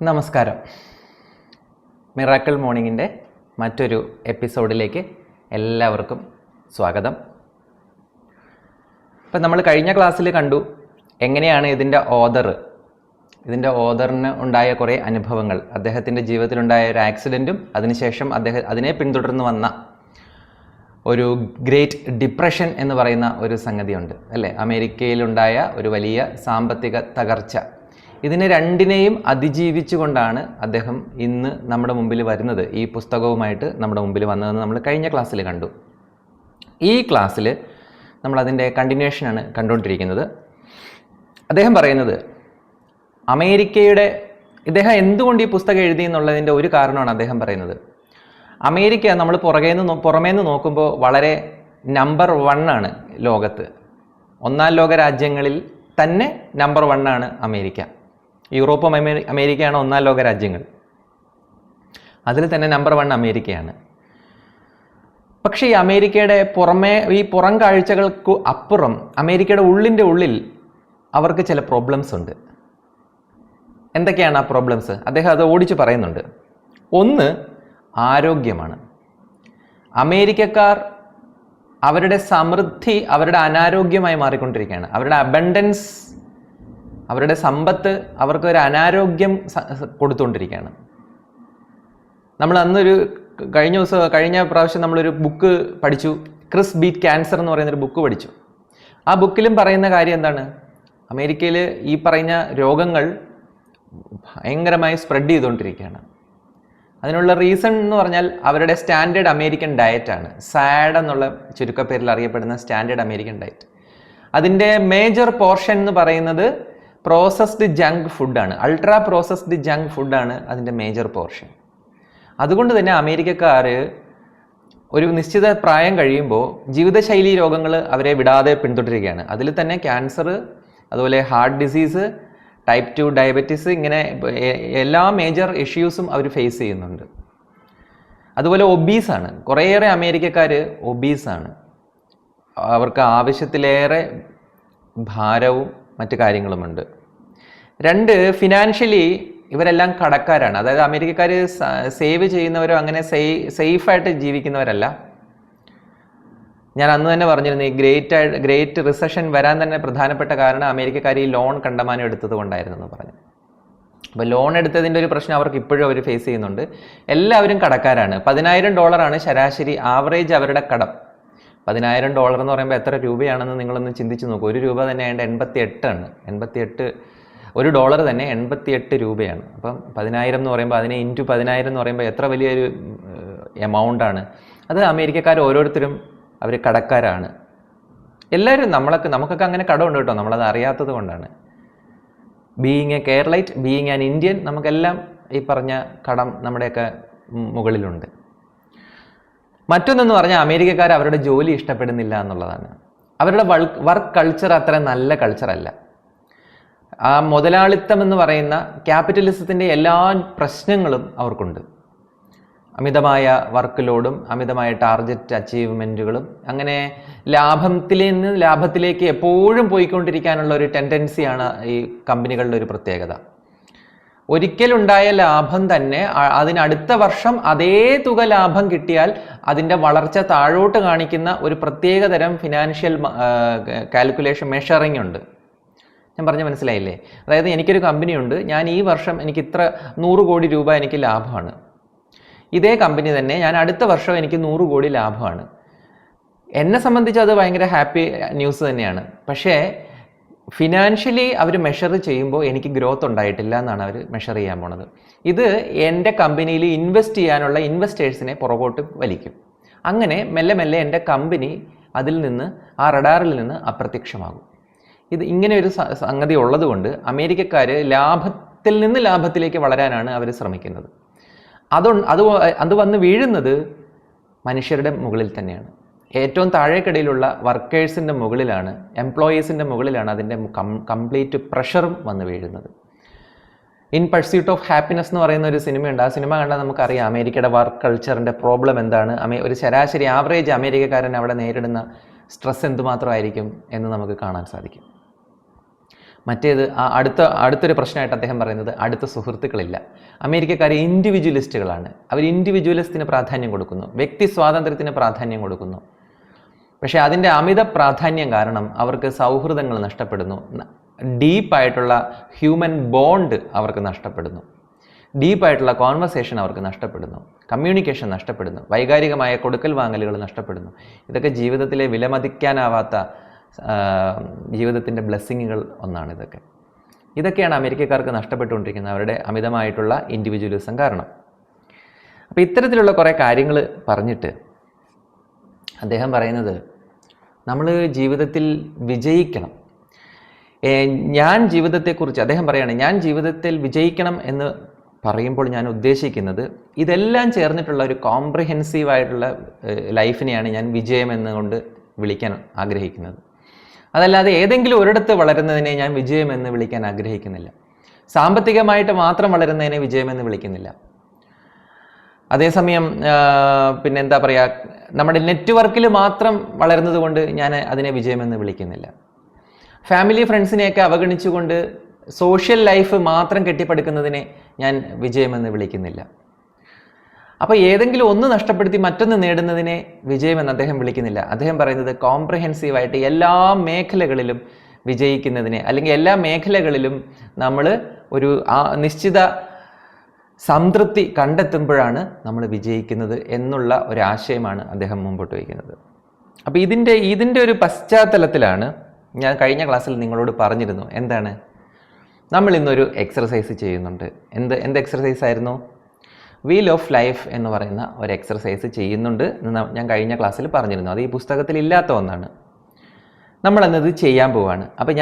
നമസ്കാരം. മിറാക്കിൾ മോർണിംഗിൻ്റെ മറ്റൊരു എപ്പിസോഡിലേക്ക് എല്ലാവർക്കും സ്വാഗതം. ഇപ്പം നമ്മൾ കഴിഞ്ഞ ക്ലാസ്സിൽ കണ്ടു എങ്ങനെയാണ് ഇതിൻ്റെ ഓദറിന് ഉണ്ടായ കുറേ അനുഭവങ്ങൾ, അദ്ദേഹത്തിൻ്റെ ജീവിതത്തിലുണ്ടായ ഒരു ആക്സിഡൻറ്റും അതിനുശേഷം അതിനെ പിന്തുടർന്ന് വന്ന ഒരു ഗ്രേറ്റ് ഡിപ്രഷൻ എന്ന് പറയുന്ന ഒരു സംഗതിയുണ്ട് അല്ലേ. അമേരിക്കയിലുണ്ടായ ഒരു വലിയ സാമ്പത്തിക തകർച്ച, ഇതിനെ രണ്ടിനെയും അതിജീവിച്ചുകൊണ്ടാണ് അദ്ദേഹം ഇന്ന് നമ്മുടെ മുമ്പിൽ വരുന്നത്, ഈ പുസ്തകവുമായിട്ട് നമ്മുടെ മുമ്പിൽ വന്നതെന്ന് നമ്മൾ കഴിഞ്ഞ ക്ലാസ്സിൽ കണ്ടു. ഈ ക്ലാസ്സിൽ നമ്മളതിൻ്റെ കണ്ടിന്യൂഷനാണ് കണ്ടുകൊണ്ടിരിക്കുന്നത്. അദ്ദേഹം പറയുന്നത് ഇദ്ദേഹം എന്തുകൊണ്ട് ഈ പുസ്തകം എഴുതി എന്നുള്ളതിൻ്റെ ഒരു കാരണമാണ് അദ്ദേഹം പറയുന്നത്. അമേരിക്ക നമ്മൾ പുറമേന്ന് നോക്കുമ്പോൾ വളരെ നമ്പർ 1 ആണ് ലോകത്ത്. ഒന്നാം ലോക രാജ്യങ്ങളിൽ തന്നെ നമ്പർ 1 ആണ് അമേരിക്ക. യൂറോപ്പും അമേരിക്കയാണ് ഒന്നാം ലോക രാജ്യങ്ങൾ, അതിൽ തന്നെ നമ്പർ 1 അമേരിക്കയാണ്. പക്ഷേ ഈ അമേരിക്കയുടെ പുറം കാഴ്ചകൾക്ക് അപ്പുറം അമേരിക്കയുടെ ഉള്ളിൽ അവർക്ക് ചില പ്രോബ്ലംസ് ഉണ്ട്. എന്തൊക്കെയാണ് ആ പ്രോബ്ലംസ്? അദ്ദേഹം അത് ഓടിച്ച് പറയുന്നുണ്ട്. ഒന്ന് ആരോഗ്യമാണ്. അമേരിക്കക്കാർ അവരുടെ സമൃദ്ധി അവരുടെ അനാരോഗ്യമായി മാറിക്കൊണ്ടിരിക്കുകയാണ്. അവരുടെ അബണ്ടൻസ്, അവരുടെ സമ്പത്ത് അവർക്ക് ഒരു അനാരോഗ്യം കൊടുത്തുകൊണ്ടിരിക്കുകയാണ്. നമ്മൾ കഴിഞ്ഞ പ്രാവശ്യം നമ്മളൊരു ബുക്ക് പഠിച്ചു, ക്രിസ് ബീറ്റ് ക്യാൻസർ എന്ന് പറയുന്നൊരു ബുക്ക് പഠിച്ചു. ആ ബുക്കിലും പറയുന്ന കാര്യം എന്താണ്? അമേരിക്കയിൽ ഈ പറയുന്ന രോഗങ്ങൾ ഭയങ്കരമായി സ്പ്രെഡ് ചെയ്തുകൊണ്ടിരിക്കുകയാണ്. അതിനുള്ള റീസൺ എന്ന് പറഞ്ഞാൽ അവരുടെ സ്റ്റാൻഡേർഡ് അമേരിക്കൻ ഡയറ്റാണ്. സാഡ് എന്നുള്ള ചുരുക്കപ്പേരിൽ അറിയപ്പെടുന്ന സ്റ്റാൻഡേർഡ് അമേരിക്കൻ ഡയറ്റ്. അതിൻ്റെ മേജർ പോർഷൻ എന്ന് പറയുന്നത് പ്രോസസ്ഡ് ജങ്ക് ഫുഡാണ്. അൾട്രാ പ്രോസസ്ഡ് ജങ്ക് ഫുഡാണ് അതിൻ്റെ മേജർ പോർഷൻ. അതുകൊണ്ട് തന്നെ അമേരിക്കക്കാർ ഒരു നിശ്ചിത പ്രായം കഴിയുമ്പോൾ ജീവിതശൈലി രോഗങ്ങൾ അവരെ വിടാതെ പിന്തുടരുകയാണ്. അതിൽ തന്നെ ക്യാൻസർ, അതുപോലെ ഹാർട്ട് ഡിസീസ്, ടൈപ്പ് 2 ഡയബറ്റീസ്, ഇങ്ങനെ എല്ലാ മേജർ ഇഷ്യൂസും അവർ ഫേസ് ചെയ്യുന്നുണ്ട്. അതുപോലെ ഒബീസാണ്. കുറേയേറെ അമേരിക്കക്കാർ ഒബീസാണ്. അവർക്ക് ആവശ്യത്തിലേറെ ഭാരവും മറ്റു കാര്യങ്ങളുമുണ്ട്. 2, ഫിനാൻഷ്യലി ഇവരെല്ലാം കടക്കാരാണ്. അതായത് അമേരിക്കക്കാർ സേവ് ചെയ്യുന്നവരോ അങ്ങനെ സേഫായിട്ട് ജീവിക്കുന്നവരല്ല. ഞാൻ അന്ന് തന്നെ പറഞ്ഞിരുന്നു, ഈ ഗ്രേറ്റ് റിസഷൻ വരാൻ തന്നെ പ്രധാനപ്പെട്ട കാരണം അമേരിക്കക്കാർ ഈ ലോൺ കണ്ടമാനം എടുത്തത് കൊണ്ടായിരുന്നു എന്ന് പറഞ്ഞു. അപ്പോൾ ലോൺ എടുത്തതിൻ്റെ ഒരു പ്രശ്നം അവർക്ക് ഇപ്പോഴും അവർ ഫേസ് ചെയ്യുന്നുണ്ട്. എല്ലാവരും കടക്കാരാണ്. $10,000 ശരാശരി ആവറേജ് അവരുടെ കടം. $10,000 എന്ന് പറയുമ്പോൾ എത്ര രൂപയാണെന്ന് നിങ്ങളൊന്ന് ചിന്തിച്ച് നോക്കൂ. ഒരു രൂപ തന്നെ ആയതുകൊണ്ട് 88 ആണ്. 88 $1 തന്നെ 88 രൂപയാണ്. അപ്പം 10,000 എന്ന് പറയുമ്പോൾ അതിനെ ഇൻറ്റു 10,000 എന്ന് പറയുമ്പോൾ എത്ര വലിയൊരു എമൗണ്ടാണ്. അത് അമേരിക്കക്കാർ ഓരോരുത്തരും അവർ കടക്കാരാണ്. എല്ലാവരും നമുക്കൊക്കെ അങ്ങനെ കടമുണ്ട് കേട്ടോ, നമ്മളത് അറിയാത്തത് കൊണ്ടാണ്. Being A Keralite, being an Indian, നമുക്കെല്ലാം ഈ പറഞ്ഞ കടം നമ്മുടെയൊക്കെ മുകളിലുണ്ട്. മറ്റൊന്നെന്ന് പറഞ്ഞാൽ അമേരിക്കക്കാർ അവരുടെ ജോലി ഇഷ്ടപ്പെടുന്നില്ല എന്നുള്ളതാണ്. അവരുടെ വർക്ക് കൾച്ചർ അത്ര നല്ല കൾച്ചറല്ല. ആ മുതലാളിത്തം എന്ന് പറയുന്ന ക്യാപിറ്റലിസത്തിൻ്റെ എല്ലാ പ്രശ്നങ്ങളും അവർക്കുണ്ട്. അമിതമായ വർക്ക് ലോഡും അമിതമായ ടാർഗറ്റ് അച്ചീവ്മെൻറ്റുകളും, അങ്ങനെ ലാഭത്തിലേക്ക് എപ്പോഴും പോയിക്കൊണ്ടിരിക്കാനുള്ള ഒരു ടെൻഡൻസിയാണ് ഈ കമ്പനികളുടെ ഒരു പ്രത്യേകത. ഒരിക്കലുണ്ടായ ലാഭം തന്നെ അതിനടുത്ത വർഷം അതേ തുക ലാഭം കിട്ടിയാൽ അതിൻ്റെ വളർച്ച താഴോട്ട് കാണിക്കുന്ന ഒരു പ്രത്യേകതരം ഫിനാൻഷ്യൽ കാൽക്കുലേഷൻ മെഷറിംഗ് ഉണ്ട്. ഞാൻ പറഞ്ഞ മനസ്സിലായില്ലേ? അതായത് എനിക്കൊരു കമ്പനിയുണ്ട്, ഞാൻ ഈ വർഷം എനിക്ക് ഇത്ര 100 കോടി രൂപ എനിക്ക് ലാഭമാണ്. ഇതേ കമ്പനി തന്നെ ഞാൻ അടുത്ത വർഷം എനിക്ക് 100 കോടി ലാഭമാണ്. എന്നെ സംബന്ധിച്ച് അത് ഭയങ്കര ഹാപ്പി ന്യൂസ് തന്നെയാണ്. പക്ഷേ ഫിനാൻഷ്യലി അവർ മെഷർ ചെയ്യുമ്പോൾ എനിക്ക് ഗ്രോത്ത് ഉണ്ടായിട്ടില്ല എന്നാണ് അവർ മെഷർ ചെയ്യാൻ പോണത്. ഇത് എൻ്റെ കമ്പനിയിൽ ഇൻവെസ്റ്റ് ചെയ്യാനുള്ള ഇൻവെസ്റ്റേഴ്സിനെ പുറകോട്ട് വലിക്കും. അങ്ങനെ മെല്ലെ മെല്ലെ എൻ്റെ കമ്പനി ആ റഡാറിൽ നിന്ന് അപ്രത്യക്ഷമാകും. ഇത് ഇങ്ങനെ ഒരു സംഗതി ഉള്ളതുകൊണ്ട് അമേരിക്കക്കാർ ലാഭത്തിൽ നിന്ന് ലാഭത്തിലേക്ക് വളരാനാണ് അവർ ശ്രമിക്കുന്നത്. അത് വന്ന് വീഴുന്നത് മനുഷ്യരുടെ മുകളിൽ തന്നെയാണ്. ഏറ്റവും താഴേക്കിടയിലുള്ള വർക്കേഴ്സിൻ്റെ മുകളിലാണ്, എംപ്ലോയീസിൻ്റെ മുകളിലാണ് അതിൻ്റെ കംപ്ലീറ്റ് പ്രഷറും വന്ന് വീഴുന്നത്. ഇൻ പർസ്യൂട്ട് ഓഫ് ഹാപ്പിനെസ് എന്ന് പറയുന്ന ഒരു സിനിമയുണ്ട്. ആ സിനിമ കണ്ടാൽ നമുക്കറിയാം അമേരിക്കയുടെ വർക്ക് കൾച്ചറിൻ്റെ പ്രോബ്ലം എന്താണ്, ഒരു ശരാശരി ആവറേജ് അമേരിക്കക്കാരൻ അവിടെ നേരിടുന്ന സ്ട്രെസ് എന്തുമാത്രമായിരിക്കും എന്ന് നമുക്ക് കാണാൻ സാധിക്കും. മറ്റേത് അടുത്തൊരു പ്രശ്നമായിട്ട് അദ്ദേഹം പറയുന്നത് അടുത്ത സുഹൃത്തുക്കളില്ല. അമേരിക്കക്കാർ ഇൻഡിവിജ്വലിസ്റ്റുകളാണ്. അവർ ഇൻഡിവിജ്വലിസ്റ്റിന് പ്രാധാന്യം കൊടുക്കുന്നു, വ്യക്തി സ്വാതന്ത്ര്യത്തിന് പ്രാധാന്യം കൊടുക്കുന്നു. പക്ഷേ അതിൻ്റെ അമിത പ്രാധാന്യം കാരണം അവർക്ക് സൗഹൃദങ്ങൾ നഷ്ടപ്പെടുന്നു, ഡീപ്പായിട്ടുള്ള ഹ്യൂമൻ ബോണ്ട് അവർക്ക് നഷ്ടപ്പെടുന്നു, ഡീപ്പായിട്ടുള്ള കോൺവെർസേഷൻ അവർക്ക് നഷ്ടപ്പെടുന്നു, കമ്മ്യൂണിക്കേഷൻ നഷ്ടപ്പെടുന്നു, വൈകാരികമായ കൊടുക്കൽ വാങ്ങലുകൾ നഷ്ടപ്പെടുന്നു. ഇതൊക്കെ ജീവിതത്തിലെ വിലമതിക്കാനാവാത്ത ജീവിതത്തിൻ്റെ ബ്ലെസ്സിങ്ങുകൾ ഒന്നാണ്. ഇതൊക്കെയാണ് അമേരിക്കക്കാർക്ക് നഷ്ടപ്പെട്ടുകൊണ്ടിരിക്കുന്നത്, അവരുടെ അമിതമായിട്ടുള്ള ഇൻഡിവിജ്വലിസം കാരണം. അപ്പോൾ ഇത്തരത്തിലുള്ള കുറേ കാര്യങ്ങൾ പറഞ്ഞിട്ട് അദ്ദേഹം പറയുന്നത് നമ്മൾ ജീവിതത്തിൽ വിജയിക്കണം. ഞാൻ ജീവിതത്തെക്കുറിച്ച് അദ്ദേഹം പറയുകയാണ്, ഞാൻ ജീവിതത്തിൽ വിജയിക്കണം എന്ന് പറയുമ്പോൾ ഞാൻ ഉദ്ദേശിക്കുന്നത് ഇതെല്ലാം ചേർന്നിട്ടുള്ള ഒരു കോംപ്രിഹെൻസീവായിട്ടുള്ള ലൈഫിനെയാണ് ഞാൻ വിജയം എന്നുകൊണ്ട് വിളിക്കാൻ ആഗ്രഹിക്കുന്നത്. അതല്ലാതെ ഏതെങ്കിലും ഒരിടത്ത് വളരുന്നതിനെ ഞാൻ വിജയം എന്ന് വിളിക്കാൻ ആഗ്രഹിക്കുന്നില്ല. സാമ്പത്തികമായിട്ട് മാത്രം വളരുന്നതിനെ വിജയമെന്ന് വിളിക്കുന്നില്ല. അതേസമയം പിന്നെന്താ പറയുക, നമ്മുടെ നെറ്റ്വർക്കിൽ മാത്രം വളരുന്നത് കൊണ്ട് ഞാൻ അതിനെ വിജയമെന്ന് വിളിക്കുന്നില്ല. ഫാമിലി ഫ്രണ്ട്സിനെയൊക്കെ അവഗണിച്ചുകൊണ്ട് സോഷ്യൽ ലൈഫ് മാത്രം കെട്ടിപ്പടുക്കുന്നതിനെ ഞാൻ വിജയമെന്ന് വിളിക്കുന്നില്ല. അപ്പോൾ ഏതെങ്കിലും ഒന്ന് നഷ്ടപ്പെടുത്തി മറ്റൊന്ന് നേടുന്നതിനെ വിജയമെന്ന് അദ്ദേഹം വിളിക്കുന്നില്ല. അദ്ദേഹം പറയുന്നത് കോംപ്രിഹെൻസീവായിട്ട് എല്ലാ മേഖലകളിലും വിജയിക്കുന്നതിനെ, അല്ലെങ്കിൽ എല്ലാ മേഖലകളിലും നമ്മൾ ഒരു നിശ്ചിത സംതൃപ്തി കണ്ടെത്തുമ്പോഴാണ് നമ്മൾ വിജയിക്കുന്നത് എന്നുള്ള ഒരാശയമാണ് അദ്ദേഹം മുമ്പോട്ട് വയ്ക്കുന്നത്. അപ്പോൾ ഇതിൻ്റെ ഒരു പശ്ചാത്തലത്തിലാണ് ഞാൻ കഴിഞ്ഞ ക്ലാസ്സിൽ നിങ്ങളോട് പറഞ്ഞിരുന്നു. എന്താണ്, നമ്മൾ ഇന്നൊരു എക്സർസൈസ് ചെയ്യുന്നുണ്ട്. എന്ത് എക്സർസൈസ് ആയിരുന്നു? വീൽ ഓഫ് ലൈഫ് എന്ന് പറയുന്ന ഒരു എക്സർസൈസ് ചെയ്യുന്നുണ്ട് എന്ന് ഞാൻ കഴിഞ്ഞ ക്ലാസ്സിൽ പറഞ്ഞിരുന്നു. അത് ഈ പുസ്തകത്തിൽ ഇല്ലാത്ത ഒന്നാണ്. നമ്മളെന്നത് ചെയ്യാൻ പോവാണ്. അപ്പോൾ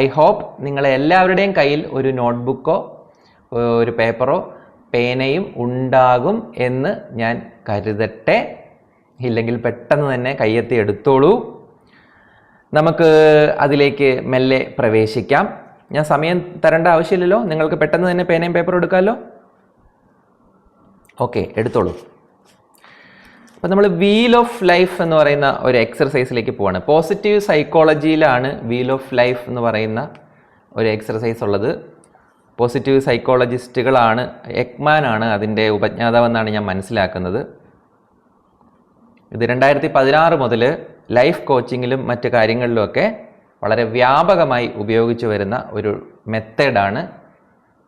ഐ ഹോപ്പ് നിങ്ങളെ എല്ലാവരുടെയും കയ്യിൽ ഒരു നോട്ട്ബുക്കോ ഒരു പേപ്പറോ പേനയും ഉണ്ടാകും എന്ന് ഞാൻ കരുതട്ടെ. ഇല്ലെങ്കിൽ പെട്ടെന്ന് തന്നെ കയ്യെത്തി എടുത്തോളൂ. നമുക്ക് അതിലേക്ക് മെല്ലെ പ്രവേശിക്കാം. ഞാൻ സമയം തരേണ്ട ആവശ്യമില്ലല്ലോ, നിങ്ങൾക്ക് പെട്ടെന്ന് തന്നെ പേനയും പേപ്പറും എടുക്കാമല്ലോ. ഓക്കെ, എടുത്തോളൂ. അപ്പോൾ നമ്മൾ വീൽ ഓഫ് ലൈഫ് എന്ന് പറയുന്ന ഒരു എക്സർസൈസിലേക്ക് പോവാണ്. പോസിറ്റീവ് സൈക്കോളജിയിലാണ് വീൽ ഓഫ് ലൈഫ് എന്ന് പറയുന്ന ഒരു എക്സർസൈസ് ഉള്ളത്. പോസിറ്റീവ് സൈക്കോളജിസ്റ്റുകളാണ്, എക്മാനാണ് അതിൻ്റെ ഉപജ്ഞാതാവെന്നാണ് ഞാൻ മനസ്സിലാക്കുന്നത്. ഇത് 2016 മുതൽ ലൈഫ് കോച്ചിങ്ങിലും മറ്റു കാര്യങ്ങളിലുമൊക്കെ വളരെ വ്യാപകമായി ഉപയോഗിച്ചു വരുന്ന ഒരു മെത്തേഡാണ്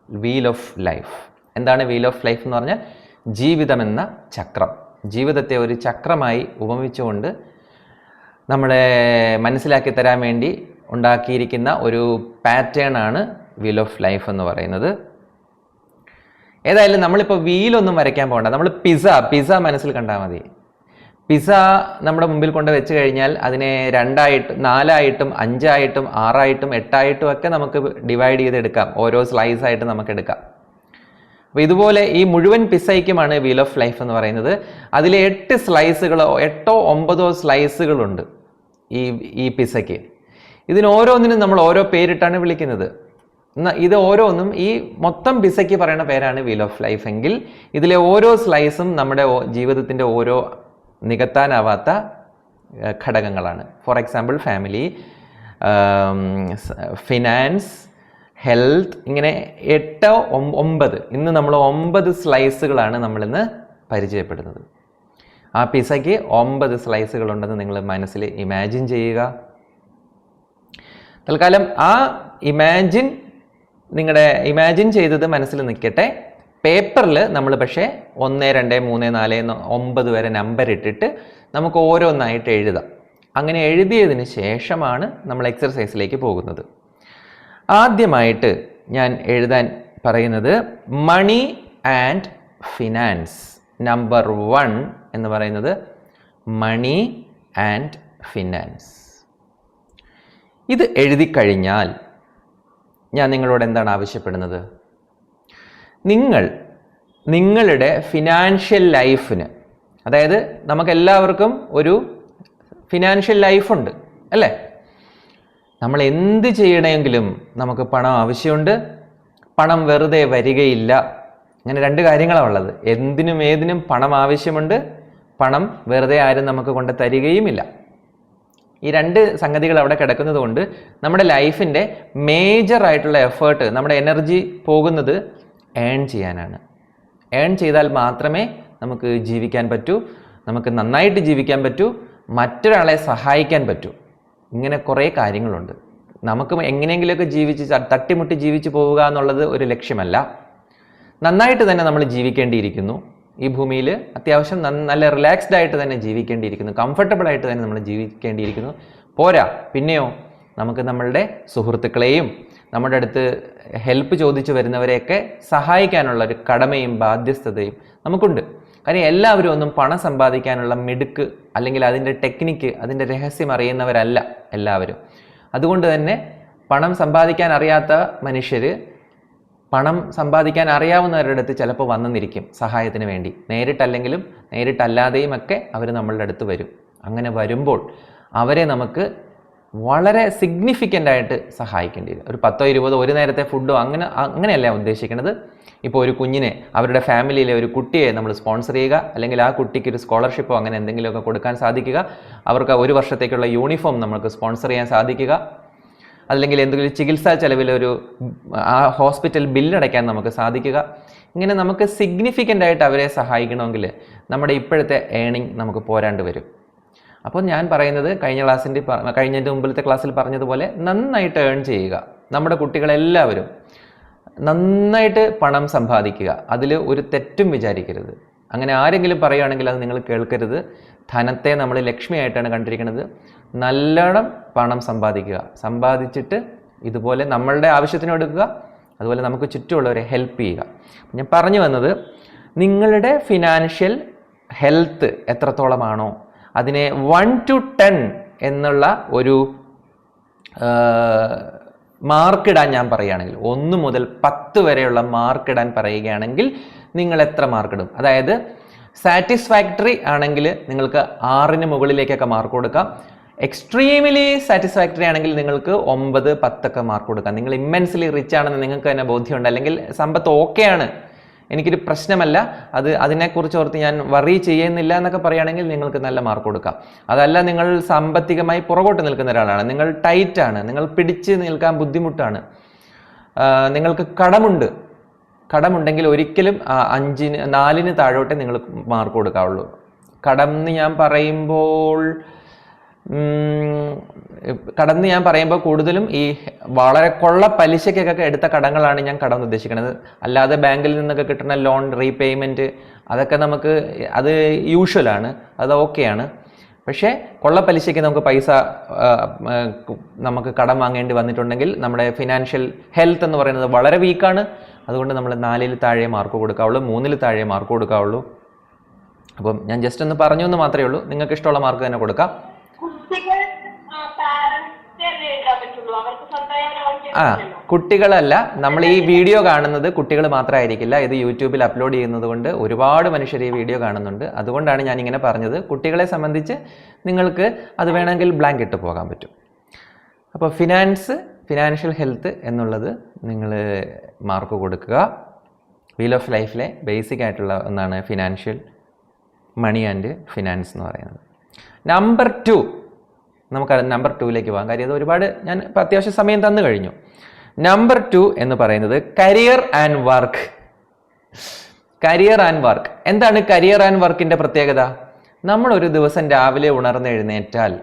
വീൽ ഓഫ് ലൈഫ്. എന്താണ് വീൽ ഓഫ് ലൈഫ് എന്ന് പറഞ്ഞാൽ? ജീവിതമെന്ന ചക്രം. ജീവിതത്തെ ഒരു ചക്രമായി ഉപമിച്ചുകൊണ്ട് നമ്മളെ മനസ്സിലാക്കി തരാൻ വേണ്ടി ഉണ്ടാക്കിയിരിക്കുന്ന ഒരു പാറ്റേൺ ആണ് വീൽ ഓഫ് ലൈഫ് എന്ന് പറയുന്നത്. ഏതായാലും നമ്മളിപ്പോൾ വീലൊന്നും വരയ്ക്കാൻ പോകണ്ട. നമ്മൾ പിസ്സ മനസ്സിൽ കണ്ടാൽ മതി. പിസ്സ നമ്മുടെ മുമ്പിൽ കൊണ്ട് വെച്ച് കഴിഞ്ഞാൽ അതിനെ 2ആയിട്ടും 4ആയിട്ടും 5ആയിട്ടും 6ആയിട്ടും 8ആയിട്ടും ഒക്കെ നമുക്ക് ഡിവൈഡ് ചെയ്തെടുക്കാം. ഓരോ സ്ലൈസായിട്ട് നമുക്ക് എടുക്കാം. അപ്പോൾ ഇതുപോലെ ഈ മുഴുവൻ പിസ്സയ്ക്കുമാണ് വീൽ ഓഫ് ലൈഫ് എന്ന് പറയുന്നത്. അതിൽ 8 സ്ലൈസുകളോ 8ഓ 9ഓ സ്ലൈസുകളുണ്ട് ഈ പിസ്സയ്ക്ക്. ഇതിനോരോന്നിനും നമ്മൾ ഓരോ പേരിട്ടാണ് വിളിക്കുന്നത്. ഇത് ഓരോന്നും ഈ മൊത്തം പിസ്സയ്ക്ക് പറയുന്ന പേരാണ് വീൽ ഓഫ് ലൈഫ് എങ്കിൽ ഇതിലെ ഓരോ സ്ലൈസും നമ്മുടെ ജീവിതത്തിൻ്റെ ഓരോ നികത്താനാവാത്ത ഘടകങ്ങളാണ്. For example family, finance, health, ഇങ്ങനെ 8 9. ഇന്ന് നമ്മൾ 9 സ്ലൈസുകളാണ് നമ്മളിന്ന് പരിചയപ്പെടുന്നത്. ആ പിസ്സയ്ക്ക് 9 സ്ലൈസുകളുണ്ടെന്ന് നിങ്ങൾ മനസ്സിൽ ഇമാജിൻ ചെയ്യുക. തൽക്കാലം ആ ഇമാജിൻ ചെയ്തത് മനസ്സിൽ നിൽക്കട്ടെ. പേപ്പറിൽ നമ്മൾ പക്ഷേ 1 2 3 4 9 വരെ നമ്പർ ഇട്ടിട്ട് നമുക്ക് ഓരോന്നായിട്ട് എഴുതാം. അങ്ങനെ എഴുതിയതിന് ശേഷമാണ് നമ്മൾ എക്സർസൈസിലേക്ക് പോകുന്നത്. ആദ്യമായിട്ട് ഞാൻ എഴുതാൻ പറയുന്നത് മണി ആൻഡ് ഫിനാൻസ്. നമ്പർ 1 എന്ന് പറയുന്നത് മണി ആൻഡ് ഫിനാൻസ്. ഇത് എഴുതി കഴിഞ്ഞാൽ ഞാൻ നിങ്ങളോട് എന്താണ് ആവശ്യപ്പെടുന്നത്? നിങ്ങളുടെ ഫിനാൻഷ്യൽ ലൈഫിന്, അതായത് നമുക്കെല്ലാവർക്കും ഒരു ഫിനാൻഷ്യൽ ലൈഫുണ്ട് അല്ലേ? നമ്മൾ എന്ത് ചെയ്യണമെങ്കിലും നമുക്ക് പണം ആവശ്യമുണ്ട്. പണം വെറുതെ വരികയില്ല. അങ്ങനെ 2 കാര്യങ്ങളാണ് ഉള്ളത്. എന്തിനും ഏതിനും പണം ആവശ്യമുണ്ട്. പണം വെറുതെ ആരും നമുക്ക് കൊണ്ട് തരികയുമില്ല. ഈ രണ്ട് സംഗതികൾ അവിടെ കിടക്കുന്നത് കൊണ്ട് നമ്മുടെ ലൈഫിൻ്റെ മേജർ ആയിട്ടുള്ള എഫേർട്ട്, നമ്മുടെ എനർജി പോകുന്നത് ഏൺ ചെയ്യാനാണ്. ഏൺ ചെയ്താൽ മാത്രമേ നമുക്ക് ജീവിക്കാൻ പറ്റൂ, നമുക്ക് നന്നായിട്ട് ജീവിക്കാൻ പറ്റൂ, മറ്റൊരാളെ സഹായിക്കാൻ പറ്റൂ. ഇങ്ങനെ കുറേ കാര്യങ്ങളുണ്ട്. നമുക്ക് എങ്ങനെയെങ്കിലുമൊക്കെ ജീവിച്ച് തട്ടിമുട്ടി ജീവിച്ചു പോവുക എന്നുള്ളത് ഒരു ലക്ഷ്യമല്ല. നന്നായിട്ട് തന്നെ നമ്മൾ ജീവിക്കേണ്ടിയിരിക്കുന്നു. ഈ ഭൂമിയിൽ അത്യാവശ്യം നല്ല റിലാക്സ്ഡ് ആയിട്ട് തന്നെ ജീവിക്കേണ്ടിയിരിക്കുന്നു, കംഫർട്ടബിൾ ആയിട്ട് തന്നെ നമ്മൾ ജീവിക്കേണ്ടിയിരിക്കുന്നു. പോരാ, പിന്നെയോ നമുക്ക് നമ്മളുടെ സുഹൃത്തുക്കളെയും നമ്മുടെ അടുത്ത് ഹെൽപ്പ് ചോദിച്ചു വരുന്നവരെയൊക്കെ സഹായിക്കാനുള്ള ഒരു കടമയും ബാധ്യസ്ഥതയും നമുക്കുണ്ട്. കാര്യം എല്ലാവരും ഒന്നും പണം സമ്പാദിക്കാനുള്ള മിടുക്ക് അല്ലെങ്കിൽ അതിൻ്റെ ടെക്നിക്ക്, അതിൻ്റെ രഹസ്യം അറിയുന്നവരല്ല എല്ലാവരും. അതുകൊണ്ട് തന്നെ പണം സമ്പാദിക്കാൻ അറിയാത്ത മനുഷ്യർ പണം സമ്പാദിക്കാൻ അറിയാവുന്നവരുടെ അടുത്ത് ചിലപ്പോൾ വന്നെന്നിരിക്കും സഹായത്തിന് വേണ്ടി. നേരിട്ടല്ലെങ്കിലും നേരിട്ടല്ലാതെയും ഒക്കെ അവർ നമ്മളുടെ അടുത്ത് വരും. അങ്ങനെ വരുമ്പോൾ അവരെ നമുക്ക് വളരെ സിഗ്നിഫിക്കൻ്റ് ആയിട്ട് സഹായിക്കേണ്ടി വരും. ഒരു 10-20 ഒരു നേരത്തെ ഫുഡോ അങ്ങനെയല്ല ഉദ്ദേശിക്കുന്നത്. ഇപ്പോൾ ഒരു കുഞ്ഞിനെ, അവരുടെ ഫാമിലിയിലെ ഒരു കുട്ടിയെ നമ്മൾ സ്പോൺസർ ചെയ്യുക, അല്ലെങ്കിൽ ആ കുട്ടിക്ക് ഒരു സ്കോളർഷിപ്പോ അങ്ങനെ എന്തെങ്കിലുമൊക്കെ കൊടുക്കാൻ സാധിക്കുക, അവർക്ക് ഒരു വർഷത്തേക്കുള്ള യൂണിഫോം നമുക്ക് സ്പോൺസർ ചെയ്യാൻ സാധിക്കുക, അല്ലെങ്കിൽ എന്തെങ്കിലും ചികിത്സാ ചെലവിൽ ആ ഹോസ്പിറ്റൽ ബില്ലടയ്ക്കാൻ നമുക്ക് സാധിക്കുക. ഇങ്ങനെ നമുക്ക് സിഗ്നിഫിക്കൻ്റ് ആയിട്ട് അവരെ സഹായിക്കണമെങ്കിൽ നമ്മുടെ ഇപ്പോഴത്തെ ഏണിംഗ് നമുക്ക് പോരാണ്ട് വരും. അപ്പോൾ ഞാൻ പറയുന്നത് കഴിഞ്ഞതിൻ്റെ മുമ്പിലത്തെ ക്ലാസ്സിൽ പറഞ്ഞതുപോലെ നന്നായിട്ട് ഏൺ ചെയ്യുക. നമ്മുടെ കുട്ടികളെല്ലാവരും നന്നായിട്ട് പണം സമ്പാദിക്കുക. അതിൽ ഒരു തെറ്റും വിചാരിക്കരുത്. അങ്ങനെ ആരെങ്കിലും പറയുകയാണെങ്കിൽ അത് നിങ്ങൾ കേൾക്കരുത്. ധനത്തെ നമ്മൾ ലക്ഷ്മിയായിട്ടാണ് കണ്ടിരിക്കുന്നത്. നല്ലോണം പണം സമ്പാദിക്കുക. സമ്പാദിച്ചിട്ട് ഇതുപോലെ നമ്മളുടെ ആവശ്യത്തിന് എടുക്കുക, അതുപോലെ നമുക്ക് ചുറ്റുമുള്ളവരെ ഹെൽപ്പ് ചെയ്യുക. ഞാൻ പറഞ്ഞു വന്നത്, നിങ്ങളുടെ ഫിനാൻഷ്യൽ ഹെൽത്ത് എത്രത്തോളമാണോ അതിനെ 1 to 10 എന്നുള്ള ഒരു മാർക്കിടാൻ ഞാൻ പറയുകയാണെങ്കിൽ, 1 മുതൽ 10 വരെയുള്ള മാർക്കിടാൻ പറയുകയാണെങ്കിൽ നിങ്ങൾ എത്ര മാർക്കിടും? അതായത് സാറ്റിസ്ഫാക്ടറി ആണെങ്കിൽ നിങ്ങൾക്ക് 6ന് മുകളിലേക്കൊക്കെ മാർക്ക് കൊടുക്കാം. എക്സ്ട്രീംലി സാറ്റിസ്ഫാക്ടറി ആണെങ്കിൽ നിങ്ങൾക്ക് 9, 10 ഒക്കെ മാർക്ക് കൊടുക്കാം. നിങ്ങൾ ഇമ്മൻസ്ലി റിച്ച് ആണെന്ന് നിങ്ങൾക്ക് തന്നെ ബോധ്യമുണ്ട്, അല്ലെങ്കിൽ സമ്പത്ത് ഓക്കെയാണ്, എനിക്കൊരു പ്രശ്നമല്ല, അതിനെക്കുറിച്ച് ഓർത്ത് ഞാൻ വറി ചെയ്യുന്നില്ല എന്നൊക്കെ പറയുകയാണെങ്കിൽ നിങ്ങൾക്ക് നല്ല മാർക്ക് കൊടുക്കാം. അതല്ല, നിങ്ങൾ സാമ്പത്തികമായി പുറകോട്ട് നിൽക്കുന്ന ഒരാളാണ്, നിങ്ങൾ ടൈറ്റാണ്, നിങ്ങൾ പിടിച്ച് നിൽക്കാൻ ബുദ്ധിമുട്ടാണ്, നിങ്ങൾക്ക് കടമുണ്ടെങ്കിൽ ഒരിക്കലും 4ന് താഴോട്ടേ നിങ്ങൾ മാർക്ക് കൊടുക്കാവുള്ളൂ. കടം എന്ന് ഞാൻ പറയുമ്പോൾ കൂടുതലും ഈ വളരെ കൊള്ള പലിശയ്ക്കൊക്കെ എടുത്ത കടങ്ങളാണ് ഞാൻ കടം ഉദ്ദേശിക്കുന്നത്. അല്ലാതെ ബാങ്കിൽ നിന്നൊക്കെ കിട്ടുന്ന ലോൺ റീപേയ്മെൻറ്റ് അതൊക്കെ അത് യൂഷ്വലാണ്, അത് ഓക്കെയാണ്. പക്ഷേ കൊള്ളപ്പലിശയ്ക്ക് നമുക്ക് കടം വാങ്ങേണ്ടി വന്നിട്ടുണ്ടെങ്കിൽ നമ്മുടെ ഫിനാൻഷ്യൽ ഹെൽത്ത് എന്ന് പറയുന്നത് വളരെ വീക്കാണ്. അതുകൊണ്ട് നമ്മൾ 4ൽ താഴെ മാർക്ക് കൊടുക്കാവുള്ളൂ, 3ൽ താഴെ മാർക്ക് കൊടുക്കാവുള്ളൂ. അപ്പം ഞാൻ ജസ്റ്റ് ഒന്ന് പറഞ്ഞു എന്ന് മാത്രമേ ഉള്ളൂ. നിങ്ങൾക്ക് ഇഷ്ടമുള്ള മാർക്ക് തന്നെ കൊടുക്കാം. കുട്ടികളല്ല, നമ്മൾ ഈ വീഡിയോ കാണുന്നത് കുട്ടികൾ മാത്രമായിരിക്കില്ല. ഇത് യൂട്യൂബിൽ അപ്ലോഡ് ചെയ്യുന്നത് കൊണ്ട് ഒരുപാട് മനുഷ്യർ ഈ വീഡിയോ കാണുന്നുണ്ട്. അതുകൊണ്ടാണ് ഞാൻ ഇങ്ങനെ പറഞ്ഞത്. കുട്ടികളെ സംബന്ധിച്ച് നിങ്ങൾക്ക് അത് വേണമെങ്കിൽ ബ്ലാങ്ക് ഇട്ട് പോകാൻ പറ്റും. അപ്പോൾ ഫിനാൻഷ്യൽ ഹെൽത്ത് എന്നുള്ളത് നിങ്ങൾ മാർക്ക് കൊടുക്കുക. വീൽ ഓഫ് ലൈഫിലെ ബേസിക് ആയിട്ടുള്ള ഒന്നാണ് ഫിനാൻഷ്യൽ മണി ആൻഡ് ഫിനാൻസ് എന്ന് പറയുന്നത്. നമ്പർ 2, നമുക്ക് നമ്പർ 2ലേക്ക് പോകാം. കാര്യം അത് ഒരുപാട് ഞാൻ ഇപ്പോൾ അത്യാവശ്യം സമയം തന്നു കഴിഞ്ഞു. നമ്പർ 2 എന്ന് പറയുന്നത് കരിയർ ആൻഡ് വർക്ക്. എന്താണ് കരിയർ ആൻഡ് വർക്കിൻ്റെ പ്രത്യേകത? നമ്മൾ ഒരു ദിവസം രാവിലെ ഉണർന്നെഴുന്നേറ്റാൽ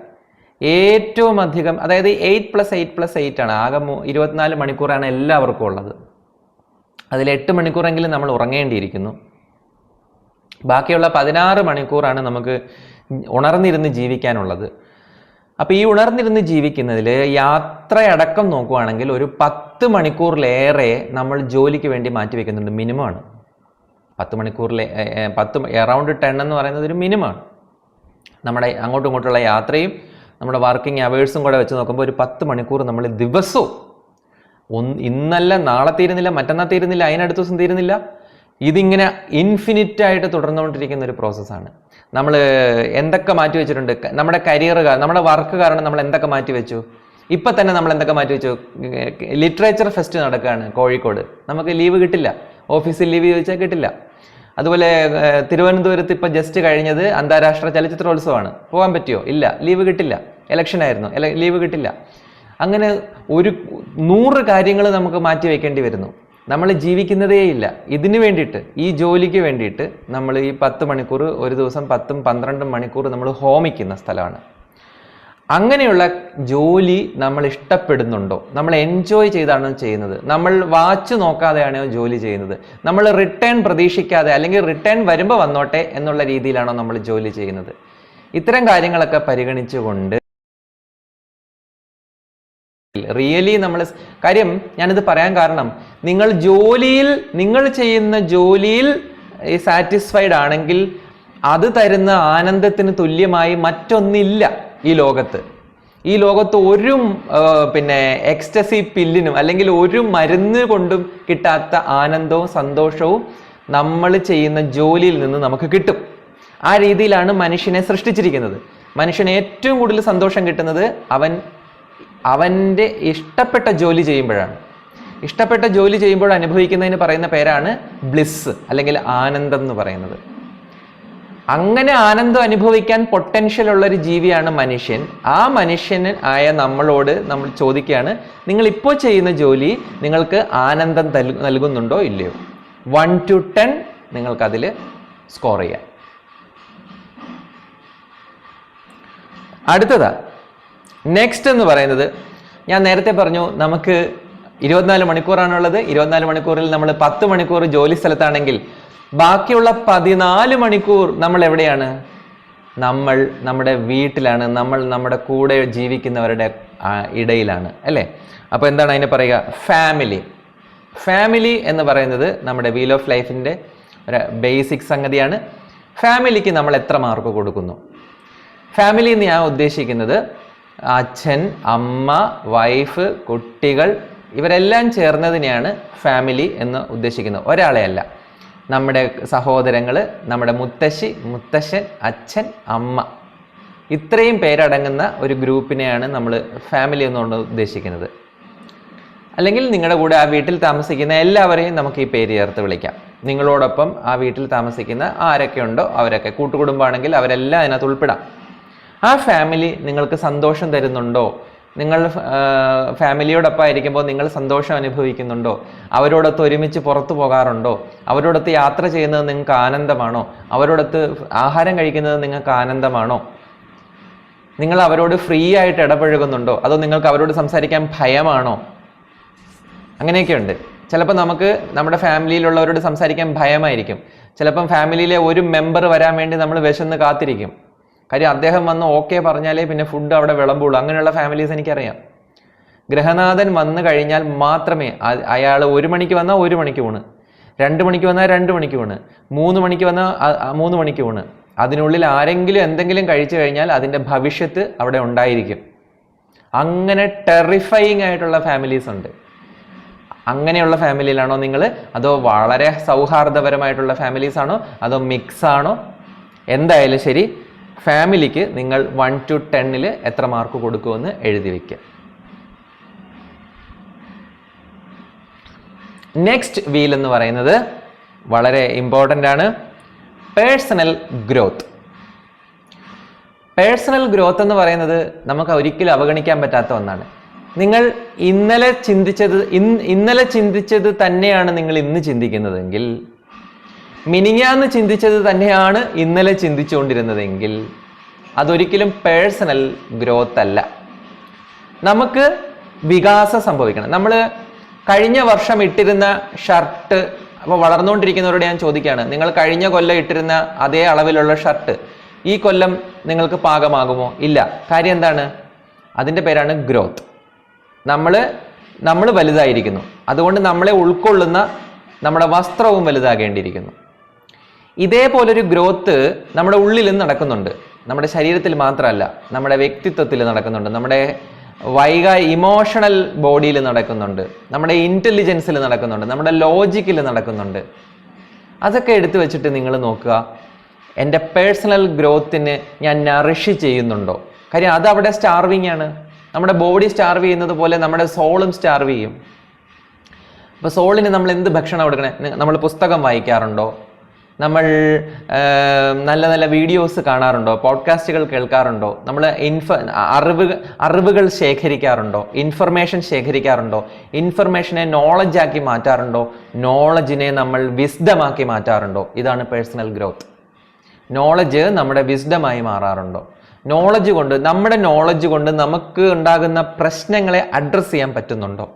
ഏറ്റവും അധികം, അതായത് 8+8+8 ആണ്, ആകെ 24 മണിക്കൂറാണ് എല്ലാവർക്കും ഉള്ളത്. അതിൽ 8 മണിക്കൂറെങ്കിലും നമ്മൾ ഉറങ്ങേണ്ടിയിരിക്കുന്നു. ബാക്കിയുള്ള 16 മണിക്കൂറാണ് നമുക്ക് ഉണർന്നിരുന്ന് ജീവിക്കാനുള്ളത്. അപ്പോൾ ഈ ഉണർന്നിരുന്ന് ജീവിക്കുന്നതിൽ യാത്രയടക്കം നോക്കുകയാണെങ്കിൽ ഒരു 10 മണിക്കൂറിലേറെ നമ്മൾ ജോലിക്ക് വേണ്ടി മാറ്റി വയ്ക്കുന്നുണ്ട്. മിനിമമാണ് 10 മണിക്കൂറിലെ 10 അറൗണ്ട് 10 എന്ന് പറയുന്നത് ഒരു മിനിമമാണ്. നമ്മുടെ അങ്ങോട്ടും ഇങ്ങോട്ടുള്ള യാത്രയും നമ്മുടെ വർക്കിംഗ് അവേഴ്സും കൂടെ വെച്ച് നോക്കുമ്പോൾ ഒരു 10 മണിക്കൂർ നമ്മൾ ദിവസവും ഇന്നല്ല നാളെ തീരുന്നില്ല, മറ്റന്നാൾ തീരുന്നില്ല, അതിനടുത്ത ദിവസം തീരുന്നില്ല, ഇതിങ്ങനെ ഇൻഫിനിറ്റായിട്ട് തുടർന്നുകൊണ്ടിരിക്കുന്ന ഒരു പ്രോസസ്സാണ്. നമ്മൾ എന്തൊക്കെ മാറ്റി വെച്ചിട്ടുണ്ട് നമ്മുടെ കരിയർ, നമ്മുടെ വർക്ക് കാരണം നമ്മൾ എന്തൊക്കെ മാറ്റി വെച്ചു. ഇപ്പം തന്നെ നമ്മൾ എന്തൊക്കെ മാറ്റി വെച്ചു. ലിറ്ററേച്ചർ ഫെസ്റ്റ് നടക്കുകയാണ് കോഴിക്കോട്, നമുക്ക് ലീവ് കിട്ടില്ല, ഓഫീസിൽ ലീവ് ചോദിച്ചാൽ കിട്ടില്ല. അതുപോലെ തിരുവനന്തപുരത്ത് ഇപ്പം ജസ്റ്റ് കഴിഞ്ഞത് അന്താരാഷ്ട്ര ചലച്ചിത്രോത്സവമാണ്, പോകാൻ പറ്റുമോ? ഇല്ല, ലീവ് കിട്ടില്ല. ഇലക്ഷൻ ആയിരുന്നു, ലീവ് കിട്ടില്ല. അങ്ങനെ ഒരു 100 കാര്യങ്ങൾ നമുക്ക് മാറ്റി വെക്കേണ്ടി വരുന്നു. നമ്മൾ ജീവിക്കുന്നതേ ഇല്ല ഇതിനു വേണ്ടിയിട്ട്, ഈ ജോലിക്ക് വേണ്ടിയിട്ട്. നമ്മൾ ഈ 10 മണിക്കൂർ ഒരു ദിവസം 10-12 മണിക്കൂർ നമ്മൾ ഹോമിക്കുന്ന സ്ഥലമാണ്. അങ്ങനെയുള്ള ജോലി നമ്മൾ ഇഷ്ടപ്പെടുന്നുണ്ടോ? നമ്മൾ എൻജോയ് ചെയ്താണോ ചെയ്യുന്നത്? നമ്മൾ വാച്ച് നോക്കാതെയാണോ ജോലി ചെയ്യുന്നത്? നമ്മൾ റിട്ടേൺ പ്രതീക്ഷിക്കാതെ, അല്ലെങ്കിൽ റിട്ടേൺ വരുമ്പോൾ വന്നോട്ടെ എന്നുള്ള രീതിയിലാണോ നമ്മൾ ജോലി ചെയ്യുന്നത്? ഇത്തരം കാര്യങ്ങളൊക്കെ പരിഗണിച്ചുകൊണ്ട് റിയലി നമ്മൾ കാര്യം, ഞാനിത് പറയാൻ കാരണം, നിങ്ങൾ ചെയ്യുന്ന ജോലിയിൽ സാറ്റിസ്ഫൈഡ് ആണെങ്കിൽ അത് തരുന്ന ആനന്ദത്തിന് തുല്യമായി മറ്റൊന്നില്ല ഈ ലോകത്ത്. ഈ ലോകത്ത് ഒരു എക്സ്റ്റസി പില്ലിനും അല്ലെങ്കിൽ ഒരു മരുന്ന് കൊണ്ടും കിട്ടാത്ത ആനന്ദവും സന്തോഷവും നമ്മൾ ചെയ്യുന്ന ജോലിയിൽ നിന്ന് നമുക്ക് കിട്ടും. ആ രീതിയിലാണ് മനുഷ്യനെ സൃഷ്ടിച്ചിരിക്കുന്നത്. മനുഷ്യന് ഏറ്റവും കൂടുതൽ സന്തോഷം കിട്ടുന്നത് അവൻ്റെ ഇഷ്ടപ്പെട്ട ജോലി ചെയ്യുമ്പോഴാണ്. ഇഷ്ടപ്പെട്ട ജോലി ചെയ്യുമ്പോൾ അനുഭവിക്കുന്നതിന് പറയുന്ന പേരാണ് ബ്ലിസ് അല്ലെങ്കിൽ ആനന്ദം എന്ന് പറയുന്നത്. അങ്ങനെ ആനന്ദം അനുഭവിക്കാൻ പൊട്ടൻഷ്യൽ ഉള്ളൊരു ജീവിയാണ് മനുഷ്യൻ. ആ മനുഷ്യന് ആയ നമ്മളോട് നമ്മൾ ചോദിക്കുകയാണ്, നിങ്ങൾ ഇപ്പോൾ ചെയ്യുന്ന ജോലി നിങ്ങൾക്ക് ആനന്ദം നൽകുന്നുണ്ടോ ഇല്ലയോ? 1 to 10 നിങ്ങൾക്കതിൽ സ്കോർ ചെയ്യാം. അടുത്തതാ നെക്സ്റ്റ് എന്ന് പറയുന്നത്, ഞാൻ നേരത്തെ പറഞ്ഞു നമുക്ക് 24 മണിക്കൂറാണുള്ളത്. 24 മണിക്കൂറിൽ നമ്മൾ 10 മണിക്കൂർ ജോലി സ്ഥലത്താണെങ്കിൽ ബാക്കിയുള്ള 14 മണിക്കൂർ നമ്മൾ എവിടെയാണ്? നമ്മൾ നമ്മുടെ വീട്ടിലാണ്, നമ്മൾ നമ്മുടെ കൂടെ ജീവിക്കുന്നവരുടെ ഇടയിലാണ്, അല്ലേ? അപ്പോൾ എന്താണ് അതിനെ പറയുക? ഫാമിലി എന്ന് പറയുന്നത് നമ്മുടെ വീൽ ഓഫ് ലൈഫിൻ്റെ ഒരു ബേസിക് സംഗതിയാണ്. ഫാമിലിക്ക് നമ്മൾ എത്ര മാർക്ക് കൊടുക്കുന്നു? ഫാമിലി എന്ന് ഞാൻ ഉദ്ദേശിക്കുന്നത് അച്ഛൻ, അമ്മ, വൈഫ്, കുട്ടികൾ ഇവരെല്ലാം ചേർന്നതിനെയാണ് ഫാമിലി എന്ന് ഉദ്ദേശിക്കുന്നത്. ഒരാളെ അല്ല. നമ്മുടെ സഹോദരങ്ങൾ, നമ്മുടെ മുത്തശ്ശി, മുത്തശ്ശൻ, അച്ഛൻ, അമ്മ, ഇത്രയും പേരടങ്ങുന്ന ഒരു ഗ്രൂപ്പിനെയാണ് നമ്മൾ ഫാമിലി എന്നുകൊണ്ട് ഉദ്ദേശിക്കുന്നത്. അല്ലെങ്കിൽ നിങ്ങളുടെ കൂടെ ആ വീട്ടിൽ താമസിക്കുന്ന എല്ലാവരെയും നമുക്ക് ഈ പേര് ചേർത്ത് വിളിക്കാം. നിങ്ങളോടൊപ്പം ആ വീട്ടിൽ താമസിക്കുന്ന ആരൊക്കെ ഉണ്ടോ അവരൊക്കെ, കൂട്ടുകുടുംബമാണെങ്കിൽ അവരെല്ലാം അതിനകത്ത് ഉൾപ്പെടാം. ആ ഫാമിലി നിങ്ങൾക്ക് സന്തോഷം തരുന്നുണ്ടോ? നിങ്ങൾ ഫാമിലിയോടൊപ്പം ആയിരിക്കുമ്പോൾ നിങ്ങൾ സന്തോഷം അനുഭവിക്കുന്നുണ്ടോ? അവരോടൊത്ത് ഒരുമിച്ച് പുറത്തു പോകാറുണ്ടോ? അവരോടൊത്ത് യാത്ര ചെയ്യുന്നത് നിങ്ങൾക്ക് ആനന്ദമാണോ? അവരോടൊത്ത് ആഹാരം കഴിക്കുന്നത് നിങ്ങൾക്ക് ആനന്ദമാണോ? നിങ്ങൾ അവരോട് ഫ്രീ ആയിട്ട് ഇടപഴകുന്നുണ്ടോ? അതോ നിങ്ങൾക്ക് അവരോട് സംസാരിക്കാൻ ഭയമാണോ? അങ്ങനെയൊക്കെയുണ്ട്. ചിലപ്പോൾ നമുക്ക് നമ്മുടെ ഫാമിലിയിലുള്ളവരോട് സംസാരിക്കാൻ ഭയമായിരിക്കും. ചിലപ്പം ഫാമിലിയിലെ ഒരു മെമ്പർ വരാൻ വേണ്ടി നമ്മൾ വിശന്ന് കാത്തിരിക്കും. കാര്യം അദ്ദേഹം വന്ന് ഓക്കെ പറഞ്ഞാലേ പിന്നെ ഫുഡ് അവിടെ വിളമ്പുള്ളൂ. അങ്ങനെയുള്ള ഫാമിലീസ് എനിക്കറിയാം. ഗൃഹനാഥൻ വന്നു കഴിഞ്ഞാൽ മാത്രമേ അയാൾ 1 മണിക്ക് വന്നാൽ 1 മണിക്ക് ഊണ്, 2 മണിക്ക് വന്നാൽ 2 മണിക്ക് ഊണ്, 3 മണിക്ക് വന്നാൽ 3 മണിക്ക് ഊണ്. അതിനുള്ളിൽ ആരെങ്കിലും എന്തെങ്കിലും കഴിച്ചു കഴിഞ്ഞാൽ അതിൻ്റെ ഭവിഷ്യത്ത് അവിടെ ഉണ്ടായിരിക്കും. അങ്ങനെ ടെറിഫയിങ് ആയിട്ടുള്ള ഫാമിലീസ് ഉണ്ട്. അങ്ങനെയുള്ള ഫാമിലിയിലാണോ നിങ്ങൾ? അതോ വളരെ സൗഹാർദ്ദപരമായിട്ടുള്ള ഫാമിലീസ് ആണോ? അതോ മിക്സ് ആണോ? എന്തായാലും ശരി, ഫാമിലിക്ക് നിങ്ങൾ 1 to 10 എത്ര മാർക്ക് കൊടുക്കുമെന്ന് എഴുതി വയ്ക്കുക. നെക്സ്റ്റ് വീൽ എന്ന് പറയുന്നത് വളരെ ഇമ്പോർട്ടൻ്റ് ആണ്. Personal growth. പേഴ്സണൽ ഗ്രോത്ത് എന്ന് പറയുന്നത് നമുക്ക് ഒരിക്കലും അവഗണിക്കാൻ പറ്റാത്ത ഒന്നാണ്. നിങ്ങൾ ഇന്നലെ ചിന്തിച്ചത് തന്നെയാണ് നിങ്ങൾ ഇന്ന് ചിന്തിക്കുന്നതെങ്കിൽ, മിനിഞ്ഞാന്ന് ചിന്തിച്ചത് തന്നെയാണ് ഇന്നലെ ചിന്തിച്ചുകൊണ്ടിരുന്നതെങ്കിൽ അതൊരിക്കലും പേഴ്സണൽ ഗ്രോത്ത് അല്ല. നമുക്ക് വികാസം സംഭവിക്കണം. നമ്മൾ കഴിഞ്ഞ വർഷം ഇട്ടിരുന്ന ഷർട്ട്, അപ്പോൾ വളർന്നുകൊണ്ടിരിക്കുന്നവരോട് ഞാൻ ചോദിക്കുകയാണ്, നിങ്ങൾ കഴിഞ്ഞ കൊല്ലം ഇട്ടിരുന്ന അതേ അളവിലുള്ള ഷർട്ട് ഈ കൊല്ലം നിങ്ങൾക്ക് പാകമാകുമോ? ഇല്ല. കാര്യം എന്താണ്? അതിൻ്റെ പേരാണ് ഗ്രോത്ത്. നമ്മൾ വലുതായിരിക്കുന്നു. അതുകൊണ്ട് നമ്മളെ ഉൾക്കൊള്ളുന്ന നമ്മുടെ വസ്ത്രവും വലുതാകേണ്ടിയിരിക്കുന്നു. ഇതേപോലൊരു ഗ്രോത്ത് നമ്മുടെ ഉള്ളിലും നടക്കുന്നുണ്ട്. നമ്മുടെ ശരീരത്തിൽ മാത്രമല്ല, നമ്മുടെ വ്യക്തിത്വത്തിൽ നടക്കുന്നുണ്ട്, നമ്മുടെ ഇമോഷണൽ ബോഡിയിൽ നടക്കുന്നുണ്ട്, നമ്മുടെ ഇൻ്റലിജൻസിൽ നടക്കുന്നുണ്ട്, നമ്മുടെ ലോജിക്കിൽ നടക്കുന്നുണ്ട്. അതൊക്കെ എടുത്തു വെച്ചിട്ട് നിങ്ങൾ നോക്കുക, എൻ്റെ പേഴ്സണൽ ഗ്രോത്തിന് ഞാൻ നറിഷ് ചെയ്യുന്നുണ്ടോ? കാര്യം അതവിടെ സ്റ്റാർവിങ് ആണ്. നമ്മുടെ ബോഡി സ്റ്റാർവ് ചെയ്യുന്നത് പോലെ നമ്മുടെ സോളും സ്റ്റാർവ് ചെയ്യും. അപ്പോൾ സോളിന് നമ്മൾ എന്ത് ഭക്ഷണം കൊടുക്കണേ? നമ്മൾ പുസ്തകം വായിക്കാറുണ്ടോ? നമ്മൾ നല്ല നല്ല വീഡിയോസ് കാണാറുണ്ടോ? പോഡ്കാസ്റ്റുകൾ കേൾക്കാറുണ്ടോ? നമ്മൾ അറിവുകൾ ശേഖരിക്കാറുണ്ടോ? ഇൻഫർമേഷൻ ശേഖരിക്കാറുണ്ടോ? ഇൻഫർമേഷനെ നോളജാക്കി മാറ്റാറുണ്ടോ? നോളജിനെ നമ്മൾ വിസ്ഡമാക്കി മാറ്റാറുണ്ടോ? ഇതാണ് പേഴ്സണൽ ഗ്രോത്ത്. നോളജ് നമ്മുടെ വിസ്ഡമായി മാറാറുണ്ടോ? നമ്മുടെ നോളജ് കൊണ്ട് നമുക്ക് ഉണ്ടാകുന്ന പ്രശ്നങ്ങളെ അഡ്രസ്സ് ചെയ്യാൻ പറ്റുന്നുണ്ടോ?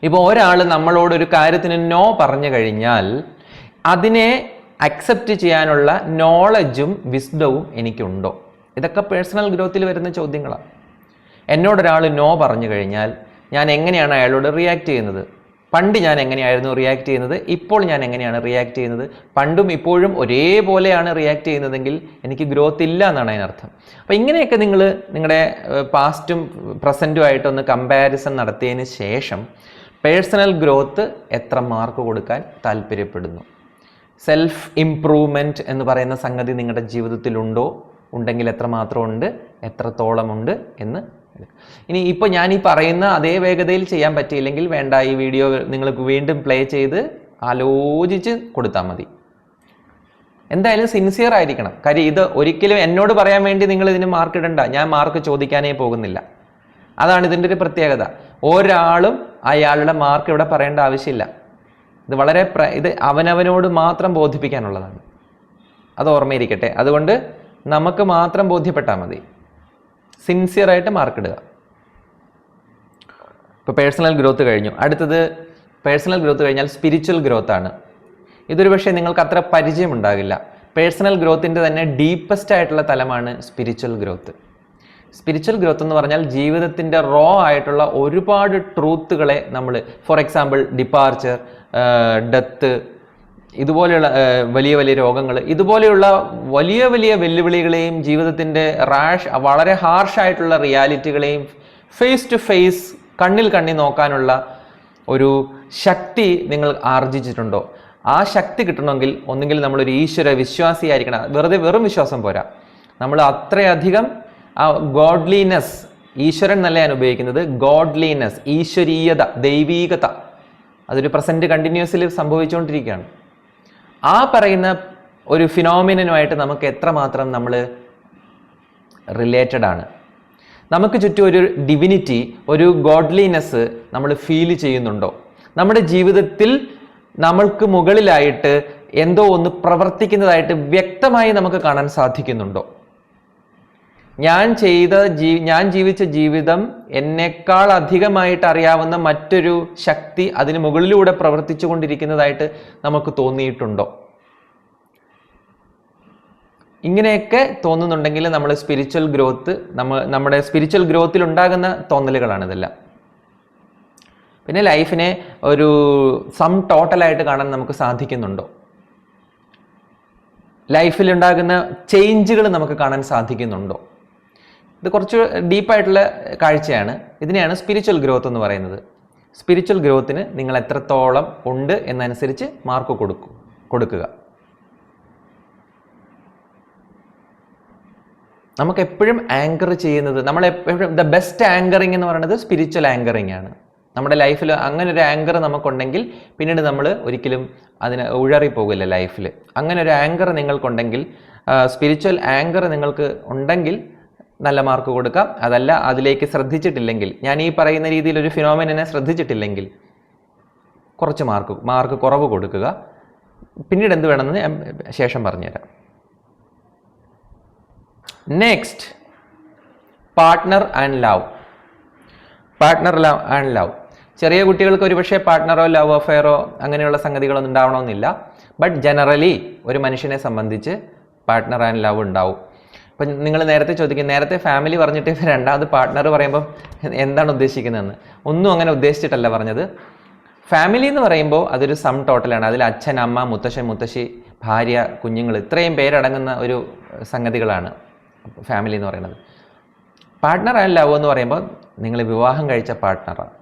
ഇപ്പോൾ ഒരാൾ നമ്മളോട് ഒരു കാര്യത്തിന് നോ പറഞ്ഞു കഴിഞ്ഞാൽ അതിനെ അക്സെപ്റ്റ് ചെയ്യാനുള്ള നോളജും വിസ്ഡവും എനിക്കുണ്ടോ? ഇതൊക്കെ പേഴ്സണൽ ഗ്രോത്തിൽ വരുന്ന ചോദ്യങ്ങളാണ്. എന്നോടൊരാൾ നോ പറഞ്ഞു കഴിഞ്ഞാൽ ഞാൻ എങ്ങനെയാണ് അയാളോട് റിയാക്ട് ചെയ്യുന്നത്? പണ്ട് ഞാൻ എങ്ങനെയായിരുന്നു റിയാക്ട് ചെയ്യുന്നത്, ഇപ്പോൾ ഞാൻ എങ്ങനെയാണ് റിയാക്ട് ചെയ്യുന്നത്? പണ്ടും ഇപ്പോഴും ഒരേപോലെയാണ് റിയാക്ട് ചെയ്യുന്നതെങ്കിൽ എനിക്ക് ഗ്രോത്ത് ഇല്ല എന്നാണ് അതിനർത്ഥം. അപ്പോൾ ഇങ്ങനെയൊക്കെ നിങ്ങൾ നിങ്ങളുടെ പാസ്റ്റും പ്രസൻറ്റും ആയിട്ടൊന്ന് കമ്പാരിസൺ നടത്തിയതിന് ശേഷം പേഴ്സണൽ ഗ്രോത്ത് എത്ര മാർക്ക് കൊടുക്കാൻ താല്പര്യപ്പെടുന്നു? സെൽഫ് ഇംപ്രൂവ്മെൻറ്റ് എന്ന് പറയുന്ന സംഗതി നിങ്ങളുടെ ജീവിതത്തിലുണ്ടോ? ഉണ്ടെങ്കിൽ എത്രമാത്രം ഉണ്ട്, എത്രത്തോളമുണ്ട് എന്ന്. ഇനി ഇപ്പോൾ ഞാൻ ഈ പറയുന്ന അതേ വേഗതയിൽ ചെയ്യാൻ പറ്റിയില്ലെങ്കിൽ വേണ്ട, ഈ വീഡിയോ നിങ്ങൾ വീണ്ടും പ്ലേ ചെയ്ത് ആലോചിച്ച് കൊടുത്താൽ മതി. എന്തായാലും സിൻസിയർ ആയിരിക്കണം. കാര്യം ഇത് ഒരിക്കലും എന്നോട് പറയാൻ വേണ്ടി നിങ്ങൾ ഇതിന് മാർക്ക് ഇടണ്ട. ഞാൻ മാർക്ക് ചോദിക്കാനേ പോകുന്നില്ല. അതാണ് ഇതിൻ്റെ ഒരു പ്രത്യേകത. ഒരാളും അയാളുടെ മാർക്ക് ഇവിടെ പറയേണ്ട ആവശ്യമില്ല. ഇത് അവനവനോട് മാത്രം ബോധിപ്പിക്കാനുള്ളതാണ്. അത് ഓർമ്മയിരിക്കട്ടെ. അതുകൊണ്ട് നമുക്ക് മാത്രം ബോധ്യപ്പെട്ടാൽ മതി. സിൻസിയറായിട്ട് മാർക്കിടുക. ഇപ്പോൾ പേഴ്സണൽ ഗ്രോത്ത് കഴിഞ്ഞു. അടുത്തത് പേഴ്സണൽ ഗ്രോത്ത് കഴിഞ്ഞാൽ സ്പിരിച്വൽ ഗ്രോത്ത് ആണ്. ഇതൊരു പക്ഷേ നിങ്ങൾക്ക് അത്ര പരിചയമുണ്ടാകില്ല. പേഴ്സണൽ ഗ്രോത്തിൻ്റെ തന്നെ ഡീപ്പസ്റ്റ് ആയിട്ടുള്ള തലമാണ് സ്പിരിച്വൽ ഗ്രോത്ത്. സ്പിരിച്വൽ ഗ്രോത്ത് എന്ന് പറഞ്ഞാൽ ജീവിതത്തിൻ്റെ റോ ആയിട്ടുള്ള ഒരുപാട് ട്രൂത്തുകളെ നമ്മൾ, ഫോർ എക്സാമ്പിൾ ഡിപ്പാർച്ചർ, ഡെത്ത്, ഇതുപോലെയുള്ള വലിയ വലിയ രോഗങ്ങൾ, ഇതുപോലെയുള്ള വലിയ വലിയ വെല്ലുവിളികളെയും ജീവിതത്തിൻ്റെ വളരെ ഹാർഷായിട്ടുള്ള റിയാലിറ്റികളെയും ഫേസ് ടു ഫേസ് കണ്ണിൽ നോക്കാനുള്ള ഒരു ശക്തി നിങ്ങൾ ആർജിച്ചിട്ടുണ്ടോ? ആ ശക്തി കിട്ടണമെങ്കിൽ ഒന്നുകിൽ നമ്മളൊരു ഈശ്വര വിശ്വാസിയായിരിക്കണം. വെറും വിശ്വാസം പോരാ. നമ്മൾ അത്രയധികം ആ ഗോഡ്ലിനെസ്, ഈശ്വരൻ എന്നല്ല ഞാൻ ഉപയോഗിക്കുന്നത്, ഗോഡ്ലിനെസ്, ഈശ്വരീയത, ദൈവീകത, അതൊരു പ്രസന്റ് കണ്ടിന്യൂസിൽ സംഭവിച്ചുകൊണ്ടിരിക്കുകയാണ്. ആ പറയുന്ന ഒരു ഫിനോമിനുമായിട്ട് നമുക്ക് എത്രമാത്രം നമ്മൾ റിലേറ്റഡ് ആണ്? നമുക്ക് ചുറ്റും ഒരു ഡിവിനിറ്റി, ഒരു ഗോഡ്ലിനെസ് നമ്മൾ ഫീൽ ചെയ്യുന്നുണ്ടോ? നമ്മുടെ ജീവിതത്തിൽ നമ്മൾക്ക് മുകളിലായിട്ട് എന്തോ ഒന്ന് പ്രവർത്തിക്കുന്നതായിട്ട് വ്യക്തമായി നമുക്ക് കാണാൻ സാധിക്കുന്നുണ്ടോ? ഞാൻ ജീവിച്ച ജീവിതം എന്നെക്കാൾ അധികമായിട്ട് അറിയാവുന്ന മറ്റൊരു ശക്തി അതിന് മുകളിലൂടെ പ്രവർത്തിച്ചു കൊണ്ടിരിക്കുന്നതായിട്ട് നമുക്ക് തോന്നിയിട്ടുണ്ടോ? ഇങ്ങനെയൊക്കെ തോന്നുന്നുണ്ടെങ്കിൽ നമ്മൾ സ്പിരിച്വൽ ഗ്രോത്ത്, നമ്മുടെ സ്പിരിച്വൽ ഗ്രോത്തിൽ ഉണ്ടാകുന്ന തോന്നലുകളാണ് ഇതെല്ലാം. പിന്നെ ലൈഫിനെ ഒരു ടോട്ടലായിട്ട് കാണാൻ നമുക്ക് സാധിക്കുന്നുണ്ടോ? ലൈഫിലുണ്ടാകുന്ന ചേഞ്ചുകൾ നമുക്ക് കാണാൻ സാധിക്കുന്നുണ്ടോ? ഇത് കുറച്ച് ഡീപ്പായിട്ടുള്ള കാഴ്ചയാണ്. ഇതിനെയാണ് സ്പിരിച്വൽ ഗ്രോത്ത് എന്ന് പറയുന്നത്. സ്പിരിച്വൽ ഗ്രോത്തിന് നിങ്ങൾ എത്രത്തോളം ഉണ്ട് എന്നനുസരിച്ച് മാർക്ക് കൊടുക്കുക. നമുക്കെപ്പോഴും ആങ്കർ ചെയ്യുന്നത്, നമ്മളെപ്പോഴും ദ ബെസ്റ്റ് ആങ്കറിങ് എന്ന് പറയുന്നത് സ്പിരിച്വൽ ആങ്കറിങ് ആണ്. നമ്മുടെ ലൈഫിൽ അങ്ങനെ ഒരു ആങ്കർ നമുക്കുണ്ടെങ്കിൽ പിന്നീട് നമ്മൾ ഒരിക്കലും അതിന് ഉഴറിപ്പോകില്ല ലൈഫിൽ. അങ്ങനെ ഒരു ആങ്കർ നിങ്ങൾക്കുണ്ടെങ്കിൽ, സ്പിരിച്വൽ ആങ്കർ നിങ്ങൾക്ക് ഉണ്ടെങ്കിൽ നല്ല മാർക്ക് കൊടുക്കാം. അതല്ല, അതിലേക്ക് ശ്രദ്ധിച്ചിട്ടില്ലെങ്കിൽ, ഞാൻ ഈ പറയുന്ന രീതിയിൽ ഒരു ഫിനോമിനെ ശ്രദ്ധിച്ചിട്ടില്ലെങ്കിൽ കുറച്ച് മാർക്ക് കുറവ് കൊടുക്കുക. പിന്നീട് എന്ത് വേണമെന്ന് ഞാൻ ശേഷം പറഞ്ഞുതരാം. Next, partner and love. ചെറിയ കുട്ടികൾക്ക് ഒരുപക്ഷെ പാർട്ട്ണറോ ലവ് അഫെയറോ അങ്ങനെയുള്ള സംഗതികളൊന്നും ഉണ്ടാവണമെന്നില്ല. ബട്ട് ജനറലി ഒരു മനുഷ്യനെ സംബന്ധിച്ച് പാർട്ട്ണർ ആൻഡ് ലവ് ഉണ്ടാവും. ഇപ്പം നിങ്ങൾ നേരത്തെ ചോദിക്കും, നേരത്തെ ഫാമിലി പറഞ്ഞിട്ട് രണ്ടാമത് പാർട്ട്ണർ പറയുമ്പോൾ എന്താണ് ഉദ്ദേശിക്കുന്നതെന്ന്. ഒന്നും അങ്ങനെ ഉദ്ദേശിച്ചിട്ടല്ല പറഞ്ഞത്. ഫാമിലി എന്ന് പറയുമ്പോൾ അതൊരു ടോട്ടലാണ്. അതിൽ അച്ഛൻ, അമ്മ, മുത്തശ്ശൻ, മുത്തശ്ശി, ഭാര്യ, കുഞ്ഞുങ്ങൾ, ഇത്രയും പേരടങ്ങുന്ന ഒരു സംഗതികളാണ് ഫാമിലി എന്ന് പറയുന്നത്. പാർട്ട്ണർ ആൻഡ് ലവ് എന്ന് പറയുമ്പോൾ നിങ്ങൾ വിവാഹം കഴിച്ച പാർട്ട്ണറാണ്.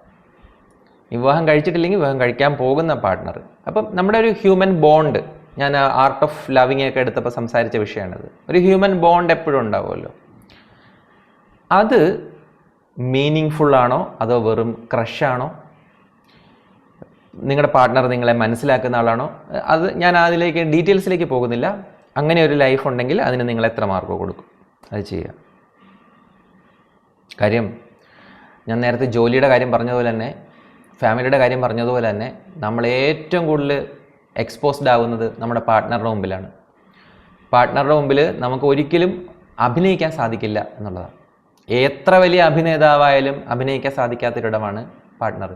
വിവാഹം കഴിച്ചിട്ടില്ലെങ്കിൽ വിവാഹം കഴിക്കാൻ പോകുന്ന പാർട്ട്ണർ. അപ്പം നമ്മുടെ ഒരു ഹ്യൂമൻ ബോണ്ട്, ഞാൻ ആർട്ട് ഓഫ് ലവിങ് ഒക്കെ എടുത്തപ്പോൾ സംസാരിച്ച വിഷയമാണത്. ഒരു ഹ്യൂമൻ ബോണ്ട് എപ്പോഴും ഉണ്ടാവുമല്ലോ. അത് മീനിങ് ഫുള്ളാണോ അതോ വെറും ക്രഷാണോ? നിങ്ങളുടെ പാർട്ട്ണർ നിങ്ങളെ മനസ്സിലാക്കുന്ന ആളാണോ? അത് ഞാൻ അതിലേക്ക് ഡീറ്റെയിൽസിലേക്ക് പോകുന്നില്ല. അങ്ങനെ ഒരു ലൈഫ് ഉണ്ടെങ്കിൽ അതിന് നിങ്ങൾ എത്ര മാർക്ക് കൊടുക്കും? അത് ചെയ്യുക. കാര്യം ഞാൻ നേരത്തെ ജോലിയുടെ കാര്യം പറഞ്ഞതുപോലെ തന്നെ ഫാമിലിയുടെ കാര്യം പറഞ്ഞതുപോലെ തന്നെ നമ്മൾ ഏറ്റവും കൂടുതൽ എക്സ്പോസ്ഡ് ആവുന്നത് നമ്മുടെ പാർട്ട്ണറുടെ മുമ്പിലാണ്. പാർട്ട്ണറുടെ മുമ്പിൽ നമുക്ക് ഒരിക്കലും അഭിനയിക്കാൻ സാധിക്കില്ല എന്നുള്ളതാണ്. എത്ര വലിയ അഭിനേതാവായാലും അഭിനയിക്കാൻ സാധിക്കാത്തൊരിടമാണ് പാർട്ട്ണർ.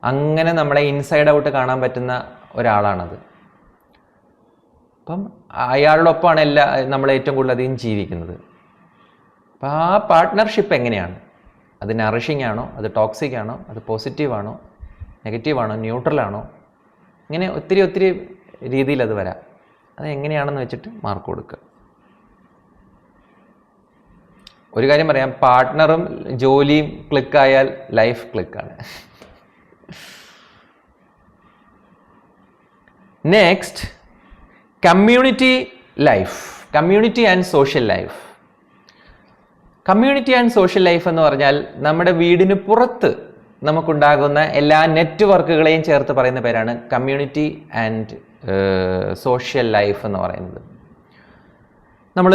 അങ്ങനെ നമ്മളെ ഇൻസൈഡ് ഔട്ട് കാണാൻ പറ്റുന്ന ഒരാളാണത്. അപ്പം അയാളോടൊപ്പമാണ് നമ്മൾ ഏറ്റവും കൂടുതൽ അധികം ജീവിക്കുന്നത്. അപ്പം ആ പാർട്ട്ണർഷിപ്പ് എങ്ങനെയാണ്? അത് നറിഷിംഗ് ആണോ? അത് ടോക്സിക് ആണോ? അത് പോസിറ്റീവാണോ? നെഗറ്റീവാണോ? ന്യൂട്രലാണോ? ഇങ്ങനെ ഒത്തിരി രീതിയിൽ അത് വരാം. അത് എങ്ങനെയാണെന്ന് വെച്ചിട്ട് മാർക്ക് കൊടുക്കുക. ഒരു കാര്യം പറയാം, പാർട്ട്ണറും ജോലിയും ക്ലിക്കായാൽ ലൈഫ് ക്ലിക്കാണ്. Next, community life, community and social life. Community and social life എന്ന് പറഞ്ഞാൽ നമ്മുടെ വീടിന് പുറത്ത് നമുക്കുണ്ടാകുന്ന എല്ലാ നെറ്റ്വർക്കുകളെയും ചേർത്ത് പറയുന്ന പേരാണ് കമ്മ്യൂണിറ്റി ആൻഡ് സോഷ്യൽ ലൈഫ് എന്ന് പറയുന്നത്. നമ്മൾ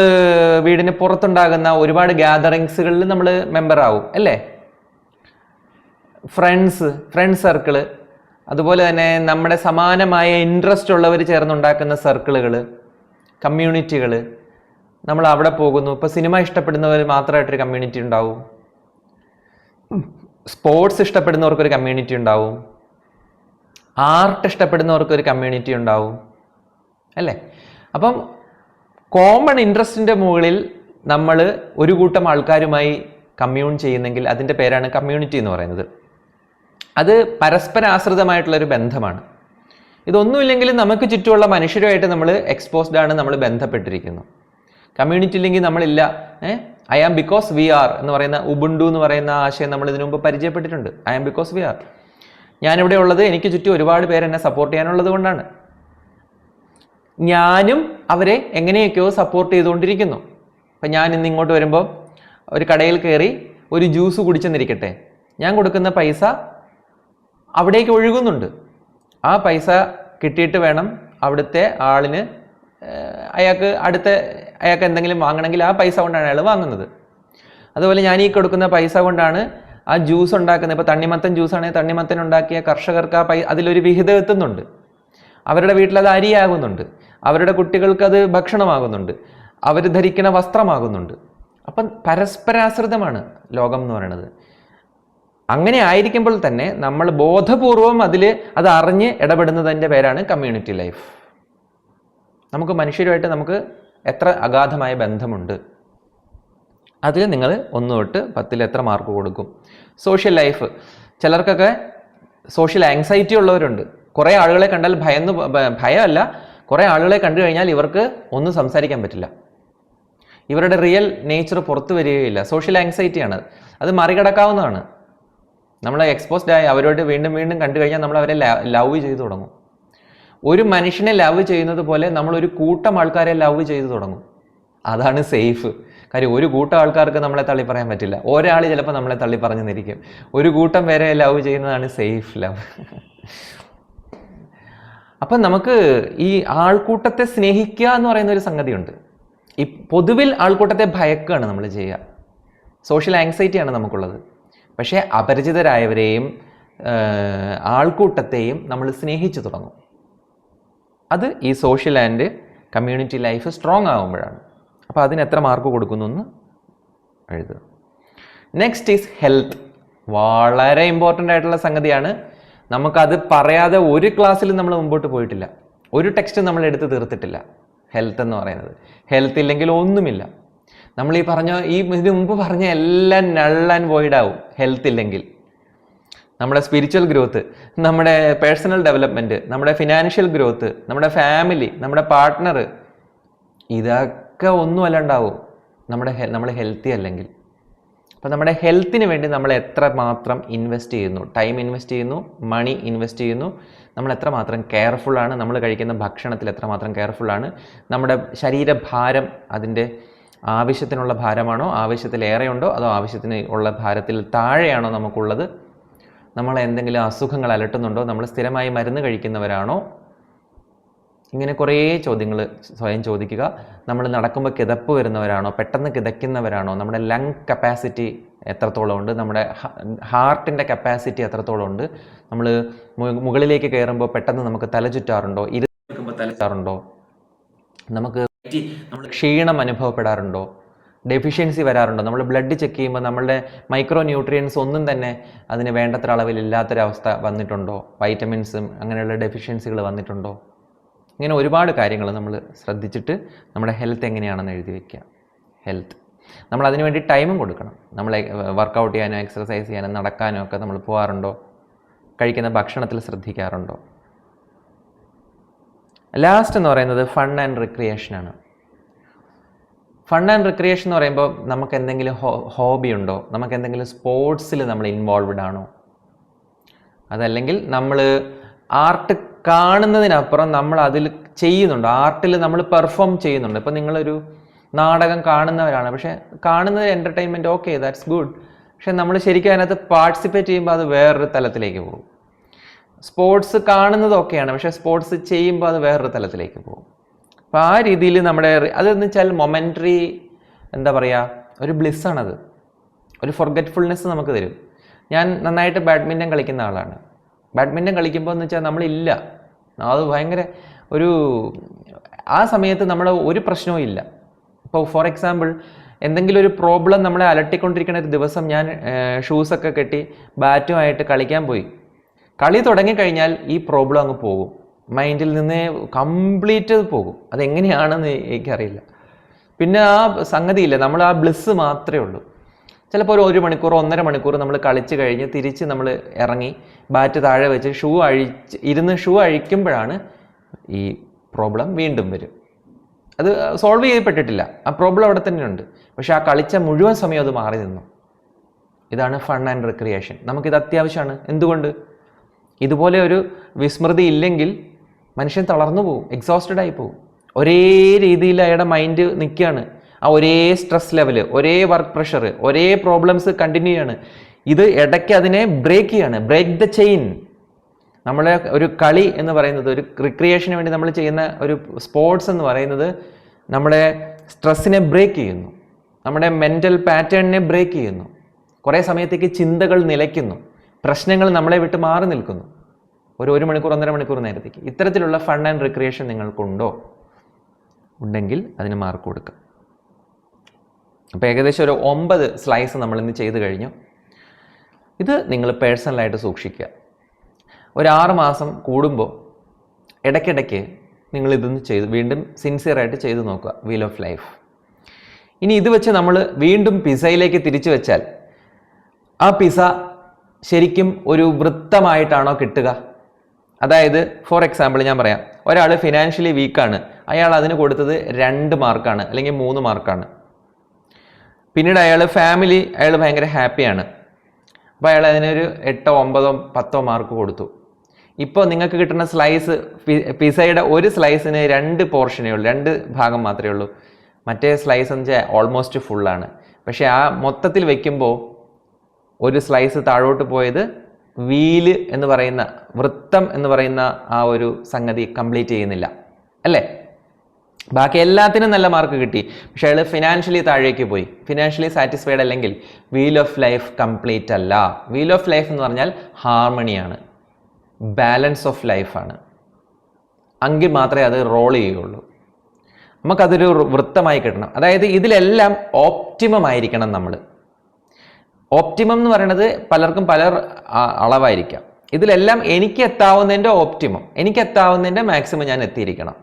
വീടിന് പുറത്തുണ്ടാകുന്ന ഒരുപാട് ഗ്യാതറിങ്സുകളിൽ നമ്മൾ മെമ്പർ ആവും അല്ലേ? ഫ്രണ്ട് സർക്കിള്, അതുപോലെ തന്നെ നമ്മുടെ സമാനമായ ഇൻട്രസ്റ്റ് ഉള്ളവർ ചേർന്നുണ്ടാക്കുന്ന സർക്കിളുകൾ, കമ്മ്യൂണിറ്റികൾ, നമ്മൾ അവിടെ പോകുന്നു. ഇപ്പോൾ സിനിമ ഇഷ്ടപ്പെടുന്നവർ മാത്രമായിട്ടൊരു കമ്മ്യൂണിറ്റി ഉണ്ടാവും, സ്പോർട്സ് ഇഷ്ടപ്പെടുന്നവർക്കൊരു കമ്മ്യൂണിറ്റി ഉണ്ടാവും, ആർട്ട് ഇഷ്ടപ്പെടുന്നവർക്കൊരു കമ്മ്യൂണിറ്റി ഉണ്ടാവും അല്ലേ? അപ്പം കോമൺ ഇൻട്രസ്റ്റിൻ്റെ മുകളിൽ നമ്മൾ ഒരു കൂട്ടം ആൾക്കാരുമായി കമ്മ്യൂൺ ചെയ്യുന്നെങ്കിൽ അതിൻ്റെ പേരാണ് കമ്മ്യൂണിറ്റി എന്ന് പറയുന്നത്. അത് പരസ്പരാശ്രിതമായിട്ടുള്ളൊരു ബന്ധമാണ്. ഇതൊന്നുമില്ലെങ്കിലും നമുക്ക് ചുറ്റുമുള്ള മനുഷ്യരുമായിട്ട് നമ്മൾ എക്സ്പോസ്ഡ് ആണ്, നമ്മൾ ബന്ധപ്പെട്ടിരിക്കുന്നു. കമ്മ്യൂണിറ്റി ഇല്ലെങ്കിൽ നമ്മളില്ല. I am because we are എന്ന് പറയുന്ന ഉബുണ്ടു എന്ന് പറയുന്ന ആശയം നമ്മൾ ഇതിനു മുമ്പ് പരിചയപ്പെട്ടിട്ടുണ്ട്. I am because we are. ഞാനിവിടെ ഉള്ളത് എനിക്ക് ചുറ്റും ഒരുപാട് പേര് എന്നെ സപ്പോർട്ട് ചെയ്യാനുള്ളത് കൊണ്ടാണ്. ഞാനും അവരെ എങ്ങനെയൊക്കെയോ സപ്പോർട്ട് ചെയ്തുകൊണ്ടിരിക്കുന്നു. അപ്പം ഞാൻ ഇന്ന് ഇങ്ങോട്ട് വരുമ്പോൾ ഒരു കടയിൽ കയറി ഒരു ജ്യൂസ് കുടിച്ചെന്നിരിക്കട്ടെ, ഞാൻ കൊടുക്കുന്ന പൈസ അവിടേക്ക് ഒഴുകുന്നുണ്ട്. ആ പൈസ കിട്ടിയിട്ട് വേണം അവിടുത്തെ ആളിന് അയാൾക്ക് എന്തെങ്കിലും വാങ്ങണമെങ്കിൽ ആ പൈസ കൊണ്ടാണ് അയാൾ വാങ്ങുന്നത്. അതുപോലെ ഞാൻ ഈ കൊടുക്കുന്ന പൈസ കൊണ്ടാണ് ആ ജ്യൂസ് ഉണ്ടാക്കുന്നത്. ഇപ്പോൾ തണ്ണിമത്തൻ ജ്യൂസാണെങ്കിൽ തണ്ണിമത്തൻ ഉണ്ടാക്കിയ കർഷകർക്ക് അതിലൊരു വിഹിതം എത്തുന്നുണ്ട്. അവരുടെ വീട്ടിലത് അരിയാകുന്നുണ്ട്, അവരുടെ കുട്ടികൾക്ക് അത് ഭക്ഷണമാകുന്നുണ്ട്, അവർ ധരിക്കുന്ന വസ്ത്രമാകുന്നുണ്ട്. അപ്പം പരസ്പരാശ്രിതമാണ് ലോകം എന്ന് പറയുന്നത്. അങ്ങനെ ആയിരിക്കുമ്പോൾ തന്നെ നമ്മൾ ബോധപൂർവം അത് അറിഞ്ഞ് ഇടപെടുന്നതിൻ്റെ പേരാണ് കമ്മ്യൂണിറ്റി ലൈഫ്. നമുക്ക് മനുഷ്യരുമായിട്ട് നമുക്ക് എത്ര അഗാധമായ ബന്ധമുണ്ട്, അതിൽ നിങ്ങൾ 1 തൊട്ട് 10 എത്ര മാർക്ക് കൊടുക്കും? സോഷ്യൽ ലൈഫ്, ചിലർക്കൊക്കെ സോഷ്യൽ ആങ്സൈറ്റി ഉള്ളവരുണ്ട്. കുറേ ആളുകളെ കണ്ടാൽ ഭയമല്ല, കുറേ ആളുകളെ കണ്ടു കഴിഞ്ഞാൽ ഇവർക്ക് ഒന്നും സംസാരിക്കാൻ പറ്റില്ല, ഇവരുടെ റിയൽ നേച്ചർ പുറത്തു വരികയില്ല. സോഷ്യൽ ആങ്സൈറ്റിയാണ്. അത് മറികടക്കാവുന്നതാണ്. നമ്മൾ എക്സ്പോസ്ഡ് ആയി അവരോട് വീണ്ടും വീണ്ടും കണ്ടു കഴിഞ്ഞാൽ നമ്മൾ അവരെ ലവ് ചെയ്തു തുടങ്ങും. ഒരു മനുഷ്യനെ ലവ് ചെയ്യുന്നത് പോലെ നമ്മൾ ഒരു കൂട്ടം ആൾക്കാരെ ലവ് ചെയ്തു തുടങ്ങും. അതാണ് സേഫ്. കാര്യം ഒരു കൂട്ടം ആൾക്കാർക്ക് നമ്മളെ തള്ളി പറയാൻ പറ്റില്ല. ഒരാൾ ചിലപ്പോൾ നമ്മളെ തള്ളി പറഞ്ഞു നിന്നിരിക്കും. ഒരു കൂട്ടം പേരെ ലവ് ചെയ്യുന്നതാണ് സേഫ് ലവ്. അപ്പം നമുക്ക് ഈ ആൾക്കൂട്ടത്തെ സ്നേഹിക്കുക എന്ന് പറയുന്ന ഒരു സംഗതിയുണ്ട്. ഈ പൊതുവിൽ ആൾക്കൂട്ടത്തെ ഭയക്കുകയാണ് നമ്മൾ ചെയ്യുക. സോഷ്യൽ ആങ്സൈറ്റിയാണ് നമുക്കുള്ളത്. പക്ഷേ അപരിചിതരായവരെയും ആൾക്കൂട്ടത്തെയും നമ്മൾ സ്നേഹിച്ചു തുടങ്ങും. അത് ഈ social and community life strong ആകുമ്പോഴാണ്. അപ്പോൾ അതിന് എത്ര മാർക്ക് കൊടുക്കുന്നു എന്ന് എഴുതുക. Next is health. വളരെ ഇമ്പോർട്ടൻ്റ് ആയിട്ടുള്ള സംഗതിയാണ്. നമുക്കത് പറയാതെ ഒരു ക്ലാസ്സിലും നമ്മൾ മുമ്പോട്ട് പോയിട്ടില്ല, ഒരു ടെക്സ്റ്റ് നമ്മൾ എടുത്ത് തീർത്തിട്ടില്ല. ഹെൽത്ത് എന്ന് പറയുന്നത്, ഹെൽത്ത് ഇല്ലെങ്കിൽ ഒന്നുമില്ല. നമ്മൾ ഇതിനു മുമ്പ് പറഞ്ഞ എല്ലാം നൾ ആൻഡ് വോയിഡ് ആവും ഹെൽത്ത് ഇല്ലെങ്കിൽ. നമ്മുടെ സ്പിരിച്വൽ ഗ്രോത്ത്, നമ്മുടെ പേഴ്സണൽ ഡെവലപ്മെൻറ്റ്, നമ്മുടെ ഫിനാൻഷ്യൽ ഗ്രോത്ത്, നമ്മുടെ ഫാമിലി, നമ്മുടെ പാർട്ട്ണർ, ഇതൊക്കെ ഒന്നുമല്ല ഉണ്ടാവും നമ്മൾ ഹെൽത്തി അല്ലെങ്കിൽ. അപ്പോൾ നമ്മുടെ ഹെൽത്തിന് വേണ്ടി നമ്മൾ എത്രമാത്രം ഇൻവെസ്റ്റ് ചെയ്യുന്നു, ടൈം ഇൻവെസ്റ്റ് ചെയ്യുന്നു, മണി ഇൻവെസ്റ്റ് ചെയ്യുന്നു, നമ്മൾ എത്രമാത്രം കെയർഫുള്ളാണ്, നമ്മൾ കഴിക്കുന്ന ഭക്ഷണത്തിൽ എത്രമാത്രം കെയർഫുള്ളാണ്, നമ്മുടെ ശരീരഭാരം അതിൻ്റെ ആവശ്യത്തിനുള്ള ഭാരമാണോ, ആവശ്യത്തിലേറെ ഉണ്ടോ, അതോ ആവശ്യത്തിന് ഉള്ള ഭാരത്തിൽ താഴെയാണോ നമുക്കുള്ളത്, നമ്മളെ എന്തെങ്കിലും അസുഖങ്ങൾ അലട്ടുന്നുണ്ടോ? നമ്മൾ സ്ഥിരമായി മരുന്ന് കഴിക്കുന്നവരാണോ? ഇങ്ങനെ കുറേ ചോദ്യങ്ങൾ സ്വയം ചോദിക്കുക. നമ്മൾ നടക്കുമ്പോൾ കിതപ്പ് വരുന്നവരാണോ? പെട്ടെന്ന് കിതയ്ക്കുന്നവരാണോ? നമ്മുടെ ലങ് കപ്പാസിറ്റി എത്രത്തോളം ഉണ്ട്? നമ്മുടെ ഹാർട്ടിൻ്റെ കപ്പാസിറ്റി എത്രത്തോളം ഉണ്ട്? നമ്മൾ മുകളിലേക്ക് കയറുമ്പോൾ പെട്ടെന്ന് നമുക്ക് തല ചുറ്റാറുണ്ടോ? ഇരുന്ന് തല ചുറ്റാറുണ്ടോ? നമുക്ക് ക്ഷീണം അനുഭവപ്പെടാറുണ്ടോ? ഡെഫിഷ്യൻസി വരാറുണ്ടോ? നമ്മൾ ബ്ലഡ് ചെക്ക് ചെയ്യുമ്പോൾ നമ്മളുടെ മൈക്രോ ന്യൂട്രിയൻസ് ഒന്നും തന്നെ അതിന് വേണ്ടത്ര അളവിൽ ഇല്ലാത്തൊരവസ്ഥ വന്നിട്ടുണ്ടോ? വൈറ്റമിൻസും അങ്ങനെയുള്ള ഡെഫിഷ്യൻസികൾ വന്നിട്ടുണ്ടോ? ഇങ്ങനെ ഒരുപാട് കാര്യങ്ങൾ നമ്മൾ ശ്രദ്ധിച്ചിട്ട് നമ്മുടെ ഹെൽത്ത് എങ്ങനെയാണെന്ന് എഴുതി വയ്ക്കുക. ഹെൽത്ത് നമ്മൾ അതിനു വേണ്ടി ടൈമും കൊടുക്കണം. നമ്മൾ വർക്കൗട്ട് ചെയ്യാനോ എക്സർസൈസ് ചെയ്യാനോ നടക്കാനോ ഒക്കെ നമ്മൾ പോകാറുണ്ടോ? കഴിക്കുന്ന ഭക്ഷണത്തിൽ ശ്രദ്ധിക്കാറുണ്ടോ? ലാസ്റ്റ് എന്ന് പറയുന്നത് ഫൺ ആൻഡ് റിക്രിയേഷനാണ്. ഫൺ ആൻഡ് റിക്രിയേഷൻ എന്ന് പറയുമ്പോൾ നമുക്ക് എന്തെങ്കിലും ഹോബി ഉണ്ടോ? നമുക്ക് എന്തെങ്കിലും സ്പോർട്സിൽ നമ്മൾ ഇൻവോൾവ്ഡ് ആണോ? അതല്ലെങ്കിൽ നമ്മൾ ആർട്ട് കാണുന്നതിനപ്പുറം നമ്മൾ അതിൽ ചെയ്യുന്നുണ്ടോ? ആർട്ടിൽ നമ്മൾ പെർഫോം ചെയ്യുന്നുണ്ട്. ഇപ്പം നിങ്ങളൊരു നാടകം കാണുന്നവരാണ്, പക്ഷേ കാണുന്നത് എൻ്റർടൈൻമെൻറ്റ്, ഓക്കെ, ദാറ്റ്സ് ഗുഡ്. പക്ഷെ നമ്മൾ ശരിക്കും അതിനകത്ത് പാർട്ടിസിപ്പേറ്റ് ചെയ്യുമ്പോൾ അത് വേറൊരു തലത്തിലേക്ക് പോകും. സ്പോർട്സ് കാണുന്നത് ഓക്കെയാണ്, പക്ഷേ സ്പോർട്സ് ചെയ്യുമ്പോൾ അത് വേറൊരു തലത്തിലേക്ക് പോകും. അപ്പോൾ ആ രീതിയിൽ നമ്മുടെ അതെന്ന് വെച്ചാൽ മൊമെൻ്ററി, എന്താ പറയുക, ഒരു ബ്ലിസ്സാണത്. ഒരു ഫൊർഗറ്റ്ഫുൾനെസ് നമുക്ക് തരും. ഞാൻ നന്നായിട്ട് ബാഡ്മിൻ്റൺ കളിക്കുന്ന ആളാണ്. ബാഡ്മിൻ്റൺ കളിക്കുമ്പോൾ എന്ന് വെച്ചാൽ നമ്മളില്ല, അത് ഭയങ്കര ഒരു ആ സമയത്ത് നമ്മൾ ഒരു പ്രശ്നവും ഇല്ല. ഇപ്പോൾ ഫോർ എക്സാമ്പിൾ എന്തെങ്കിലും ഒരു പ്രോബ്ലം നമ്മളെ അലട്ടിക്കൊണ്ടിരിക്കുന്ന ഒരു ദിവസം ഞാൻ ഷൂസൊക്കെ കെട്ടി ബാറ്റുമായിട്ട് കളിക്കാൻ പോയി. കളി തുടങ്ങിക്കഴിഞ്ഞാൽ ഈ പ്രോബ്ലം അങ്ങ് പോകും, മൈൻഡിൽ നിന്ന് കംപ്ലീറ്റ് പോകും. അതെങ്ങനെയാണെന്ന് എനിക്കറിയില്ല. പിന്നെ ആ സംഗതിയില്ല, നമ്മൾ ആ ബ്ലിസ് മാത്രമേ ഉള്ളൂ. ചിലപ്പോൾ ഒരു മണിക്കൂർ 1.5 മണിക്കൂർ നമ്മൾ കളിച്ച് കഴിഞ്ഞ് തിരിച്ച് നമ്മൾ ഇറങ്ങി ബാറ്റ് താഴെ വെച്ച് ഇരുന്ന് ഷൂ അഴിക്കുമ്പോഴാണ് ഈ പ്രോബ്ലം വീണ്ടും വരും. അത് സോൾവ് ചെയ്യപ്പെട്ടിട്ടില്ല, ആ പ്രോബ്ലം അവിടെ തന്നെയുണ്ട്. പക്ഷെ ആ കളിച്ച മുഴുവൻ സമയം അത് മാറി നിന്നു. ഇതാണ് ഫൺ ആൻഡ് റിക്രിയേഷൻ. നമുക്കിത് അത്യാവശ്യമാണ്. എന്തുകൊണ്ട്? ഇതുപോലെ ഒരു വിസ്മൃതി ഇല്ലെങ്കിൽ മനുഷ്യൻ തളർന്നു പോകും, എക്സോസ്റ്റഡ് ആയി പോകും. ഒരേ രീതിയിൽ അയാളുടെ മൈൻഡ് നിൽക്കുകയാണ്. ആ ഒരേ സ്ട്രെസ് ലെവല്, ഒരേ വർക്ക് പ്രഷർ, ഒരേ പ്രോബ്ലംസ് കണ്ടിന്യൂ ചെയ്യാണ്. ഇത് ഇടയ്ക്ക് അതിനെ ബ്രേക്ക് ചെയ്യാണ്, ബ്രേക്ക് ദ ചെയിൻ. നമ്മളെ ഒരു കളി എന്ന് പറയുന്നത്, ഒരു റിക്രിയേഷന് വേണ്ടി നമ്മൾ ചെയ്യുന്ന ഒരു സ്പോർട്സ് എന്ന് പറയുന്നത് നമ്മുടെ സ്ട്രെസ്സിനെ ബ്രേക്ക് ചെയ്യുന്നു, നമ്മുടെ മെൻ്റൽ പാറ്റേണിനെ ബ്രേക്ക് ചെയ്യുന്നു. കുറേ സമയത്തേക്ക് ചിന്തകൾ നിലയ്ക്കുന്നു, പ്രശ്നങ്ങൾ നമ്മളെ വിട്ട് മാറി നിൽക്കുന്നു. ഒരു മണിക്കൂർ 1.5 മണിക്കൂർ നേരത്തേക്ക്. ഇത്തരത്തിലുള്ള ഫൺ ആൻഡ് റിക്രിയേഷൻ നിങ്ങൾക്കുണ്ടോ? ഉണ്ടെങ്കിൽ അതിന് മാർക്ക് കൊടുക്കുക. അപ്പോൾ ഏകദേശം ഒരു 9 സ്ലൈസ് നമ്മളിന്ന് ചെയ്ത് കഴിഞ്ഞു. ഇത് നിങ്ങൾ പേഴ്സണലായിട്ട് സൂക്ഷിക്കുക. ഒരു 6 മാസം കൂടുമ്പോൾ ഇടയ്ക്കിടയ്ക്ക് നിങ്ങളിതൊന്ന് വീണ്ടും സിൻസിയറായിട്ട് ചെയ്ത് നോക്കുക. Wheel of life. ഇനി ഇത് വെച്ച് നമ്മൾ വീണ്ടും പിസയിലേക്ക് തിരിച്ചു വെച്ചാൽ ആ പിസ ശരിക്കും ഒരു വൃത്തമായിട്ടാണോ കിട്ടുക? അതായത് ഫോർ എക്സാമ്പിൾ ഞാൻ പറയാം, ഒരാൾ ഫിനാൻഷ്യലി വീക്കാണ്, അയാൾ അതിന് കൊടുത്തത് 2 മാർക്കാണ് അല്ലെങ്കിൽ 3 മാർക്കാണ്. പിന്നീട് അയാൾ ഭയങ്കര ഹാപ്പിയാണ്, അപ്പോൾ അയാൾ അതിനൊരു 8, 9, 10 മാർക്ക് കൊടുത്തു. ഇപ്പോൾ നിങ്ങൾക്ക് കിട്ടുന്ന സ്ലൈസ്, പിസയുടെ ഒരു സ്ലൈസിന് 2 പോർഷനേ ഉള്ളൂ, 2 ഭാഗം മാത്രമേ ഉള്ളൂ. മറ്റേ സ്ലൈസ് എന്ന് വെച്ചാൽ ഓൾമോസ്റ്റ് ഫുള്ളാണ്. പക്ഷേ ആ മൊത്തത്തിൽ വയ്ക്കുമ്പോൾ ഒരു സ്ലൈസ് താഴോട്ട് പോയത് വീല് എന്ന് പറയുന്ന, വൃത്തം എന്ന് പറയുന്ന ആ ഒരു സംഗതി കംപ്ലീറ്റ് ചെയ്യുന്നില്ല അല്ലേ? ബാക്കി എല്ലാത്തിനും നല്ല മാർക്ക് കിട്ടി, പക്ഷെ അയാൾ ഫിനാൻഷ്യലി താഴേക്ക് പോയി, ഫിനാൻഷ്യലി സാറ്റിസ്ഫൈഡ് അല്ലെങ്കിൽ വീൽ ഓഫ് ലൈഫ് കംപ്ലീറ്റ് അല്ല. വീൽ ഓഫ് ലൈഫ് എന്ന് പറഞ്ഞാൽ ഹാർമണിയാണ്, ബാലൻസ് ഓഫ് ലൈഫാണ്. എങ്കിൽ മാത്രമേ അത് റോൾ ചെയ്യുള്ളൂ. നമുക്കതൊരു വൃത്തമായി കിട്ടണം. അതായത് ഇതിലെല്ലാം ഓപ്റ്റിമം ആയിരിക്കണം. നമ്മൾ ഓപ്റ്റിമം എന്ന് പറയുന്നത് പലർക്കും പല അളവായിരിക്കാം. ഇതിലെല്ലാം എനിക്ക് എത്താവുന്നതിൻ്റെ ഓപ്റ്റിമം, എനിക്ക് എത്താവുന്നതിൻ്റെ മാക്സിമം ഞാൻ എത്തിയിരിക്കണം.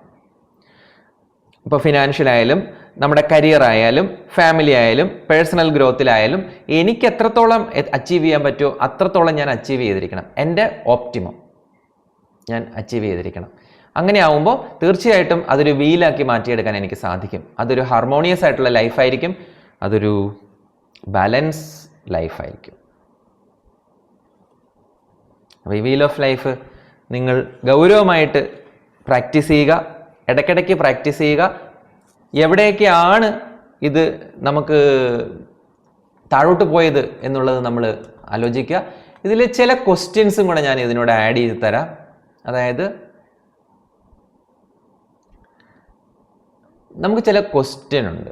ഇപ്പോൾ ഫിനാൻഷ്യൽ ആയാലും, നമ്മുടെ കരിയർ ആയാലും, ഫാമിലി ആയാലും, പേഴ്സണൽ ഗ്രോത്തിലായാലും എനിക്ക് എത്രത്തോളം അച്ചീവ് ചെയ്യാൻ പറ്റുമോ അത്രത്തോളം ഞാൻ അച്ചീവ് ചെയ്തിരിക്കണം. എൻ്റെ ഓപ്റ്റിമം ഞാൻ അച്ചീവ് ചെയ്തിരിക്കണം. അങ്ങനെ ആവുമ്പോൾ തീർച്ചയായിട്ടും അതൊരു വീലാക്കി മാറ്റിയെടുക്കാൻ എനിക്ക് സാധിക്കും. അതൊരു ഹാർമോണിയസ് ആയിട്ടുള്ള ലൈഫായിരിക്കും, അതൊരു ബാലൻസ് ലൈഫായിരിക്കും. അപ്പോൾ ഈ വീൽ ഓഫ് ലൈഫ് നിങ്ങൾ ഗൗരവമായിട്ട് പ്രാക്ടീസ് ചെയ്യുക, ഇടയ്ക്കിടയ്ക്ക് പ്രാക്ടീസ് ചെയ്യുക. എവിടെയൊക്കെയാണ് ഇത് നമുക്ക് താഴോട്ട് പോയത് എന്നുള്ളത് നമ്മൾ ആലോചിക്കുക. ഇതിൽ ചില ക്വസ്റ്റ്യൻസും കൂടെ ഞാൻ ഇതിനോട് ആഡ് ചെയ്ത് തരാം. അതായത് നമുക്ക് ചില ക്വസ്റ്റ്യൻ ഉണ്ട്.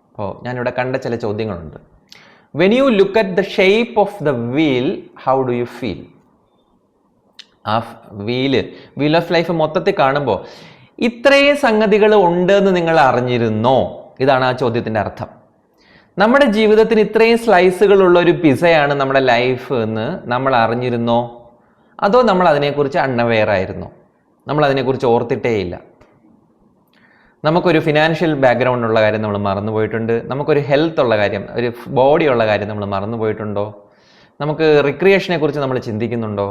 അപ്പോൾ ഞാനിവിടെ കണ്ട ചില ചോദ്യങ്ങളുണ്ട്. When you look at the shape of the wheel, how do you feel? ആ വീൽ ഓഫ് ലൈഫ് മൊത്തത്തിൽ കാണുമ്പോൾ ഇത്രയും സംഗതികൾ ഉണ്ടെന്ന് നിങ്ങൾ അറിഞ്ഞിരുന്നോ? ഇതാണ് ആ ചോദ്യത്തിൻ്റെ അർത്ഥം. നമ്മുടെ ജീവിതത്തിന് ഇത്രയും സ്ലൈസുകളുള്ള ഒരു പിസയാണ് നമ്മുടെ ലൈഫ് എന്ന് നമ്മൾ അറിഞ്ഞിരുന്നോ? അതോ നമ്മൾ അതിനെക്കുറിച്ച് അൺഅവെയർ ആയിരുന്നോ? നമ്മൾ അതിനെക്കുറിച്ച് ഓർത്തിട്ടേ ഇല്ല. നമുക്കൊരു ഫിനാൻഷ്യൽ ബാക്ക്ഗ്രൗണ്ട് ഉള്ള കാര്യം നമ്മൾ മറന്നുപോയിട്ടുണ്ട്. നമുക്കൊരു ഹെൽത്ത് ഉള്ള കാര്യം, ഒരു ബോഡി ഉള്ള കാര്യം നമ്മൾ മറന്നുപോയിട്ടുണ്ടോ? നമുക്ക് റിക്രിയേഷനെ കുറിച്ച് നമ്മൾ ചിന്തിക്കുന്നുണ്ടോ?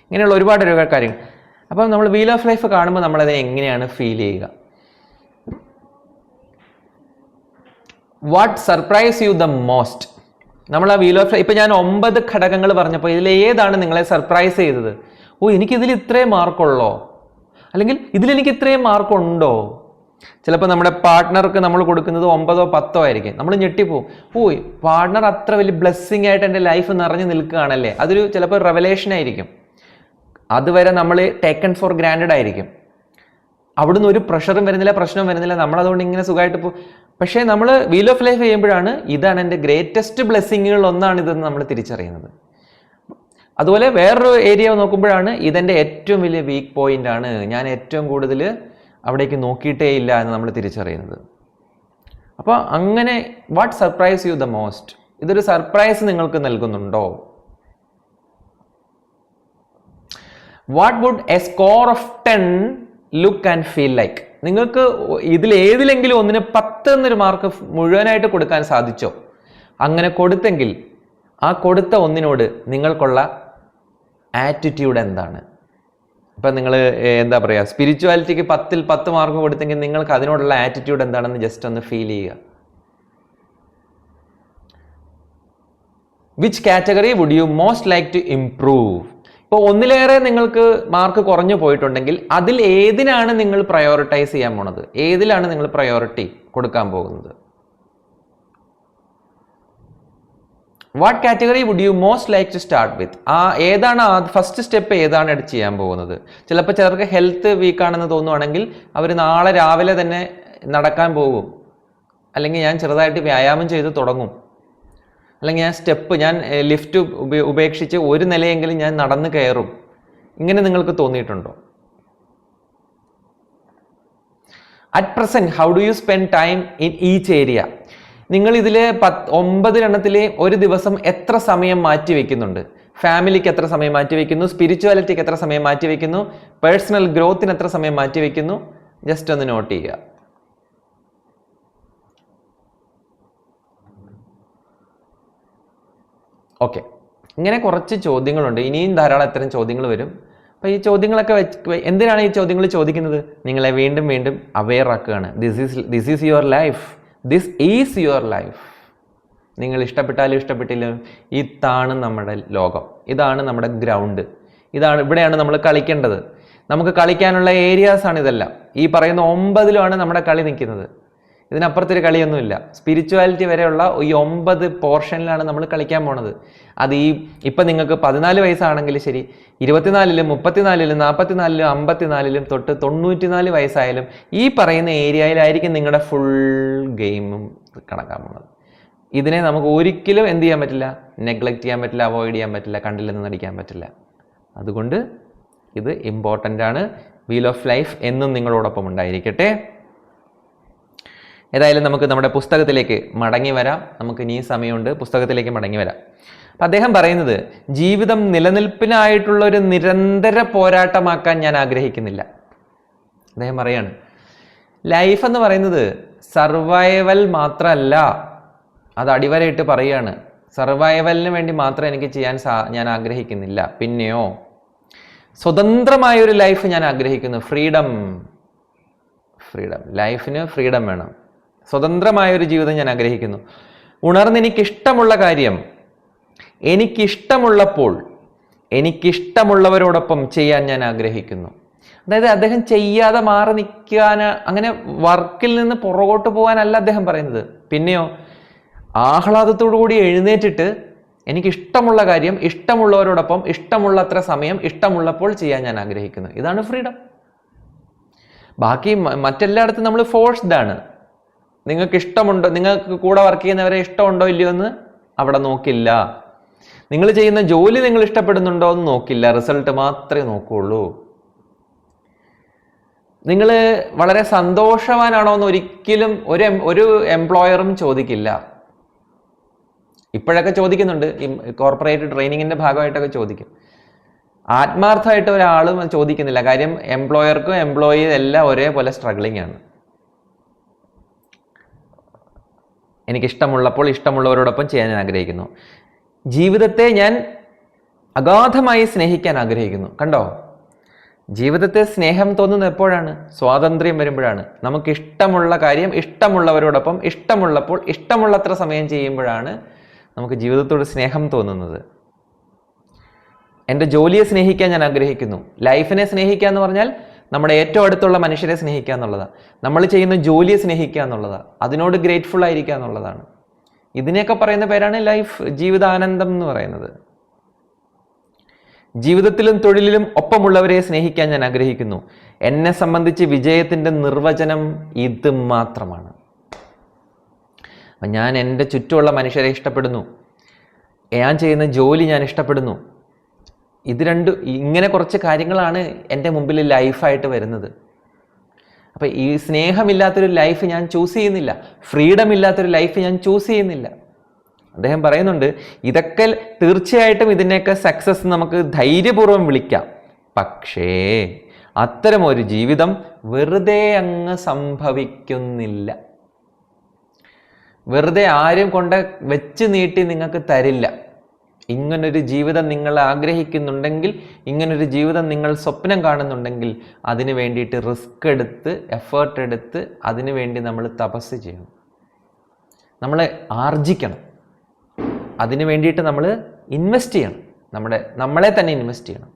ഇങ്ങനെയുള്ള ഒരുപാട് കാര്യങ്ങൾ. അപ്പം നമ്മൾ വീൽ ഓഫ് ലൈഫ് കാണുമ്പോൾ നമ്മളതിനെ എങ്ങനെയാണ് ഫീൽ ചെയ്യുക? What surprise you the most? നമ്മൾ ആ വീൽ ഓഫ് ലൈഫ്, ഇപ്പം ഞാൻ 9 ഘടകങ്ങൾ പറഞ്ഞപ്പോൾ ഇതിൽ ഏതാണ് നിങ്ങളെ സർപ്രൈസ് ചെയ്തത്? എനിക്കിതിൽ ഇത്രയും മാർക്കുള്ളോ, അല്ലെങ്കിൽ ഇതിലെനിക്ക് ഇത്രയും മാർക്കുണ്ടോ? ചിലപ്പോൾ നമ്മുടെ പാർട്ട്ണർക്ക് നമ്മൾ കൊടുക്കുന്നത് 9 or 10 ആയിരിക്കും. നമ്മൾ ഞെട്ടിപ്പോവും. പാർട്ട്ണർ അത്ര വലിയ ബ്ലെസ്സിങ് ആയിട്ട് എൻ്റെ ലൈഫ് നിറഞ്ഞു നിൽക്കുകയാണല്ലേ. അതൊരു ചിലപ്പോൾ റെവലേഷൻ ആയിരിക്കും. അതുവരെ നമ്മൾ ടേക്കൺ ഫോർ ഗ്രാൻഡഡ് ആയിരിക്കും. അവിടുന്ന് ഒരു പ്രഷറും വരുന്നില്ല, പ്രശ്നവും വരുന്നില്ല, നമ്മളതുകൊണ്ട് ഇങ്ങനെ സുഖമായിട്ട് പോകും. പക്ഷേ നമ്മൾ വീൽ ഓഫ് ലൈഫ് ചെയ്യുമ്പോഴാണ് ഇതാണ് എൻ്റെ ഗ്രേറ്റസ്റ്റ് ബ്ലെസ്സിങ്ങുകൾ ഒന്നാണിതെന്ന് നമ്മൾ തിരിച്ചറിയുന്നത്. അതുപോലെ വേറൊരു ഏരിയ നോക്കുമ്പോഴാണ് ഇതെൻ്റെ ഏറ്റവും വലിയ വീക്ക് പോയിന്റ് ആണ്, ഞാൻ ഏറ്റവും കൂടുതൽ അവിടേക്ക് നോക്കിയിട്ടേ ഇല്ല എന്ന് നമ്മൾ തിരിച്ചറിയുന്നത്. അപ്പോൾ അങ്ങനെ what surprise you the most? ഇതൊരു സർപ്രൈസ് നിങ്ങൾക്ക് നൽകുന്നുണ്ടോ? What would a score of 10 look and feel like? നിങ്ങൾക്ക് ഇതിൽ ഏതിലെങ്കിലും ഒന്നിന് 10 എന്നൊരു മാർക്ക് മുഴുവനായിട്ട് കൊടുക്കാൻ സാധിച്ചോ? അങ്ങനെ കൊടുത്തെങ്കിൽ ആ കൊടുത്ത ഒന്നിനോട് നിങ്ങൾക്കുള്ള ആറ്റിറ്റ്യൂഡ് എന്താണ്? ഇപ്പം നിങ്ങൾ എന്താ പറയുക, സ്പിരിച്വാലിറ്റിക്ക് 10ൽ 10 മാർക്ക് കൊടുത്തെങ്കിൽ നിങ്ങൾക്ക് അതിനോടുള്ള ആറ്റിറ്റ്യൂഡ് എന്താണെന്ന് ജസ്റ്റ് ഒന്ന് ഫീൽ ചെയ്യുക. Which category would you most like to improve? ഇപ്പോൾ ഒന്നിലേറെ നിങ്ങൾക്ക് മാർക്ക് കുറഞ്ഞു പോയിട്ടുണ്ടെങ്കിൽ അതിൽ ഏതിനാണ് നിങ്ങൾ പ്രയോറിറ്റൈസ് ചെയ്യാൻ പോണത്? ഏതിലാണ് നിങ്ങൾ പ്രയോറിറ്റി കൊടുക്കാൻ പോകുന്നത്? What category would you most like to start with? ഏതാണ് ഫസ്റ്റ് സ്റ്റെപ്പ്, ഏതാണ് എടുത്ത് ചെയ്യാൻ പോകുന്നത്? ചിലപ്പോൾ ചിലർക്ക് ഹെൽത്ത് വീക്കാണെന്ന് തോന്നുവാണെങ്കിൽ അവർ നാളെ രാവിലെ തന്നെ നടക്കാൻ പോകും, അല്ലെങ്കിൽ ഞാൻ ചെറുതായിട്ട് വ്യായാമം ചെയ്ത് തുടങ്ങും, അല്ലെങ്കിൽ ഞാൻ ലിഫ്റ്റ് ഉപേക്ഷിച്ച് ഒരു നിലയെങ്കിലും ഞാൻ നടന്ന് കയറും. ഇങ്ങനെ നിങ്ങൾക്ക് തോന്നിയിട്ടുണ്ടോ? At present how do you spend time in each area? നിങ്ങൾ ഇതിൽ 9 എണ്ണത്തിലെ ഒരു ദിവസം എത്ര സമയം മാറ്റി വെക്കുന്നുണ്ട്? ഫാമിലിക്ക് എത്ര സമയം മാറ്റി വെക്കുന്നു? സ്പിരിച്വാലിറ്റിക്ക് എത്ര സമയം മാറ്റി വെക്കുന്നു? പേഴ്സണൽ ഗ്രോത്തിന് എത്ര സമയം മാറ്റി വെക്കുന്നു? ജസ്റ്റ് ഒന്ന് നോട്ട് ചെയ്യുക. ഓക്കെ, ഇങ്ങനെ കുറച്ച് ചോദ്യങ്ങളുണ്ട്. ഇനിയും ധാരാളം ഇത്തരം ചോദ്യങ്ങൾ വരും. അപ്പോൾ ഈ ചോദ്യങ്ങളൊക്കെ എന്തിനാണ് ഈ ചോദ്യങ്ങൾ ചോദിക്കുന്നത്? നിങ്ങളെ വീണ്ടും വീണ്ടും അവെയർ ആക്കുകയാണ്. This is your life, this is your life. നിങ്ങൾ ഇഷ്ടപ്പെട്ടാലും ഇഷ്ടപ്പെട്ടില്ലും ഇതാണ് നമ്മുടെ ലോകം, ഇതാണ് നമ്മുടെ ഗ്രൗണ്ട്, ഇവിടെയാണ് നമ്മൾ കളിക്കേണ്ടത്. നമുക്ക് കളിക്കാനുള്ള ഏരിയാസാണ് ഇതെല്ലാം. ഈ പറയുന്ന 9ലുമാണ് നമ്മുടെ കളി നിൽക്കുന്നത്. ഇതിനപ്പുറത്തൊരു കളിയൊന്നുമില്ല. സ്പിരിച്വാലിറ്റി വരെയുള്ള ഈ 9 പോർഷനിലാണ് നമ്മൾ കളിക്കാൻ പോണത്. അത് ഇപ്പം നിങ്ങൾക്ക് 14 വയസ്സാണെങ്കിൽ ശരി, 24ലും 34ലും 44ലും 54ലും തൊട്ട് 94 വയസ്സായാലും ഈ പറയുന്ന ഏരിയയിലായിരിക്കും നിങ്ങളുടെ ഫുൾ ഗെയിമും കണക്കാൻ പോണത്. ഇതിനെ നമുക്ക് ഒരിക്കലും എന്ത് ചെയ്യാൻ പറ്റില്ല, നെഗ്ലക്റ്റ് ചെയ്യാൻ പറ്റില്ല, അവോയ്ഡ് ചെയ്യാൻ പറ്റില്ല, കണ്ടില്ലെന്ന് നടിക്കാൻ പറ്റില്ല. അതുകൊണ്ട് ഇത് ഇമ്പോർട്ടൻ്റ് ആണ്. വീൽ ഓഫ് ലൈഫ് എന്നും നിങ്ങളോടൊപ്പം ഉണ്ടായിരിക്കട്ടെ. ഏതായാലും നമുക്ക് നമ്മുടെ പുസ്തകത്തിലേക്ക് മടങ്ങി വരാം. നമുക്ക് ഇനി സമയമുണ്ട്, പുസ്തകത്തിലേക്ക് മടങ്ങി വരാം. അപ്പം അദ്ദേഹം പറയുന്നത്, ജീവിതം നിലനിൽപ്പിനായിട്ടുള്ള ഒരു നിരന്തര പോരാട്ടമാക്കാൻ ഞാൻ ആഗ്രഹിക്കുന്നില്ല. അദ്ദേഹം പറയാണ്, ലൈഫ് എന്ന് പറയുന്നത് സർവൈവൽ മാത്രമല്ല. അത് അടിവരയിട്ട് പറയുകയാണ്. സർവൈവലിന് വേണ്ടി മാത്രം എനിക്ക് ചെയ്യാൻ ഞാൻ ആഗ്രഹിക്കുന്നില്ല. പിന്നെയോ സ്വതന്ത്രമായൊരു ലൈഫ് ഞാൻ ആഗ്രഹിക്കുന്നു. ഫ്രീഡം, ലൈഫിന് ഫ്രീഡം വേണം. സ്വതന്ത്രമായൊരു ജീവിതം ഞാൻ ആഗ്രഹിക്കുന്നു. ഉണർന്ന് എനിക്കിഷ്ടമുള്ള കാര്യം എനിക്കിഷ്ടമുള്ളപ്പോൾ എനിക്കിഷ്ടമുള്ളവരോടൊപ്പം ചെയ്യാൻ ഞാൻ ആഗ്രഹിക്കുന്നു. അതായത് അദ്ദേഹം ചെയ്യാതെ മാറി നിൽക്കാൻ, അങ്ങനെ വർക്കിൽ നിന്ന് പുറകോട്ട് പോകാനല്ല അദ്ദേഹം പറയുന്നത്. പിന്നെയോ ആഹ്ലാദത്തോടു കൂടി എഴുന്നേറ്റിട്ട് എനിക്കിഷ്ടമുള്ള കാര്യം ഇഷ്ടമുള്ളവരോടൊപ്പം ഇഷ്ടമുള്ളത്ര സമയം ഇഷ്ടമുള്ളപ്പോൾ ചെയ്യാൻ ഞാൻ ആഗ്രഹിക്കുന്നു. ഇതാണ് ഫ്രീഡം. ബാക്കി മറ്റെല്ലായിടത്തും നമ്മൾ ഫോഴ്സ്ഡ് ആണ്. നിങ്ങൾക്ക് ഇഷ്ടമുണ്ടോ, നിങ്ങൾക്ക് കൂടെ വർക്ക് ചെയ്യുന്നവരെ ഇഷ്ടമുണ്ടോ ഇല്ലയോ എന്ന് അവിടെ നോക്കില്ല. നിങ്ങൾ ചെയ്യുന്ന ജോലി നിങ്ങൾ ഇഷ്ടപ്പെടുന്നുണ്ടോ എന്ന് നോക്കില്ല, റിസൾട്ട് മാത്രമേ നോക്കുകയുള്ളൂ. നിങ്ങൾ വളരെ സന്തോഷവാനാണോ എന്ന് ഒരിക്കലും ഒരു എംപ്ലോയറും ചോദിക്കില്ല. ഇപ്പോഴൊക്കെ ചോദിക്കുന്നുണ്ട്, ഈ കോർപ്പറേറ്റ് ട്രെയിനിങ്ങിന്റെ ഭാഗമായിട്ടൊക്കെ ചോദിക്കും. ആത്മാർത്ഥമായിട്ട് ഒരാളും ചോദിക്കുന്നില്ല. കാര്യം എംപ്ലോയർക്കും എംപ്ലോയി എല്ലാം ഒരേപോലെ സ്ട്രഗ്ലിംഗ് ആണ്. എനിക്കിഷ്ടമുള്ളപ്പോൾ ഇഷ്ടമുള്ളവരോടൊപ്പം ചെയ്യാൻ ഞാൻ ആഗ്രഹിക്കുന്നു. ജീവിതത്തെ ഞാൻ അഗാധമായി സ്നേഹിക്കാൻ ആഗ്രഹിക്കുന്നു. കണ്ടോ, ജീവിതത്തെ സ്നേഹം തോന്നുന്നത് എപ്പോഴാണ്? സ്വാതന്ത്ര്യം വരുമ്പോഴാണ്. നമുക്കിഷ്ടമുള്ള കാര്യം ഇഷ്ടമുള്ളവരോടൊപ്പം ഇഷ്ടമുള്ളപ്പോൾ ഇഷ്ടമുള്ളത്ര സമയം ചെയ്യുമ്പോഴാണ് നമുക്ക് ജീവിതത്തോട് സ്നേഹം തോന്നുന്നത്. എൻ്റെ ജോലിയെ സ്നേഹിക്കാൻ ഞാൻ ആഗ്രഹിക്കുന്നു. ലൈഫിനെ സ്നേഹിക്കുക എന്ന് പറഞ്ഞാൽ നമ്മുടെ ഏറ്റവും അടുത്തുള്ള മനുഷ്യരെ സ്നേഹിക്കുക എന്നുള്ളതാണ്. നമ്മൾ ചെയ്യുന്ന ജോലിയെ സ്നേഹിക്കുക എന്നുള്ളതാണ്. അതിനോട് ഗ്രേറ്റ്ഫുൾ ആയിരിക്കുക എന്നുള്ളതാണ്. ഇതിനെയൊക്കെ പറയുന്ന പേരാണ് ലൈഫ്, ജീവിതാനന്ദം എന്ന് പറയുന്നത്. ജീവിതത്തിലും തൊഴിലിലും ഒപ്പമുള്ളവരെ സ്നേഹിക്കാൻ ഞാൻ ആഗ്രഹിക്കുന്നു. എന്നെ സംബന്ധിച്ച് വിജയത്തിൻ്റെ നിർവചനം ഇത് മാത്രമാണ്. ഞാൻ എൻ്റെ ചുറ്റുമുള്ള മനുഷ്യരെ ഇഷ്ടപ്പെടുന്നു, ഞാൻ ചെയ്യുന്ന ജോലി ഞാൻ ഇഷ്ടപ്പെടുന്നു. ഇത് രണ്ടും, ഇങ്ങനെ കുറച്ച് കാര്യങ്ങളാണ് എൻ്റെ മുമ്പിൽ ലൈഫായിട്ട് വരുന്നത്. അപ്പം ഈ സ്നേഹമില്ലാത്തൊരു ലൈഫ് ഞാൻ ചൂസ് ചെയ്യുന്നില്ല, ഫ്രീഡം ഇല്ലാത്തൊരു ലൈഫ് ഞാൻ ചൂസ് ചെയ്യുന്നില്ല. അദ്ദേഹം പറയുന്നുണ്ട്, ഇതൊക്കെ തീർച്ചയായിട്ടും ഇതിനെയൊക്കെ സക്സസ് നമുക്ക് ധൈര്യപൂർവ്വം വിളിക്കാം. പക്ഷേ അത്തരമൊരു ജീവിതം വെറുതെ അങ്ങ് സംഭവിക്കുന്നില്ല. വെറുതെ ആരും കൊണ്ട് വെച്ച് നീട്ടി നിങ്ങൾക്ക് തരില്ല. ഇങ്ങനൊരു ജീവിതം നിങ്ങൾ ആഗ്രഹിക്കുന്നുണ്ടെങ്കിൽ, ഇങ്ങനൊരു ജീവിതം നിങ്ങൾ സ്വപ്നം കാണുന്നുണ്ടെങ്കിൽ അതിനു വേണ്ടിയിട്ട് റിസ്ക് എടുത്ത്, എഫേർട്ട് എടുത്ത് അതിനു വേണ്ടി നമ്മൾ തപസ് ചെയ്യണം, നമ്മൾ ആർജിക്കണം. അതിനു വേണ്ടിയിട്ട് നമ്മൾ ഇൻവെസ്റ്റ് ചെയ്യണം, നമ്മളെ തന്നെ ഇൻവെസ്റ്റ് ചെയ്യണം.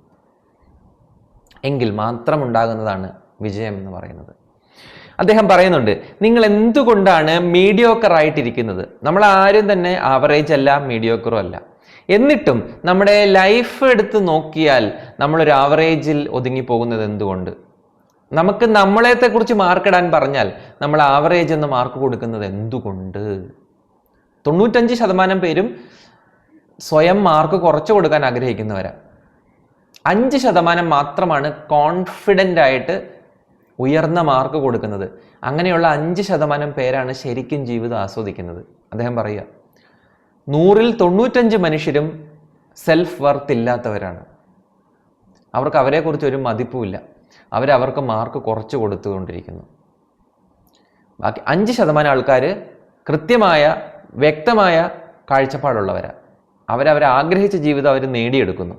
എങ്കിൽ മാത്രം ഉണ്ടാകുന്നതാണ് വിജയം എന്ന് പറയുന്നത്. അദ്ദേഹം പറയുന്നുണ്ട്, നിങ്ങൾ എന്തുകൊണ്ടാണ് മീഡിയോക്കർ ആയിട്ടിരിക്കുന്നത്? നമ്മൾ ആരും തന്നെ ആവറേജ് അല്ല, മീഡിയോക്കറും അല്ല. എന്നിട്ടും നമ്മുടെ ലൈഫ് എടുത്ത് നോക്കിയാൽ നമ്മളൊരു ആവറേജിൽ ഒതുങ്ങിപ്പോകുന്നത് എന്തുകൊണ്ട്? നമുക്ക് നമ്മളെക്കുറിച്ച് മാർക്കിടാൻ പറഞ്ഞാൽ നമ്മൾ ആവറേജ് എന്ന് മാർക്ക് കൊടുക്കുന്നത് എന്തുകൊണ്ട്? 95% പേരും സ്വയം മാർക്ക് കുറച്ചു കൊടുക്കാൻ ആഗ്രഹിക്കുന്നവരാ. 5% മാത്രമാണ് കോൺഫിഡൻ്റ് ആയിട്ട് ഉയർന്ന മാർക്ക് കൊടുക്കുന്നത്. അങ്ങനെയുള്ള 5% പേരാണ് ശരിക്കും ജീവിതം ആസ്വദിക്കുന്നത്. അദ്ദേഹം പറയുക, 100-ൽ 95 മനുഷ്യരും സെൽഫ് വർത്ത് ഇല്ലാത്തവരാണ്. അവർക്ക് അവരെക്കുറിച്ച് ഒരു മതിപ്പുമില്ല. അവർക്ക് മാർക്ക് കുറച്ച് കൊടുത്തുകൊണ്ടിരിക്കുന്നു. ബാക്കി 5% ആൾക്കാർ കൃത്യമായ വ്യക്തമായ കാഴ്ചപ്പാടുള്ളവരാണ്. അവരവരെ ആഗ്രഹിച്ച ജീവിതം അവർ നേടിയെടുക്കുന്നു,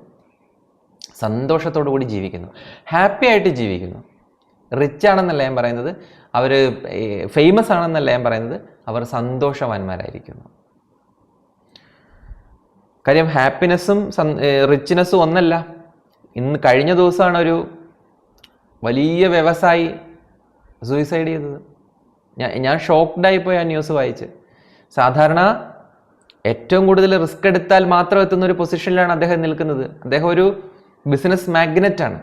സന്തോഷത്തോടു കൂടി ജീവിക്കുന്നു, ഹാപ്പി ആയിട്ട് ജീവിക്കുന്നു. റിച്ച് ആണെന്നല്ല ഞാൻ പറയുന്നത്, അവർ ഫേമസ് ആണെന്നല്ല ഞാൻ പറയുന്നത്, അവർ സന്തോഷവാന്മാരായിരിക്കുന്നു. കാര്യം ഹാപ്പിനെസ്സും റിച്ച്നെസ്സും ഒന്നല്ല. കഴിഞ്ഞ ദിവസമാണ് ഒരു വലിയ വ്യവസായി സൂയിസൈഡ് ചെയ്തത്. ഞാൻ ഷോക്ക്ഡായിപ്പോയി ആ ന്യൂസ് വായിച്ച്. സാധാരണ ഏറ്റവും കൂടുതൽ റിസ്ക് എടുത്താൽ മാത്രം എത്തുന്ന ഒരു പൊസിഷനിലാണ് അദ്ദേഹം നിൽക്കുന്നത്. അദ്ദേഹം ഒരു ബിസിനസ് മാഗ്നറ്റാണ്.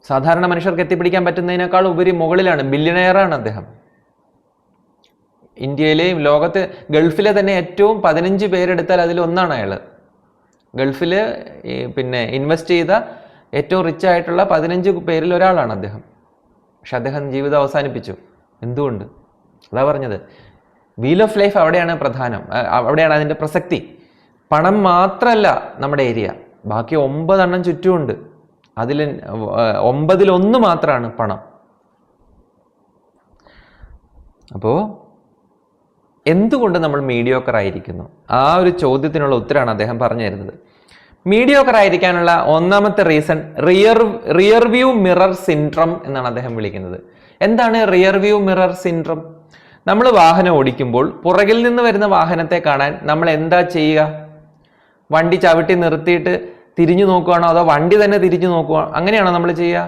സാധാരണ മനുഷ്യർക്ക് എത്തിപ്പിടിക്കാൻ പറ്റുന്നതിനേക്കാൾ ഉപരി മുകളിലാണ്, ബില്യണയറാണ് അദ്ദേഹം. ഇന്ത്യയിലെയും ലോകത്ത് ഗൾഫിലെ തന്നെ ഏറ്റവും 15 പേരെടുത്താൽ അതിലൊന്നാണ് അയാൾ. ഗൾഫിൽ പിന്നെ ഇൻവെസ്റ്റ് ചെയ്ത ഏറ്റവും റിച്ച് ആയിട്ടുള്ള 15 പേരിൽ ഒരാളാണ് അദ്ദേഹം. പക്ഷെ അദ്ദേഹം ജീവിതം അവസാനിപ്പിച്ചു. എന്തുകൊണ്ട്? അതാ പറഞ്ഞത്, വീൽ ഓഫ് ലൈഫ് അവിടെയാണ് പ്രധാനം, അവിടെയാണ് അതിൻ്റെ പ്രസക്തി. പണം മാത്രമല്ല നമ്മുടെ ഏരിയ, ബാക്കി 9 ചുറ്റുമുണ്ട്. അതിൽ 9-ൽ 1 മാത്രമാണ് പണം. അപ്പോൾ എന്തുകൊണ്ട് നമ്മൾ മീഡിയോക്കർ ആയിരിക്കുന്നു? ആ ഒരു ചോദ്യത്തിനുള്ള ഉത്തരമാണ് അദ്ദേഹം പറഞ്ഞു തരുന്നത്. മീഡിയോക്കർ ആയിരിക്കാനുള്ള ഒന്നാമത്തെ reason rear view mirror syndrome എന്നാണ് അദ്ദേഹം വിളിക്കുന്നത്. എന്താണ് റിയർ വ്യൂ മിറർ സിൻഡ്രം? നമ്മൾ വാഹനം ഓടിക്കുമ്പോൾ പുറകിൽ നിന്ന് വരുന്ന വാഹനത്തെ കാണാൻ നമ്മൾ എന്താ ചെയ്യുക? വണ്ടി ചവിട്ടി നിർത്തിയിട്ട് തിരിഞ്ഞു നോക്കുകയാണോ, അതോ വണ്ടി തന്നെ തിരിഞ്ഞു നോക്കുക, അങ്ങനെയാണോ നമ്മൾ ചെയ്യുക?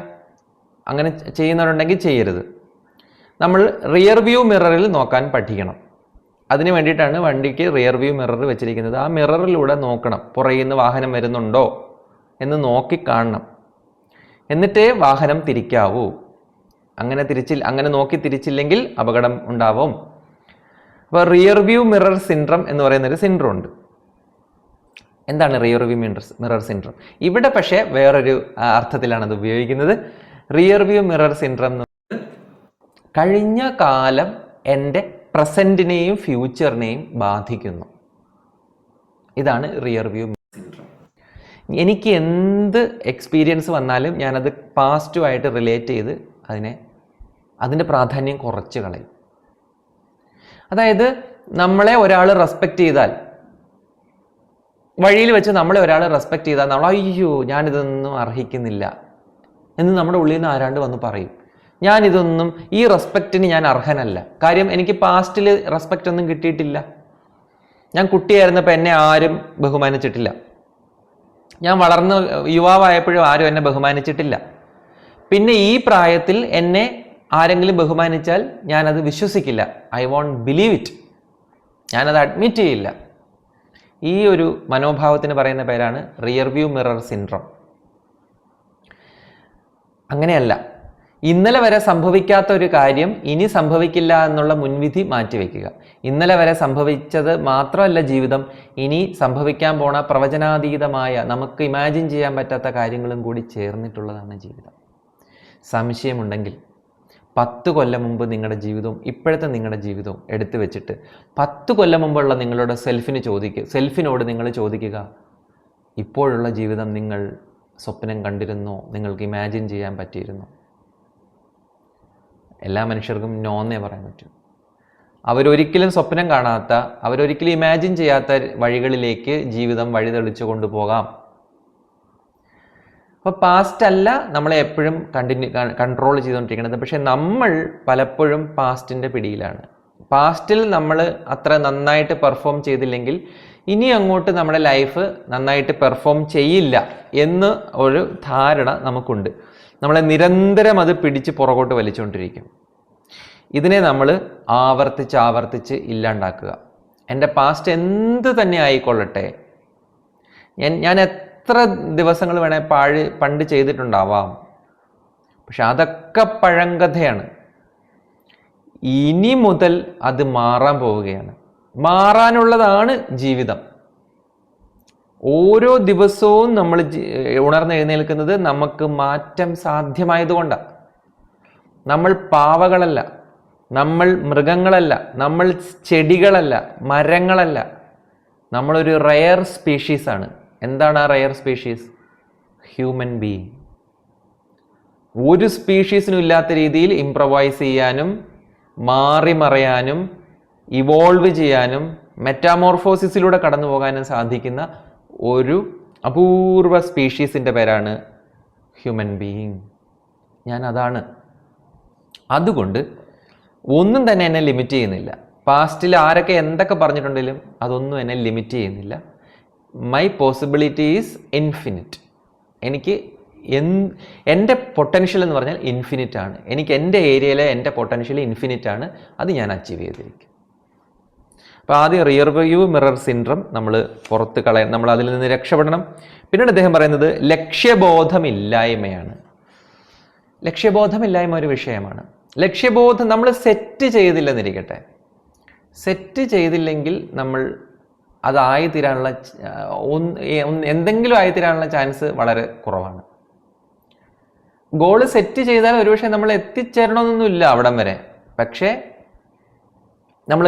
അങ്ങനെ ചെയ്യുന്നവരുണ്ടെങ്കിൽ ചെയ്യരുത്. നമ്മൾ റിയർ വ്യൂ മിററിൽ നോക്കാൻ പഠിക്കണം. അതിന് വേണ്ടിയിട്ടാണ് വണ്ടിക്ക് റിയർ വ്യൂ മിറർ വെച്ചിരിക്കുന്നത്. ആ മിററിലൂടെ നോക്കണം പുറകിൽ നിന്ന് വാഹനം വരുന്നുണ്ടോ എന്ന് നോക്കി കാണണം. എന്നിട്ടേ വാഹനം തിരിക്കാവൂ. അങ്ങനെ നോക്കി തിരിച്ചില്ലെങ്കിൽ അപകടം ഉണ്ടാവും. അപ്പോൾ റിയർ വ്യൂ മിറർ സിൻഡ്രം എന്ന് പറയുന്നൊരു സിൻഡ്രം ഉണ്ട്. എന്താണ് റിയർ വ്യൂ മിറർ സിൻഡ്രം? ഇവിടെ പക്ഷേ വേറൊരു അർത്ഥത്തിലാണ് അത് ഉപയോഗിക്കുന്നത്. റിയർ വ്യൂ മിറർ സിൻഡ്രം എന്ന് കഴിഞ്ഞ കാലം എൻ്റെ പ്രസൻറ്റിനെയും ഫ്യൂച്ചറിനെയും ബാധിക്കുന്നു. ഇതാണ് റിയർ വ്യൂ സിൻഡ്രം. എനിക്ക് എന്ത് എക്സ്പീരിയൻസ് വന്നാലും ഞാനത് പാസ്റ്റുമായിട്ട് റിലേറ്റ് ചെയ്ത് അതിൻ്റെ പ്രാധാന്യം കുറച്ച് കളയും. അതായത് നമ്മളെ ഒരാൾ റെസ്പെക്റ്റ് ചെയ്താൽ, വഴിയിൽ വെച്ച് നമ്മളെ ഒരാൾ റെസ്പെക്റ്റ് ചെയ്താൽ നമ്മൾ അയ്യോ ഞാനിതൊന്നും അർഹിക്കുന്നില്ല എന്ന് നമ്മുടെ ഉള്ളിൽ നിന്ന് ആരാണ്ട് വന്ന് പറയും. ഞാനിതൊന്നും, ഈ റെസ്പെക്റ്റിന് ഞാൻ അർഹനല്ല. കാര്യം എനിക്ക് പാസ്റ്റിൽ റെസ്പെക്റ്റ് ഒന്നും കിട്ടിയിട്ടില്ല. ഞാൻ കുട്ടിയായിരുന്നപ്പോൾ എന്നെ ആരും ബഹുമാനിച്ചിട്ടില്ല. ഞാൻ വളർന്ന് യുവാവായപ്പോഴും ആരും എന്നെ ബഹുമാനിച്ചിട്ടില്ല. പിന്നെ ഈ പ്രായത്തിൽ എന്നെ ആരെങ്കിലും ബഹുമാനിച്ചാൽ ഞാനത് വിശ്വസിക്കില്ല. I won't believe it. ഞാനത് അഡ്മിറ്റ് ചെയ്യില്ല. ഈ ഒരു മനോഭാവത്തിന് പറയുന്ന പേരാണ് റിയർ വ്യൂ മിറർ സിൻഡ്രം. അങ്ങനെയല്ല, ഇന്നലെ വരെ സംഭവിക്കാത്ത ഒരു കാര്യം ഇനി സംഭവിക്കില്ല എന്നുള്ള മുൻവിധി മാറ്റിവെക്കുക. ഇന്നലെ വരെ സംഭവിച്ചത് മാത്രമല്ല ജീവിതം, ഇനി സംഭവിക്കാൻ പോണ പ്രവചനാതീതമായ നമുക്ക് ഇമാജിൻ ചെയ്യാൻ പറ്റാത്ത കാര്യങ്ങളും കൂടി ചേർന്നിട്ടുള്ളതാണ് ജീവിതം. സംശയമുണ്ടെങ്കിൽ 10 കൊല്ലം മുമ്പ് നിങ്ങളുടെ ജീവിതവും ഇപ്പോഴത്തെ നിങ്ങളുടെ ജീവിതവും എടുത്തു വെച്ചിട്ട് 10 കൊല്ലം മുമ്പുള്ള നിങ്ങളുടെ സെൽഫിനോട് നിങ്ങൾ ചോദിക്കുക, ഇപ്പോഴുള്ള ജീവിതം നിങ്ങൾ സ്വപ്നം കണ്ടിരുന്നോ? നിങ്ങൾക്ക് ഇമാജിൻ ചെയ്യാൻ പറ്റിയിരുന്നോ? എല്ലാ മനുഷ്യർക്കും നോന്നേ പറയാൻ പറ്റും. അവരൊരിക്കലും സ്വപ്നം കാണാത്ത, അവരൊരിക്കലും ഇമാജിൻ ചെയ്യാത്ത വഴികളിലേക്ക് ജീവിതം വഴിതെളിച്ചു കൊണ്ടുപോകാം. അപ്പോൾ പാസ്റ്റ് അല്ല നമ്മളെ എപ്പോഴും കൺട്രോൾ ചെയ്തുകൊണ്ടിരിക്കുന്നത്. പക്ഷെ നമ്മൾ പലപ്പോഴും പാസ്റ്റിൻ്റെ പിടിയിലാണ്. പാസ്റ്റിൽ നമ്മൾ അത്ര നന്നായിട്ട് പെർഫോം ചെയ്തില്ലെങ്കിൽ ഇനി അങ്ങോട്ട് നമ്മുടെ ലൈഫ് നന്നായിട്ട് പെർഫോം ചെയ്യില്ല എന്ന് ഒരു ധാരണ നമുക്കുണ്ട്. നമ്മളെ നിരന്തരം അത് പിടിച്ച് പുറകോട്ട് വലിച്ചുകൊണ്ടിരിക്കും. ഇതിനെ നമ്മൾ ആവർത്തിച്ച് ഇല്ലാണ്ടാക്കുക. എൻ്റെ പാസ്റ്റ് എന്ത് തന്നെ ആയിക്കൊള്ളട്ടെ, ഞാൻ എത്ര ദിവസങ്ങൾ പണ്ട് ചെയ്തിട്ടുണ്ടാവാം, പക്ഷെ അതൊക്കെ പഴങ്കഥയാണ്. ഇനി മുതൽ അത് മാറാൻ പോവുകയാണ്. മാറാനുള്ളതാണ് ജീവിതം. ഓരോ ദിവസവും നമ്മൾ ഉണർന്നെഴുന്നേൽക്കുന്നത് നമുക്ക് മാറ്റം സാധ്യമായതുകൊണ്ടാണ്. നമ്മൾ പാവകളല്ല, നമ്മൾ മൃഗങ്ങളല്ല, നമ്മൾ ചെടികളല്ല, മരങ്ങളല്ല. നമ്മളൊരു റെയർ സ്പീഷീസാണ്. എന്താണ് ആ റെയർ സ്പീഷീസ്? Human being. ഒരു സ്പീഷീസിനും ഇല്ലാത്ത രീതിയിൽ ഇംപ്രവൈസ് ചെയ്യാനും മാറിമറയാനും ഇവോൾവ് ചെയ്യാനും മെറ്റാമോർഫോസിസിലൂടെ കടന്നു പോകാനും സാധിക്കുന്ന ഒരു അപൂർവ സ്പീഷീസിൻ്റെ പേരാണ് ഹ്യൂമൻ ബീയിങ്. ഞാൻ അതാണ്. അതുകൊണ്ട് ഒന്നും തന്നെ എന്നെ ലിമിറ്റ് ചെയ്യുന്നില്ല. പാസ്റ്റിൽ ആരൊക്കെ എന്തൊക്കെ പറഞ്ഞിട്ടുണ്ടെങ്കിലും അതൊന്നും എന്നെ ലിമിറ്റ് ചെയ്യുന്നില്ല. My possibility is infinite. എനിക്ക് എൻ്റെ പൊട്ടൻഷ്യൽ എന്ന് പറഞ്ഞാൽ ഇൻഫിനിറ്റ് ആണ്. എനിക്ക് എൻ്റെ ഏരിയയിലെ എൻ്റെ പൊട്ടൻഷ്യൽ ഇൻഫിനിറ്റ് ആണ്. അത് ഞാൻ അച്ചീവ് ചെയ്തിരിക്കും. അപ്പോൾ ആദ്യം റിയർ വ്യൂ മിറർ സിൻഡ്രം നമ്മൾ പുറത്ത് കളയണം, നമ്മൾ അതിൽ നിന്ന് രക്ഷപ്പെടണം. പിന്നീട് അദ്ദേഹം പറയുന്നത് ലക്ഷ്യബോധമില്ലായ്മയാണ്. ലക്ഷ്യബോധമില്ലായ്മ ഒരു വിഷയമാണ്. ലക്ഷ്യബോധം നമ്മൾ സെറ്റ് ചെയ്തില്ലെന്നിരിക്കട്ടെ, സെറ്റ് ചെയ്തില്ലെങ്കിൽ നമ്മൾ അതായിത്തീരാനുള്ള എന്തെങ്കിലും ആയിത്തീരാനുള്ള ചാൻസ് വളരെ കുറവാണ്. ഗോള് സെറ്റ് ചെയ്താൽ ഒരുപക്ഷെ നമ്മൾ എത്തിച്ചേരണമെന്നൊന്നുമില്ല അവിടം വരെ. പക്ഷേ നമ്മൾ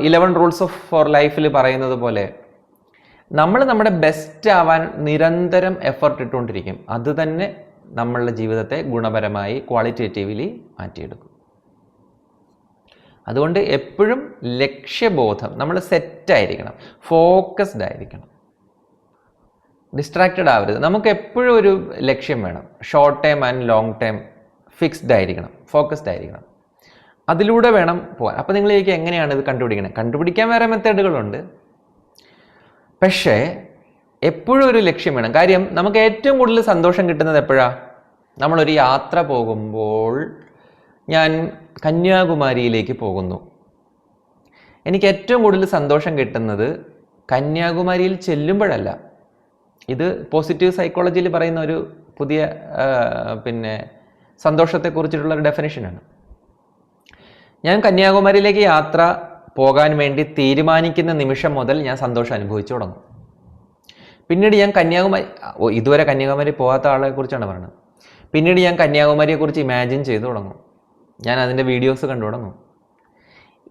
11 റൂൾസ് ഫോർ ലൈഫിൽ പറയുന്നത് പോലെ നമ്മൾ നമ്മുടെ ബെസ്റ്റ് ആവാൻ നിരന്തരം എഫർട്ട് ഇട്ടുകൊണ്ടിരിക്കും. അത് തന്നെ നമ്മളുടെ ജീവിതത്തെ ഗുണപരമായി ക്വാളിറ്റേറ്റീവ്ലി മാറ്റിയെടുക്കും. അതുകൊണ്ട് എപ്പോഴും ലക്ഷ്യബോധം, നമ്മൾ സെറ്റായിരിക്കണം, ഫോക്കസ്ഡ് ആയിരിക്കണം, ഡിസ്ട്രാക്റ്റഡ് ആവരുത്. നമുക്ക് എപ്പോഴും ഒരു ലക്ഷ്യം വേണം. Short time and long time fixed ആയിരിക്കണം, ഫോക്കസ്ഡ് ആയിരിക്കണം. അതിലൂടെ വേണം പോകാൻ. അപ്പോൾ നിങ്ങളിലേക്ക് എങ്ങനെയാണ് ഇത് കണ്ടുപിടിക്കാൻ വേറെ മെത്തേഡുകളുണ്ട്. പക്ഷേ എപ്പോഴും ഒരു ലക്ഷ്യം വേണം. കാര്യം നമുക്ക് ഏറ്റവും കൂടുതൽ സന്തോഷം കിട്ടുന്നത് എപ്പോഴാണ്? നമ്മളൊരു യാത്ര പോകുമ്പോൾ, ഞാൻ കന്യാകുമാരിയിലേക്ക് പോകുന്നു, എനിക്ക് ഏറ്റവും കൂടുതൽ സന്തോഷം കിട്ടുന്നത് കന്യാകുമാരിയിൽ ചെല്ലുമ്പോഴല്ല. ഇത് പോസിറ്റീവ് സൈക്കോളജിയിൽ പറയുന്ന ഒരു പുതിയ പിന്നെ സന്തോഷത്തെക്കുറിച്ചിട്ടുള്ള ഒരു ഡെഫിനിഷനാണ്. ഞാൻ കന്യാകുമാരിയിലേക്ക് യാത്ര പോകാൻ വേണ്ടി തീരുമാനിക്കുന്ന നിമിഷം മുതൽ ഞാൻ സന്തോഷം അനുഭവിച്ചു തുടങ്ങും. പിന്നീട് ഞാൻ ഇതുവരെ കന്യാകുമാരി പോകാത്ത ആളെ കുറിച്ചാണ് പറയുന്നത്. പിന്നീട് ഞാൻ കന്യാകുമാരിയെക്കുറിച്ച് ഇമാജിൻ ചെയ്തു തുടങ്ങും. ഞാൻ അതിൻ്റെ വീഡിയോസ് കണ്ടു തുടങ്ങും.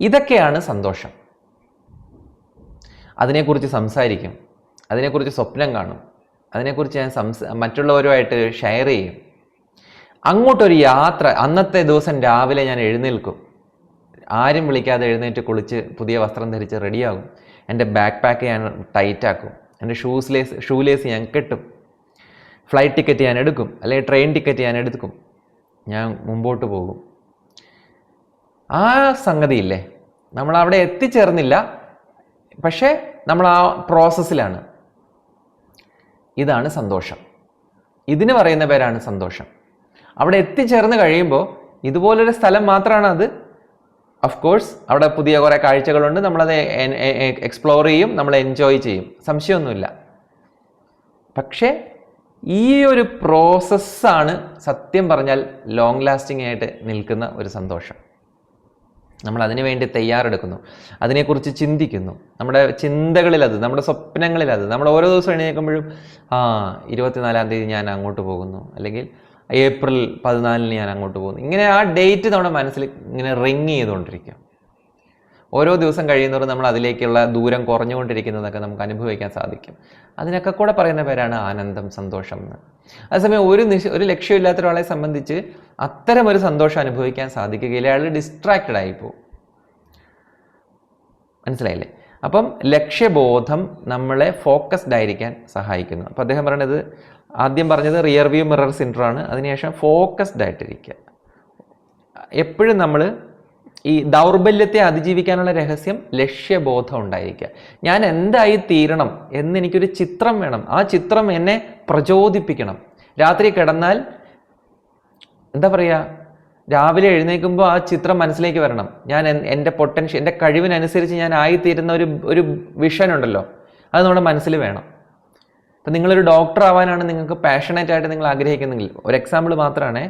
ഇതൊക്കെയാണ് സന്തോഷം. അതിനെക്കുറിച്ച് സംസാരിക്കും, അതിനെക്കുറിച്ച് സ്വപ്നം കാണും, അതിനെക്കുറിച്ച് ഞാൻ മറ്റുള്ളവരുമായിട്ട് ഷെയർ ചെയ്യും. അങ്ങോട്ടൊരു യാത്ര, അന്നത്തെ ദിവസം രാവിലെ ഞാൻ എഴുന്നേൽക്കും, ആരും വിളിക്കാതെ എഴുന്നേറ്റ് കുളിച്ച് പുതിയ വസ്ത്രം ധരിച്ച് റെഡിയാകും. എൻ്റെ ബാക്ക് പാക്ക് ഞാൻ ടൈറ്റാക്കും, എൻ്റെ ഷൂലേസ് ഞാൻ കെട്ടും, ഫ്ലൈറ്റ് ടിക്കറ്റ് ഞാൻ എടുക്കും, അല്ലെങ്കിൽ ട്രെയിൻ ടിക്കറ്റ് ഞാൻ എടുക്കും, ഞാൻ മുമ്പോട്ട് പോകും. ആ സംഗതിയില്ലേ, നമ്മൾ അവിടെ എത്തിച്ചേർന്നില്ല, പക്ഷേ നമ്മൾ ആ പ്രോസസ്സിലാണ്. ഇതാണ് സന്തോഷം. ഇതിന് പറയുന്ന പേരാണ് സന്തോഷം. അവിടെ എത്തിച്ചേർന്ന് കഴിയുമ്പോൾ ഇതുപോലൊരു സ്ഥലം മാത്രമാണ് അത്. ഓഫ് കോഴ്സ് അവിടെ പുതിയ കുറേ കാഴ്ചകളുണ്ട്, നമ്മളത് എക്സ്പ്ലോർ ചെയ്യും, നമ്മൾ എൻജോയ് ചെയ്യും, സംശയമൊന്നുമില്ല. പക്ഷേ ഈ ഒരു പ്രോസസ്സാണ് സത്യം പറഞ്ഞാൽ ലോങ് ലാസ്റ്റിംഗ് ആയിട്ട് നിൽക്കുന്ന ഒരു സന്തോഷം. നമ്മൾ അതിനു വേണ്ടി തയ്യാറെടുക്കുന്നു, അതിനെക്കുറിച്ച് ചിന്തിക്കുന്നു, നമ്മുടെ ചിന്തകളിലത്, നമ്മുടെ സ്വപ്നങ്ങളിലത്. നമ്മൾ ഓരോ ദിവസം എഴുന്നേൽക്കുമ്പോഴും 24-ാം തീയതി ഞാൻ അങ്ങോട്ട് പോകുന്നു, അല്ലെങ്കിൽ ഏപ്രിൽ 14 ഞാൻ അങ്ങോട്ട് പോകുന്നു. ഇങ്ങനെ ആ ഡേറ്റ് നമ്മുടെ മനസ്സിൽ ഇങ്ങനെ റിങ് ചെയ്തുകൊണ്ടിരിക്കും. ഓരോ ദിവസം കഴിയുന്നവരും നമ്മൾ അതിലേക്കുള്ള ദൂരം കുറഞ്ഞുകൊണ്ടിരിക്കുന്നതൊക്കെ നമുക്ക് അനുഭവിക്കാൻ സാധിക്കും. അതിനൊക്കെ കൂടെ പറയുന്ന പേരാണ് ആനന്ദം, സന്തോഷം എന്ന്. അതേസമയം ഒരു ലക്ഷ്യമില്ലാത്ത ഒരാളെ സംബന്ധിച്ച് അത്തരമൊരു സന്തോഷം അനുഭവിക്കാൻ സാധിക്കുകയില്ല. അയാൾ ഡിസ്ട്രാക്റ്റഡ് ആയിപ്പോവും. മനസ്സിലായില്ലേ? അപ്പം ലക്ഷ്യബോധം നമ്മളെ ഫോക്കസ്ഡ് ആയിരിക്കാൻ സഹായിക്കുന്നു. അപ്പം അദ്ദേഹം പറയുന്നത്, ആദ്യം പറഞ്ഞത് റിയർ വ്യൂ മിറർ സിൻഡ്രോം ആണ്. അതിനുശേഷം ഫോക്കസ്ഡ് ആയിട്ടിരിക്കുക. എപ്പോഴും നമ്മൾ ഈ ദൗർബല്യത്തെ അതിജീവിക്കാനുള്ള രഹസ്യം ലക്ഷ്യബോധം ഉണ്ടായിരിക്കുക. ഞാൻ എന്തായി തീരണം എന്നെനിക്കൊരു ചിത്രം വേണം. ആ ചിത്രം എന്നെ പ്രചോദിപ്പിക്കണം. രാത്രി കിടന്നാൽ എന്താ പറയുക, രാവിലെ എഴുന്നേൽക്കുമ്പോൾ ആ ചിത്രം മനസ്സിലേക്ക് വരണം. ഞാൻ എൻ്റെ പൊട്ടൻഷ്യൽ, എൻ്റെ കഴിവിനനുസരിച്ച് ഞാൻ ആയിത്തീരുന്ന ഒരു വിഷൻ ഉണ്ടല്ലോ, അത് നമ്മുടെ മനസ്സിൽ വേണം. ഇപ്പം നിങ്ങളൊരു ഡോക്ടർ ആവാനാണ് നിങ്ങൾക്ക് പാഷനേറ്റ് ആയിട്ട് നിങ്ങൾ ആഗ്രഹിക്കുന്നെങ്കിൽ, ഒരു എക്സാമ്പിൾ മാത്രമാണ്,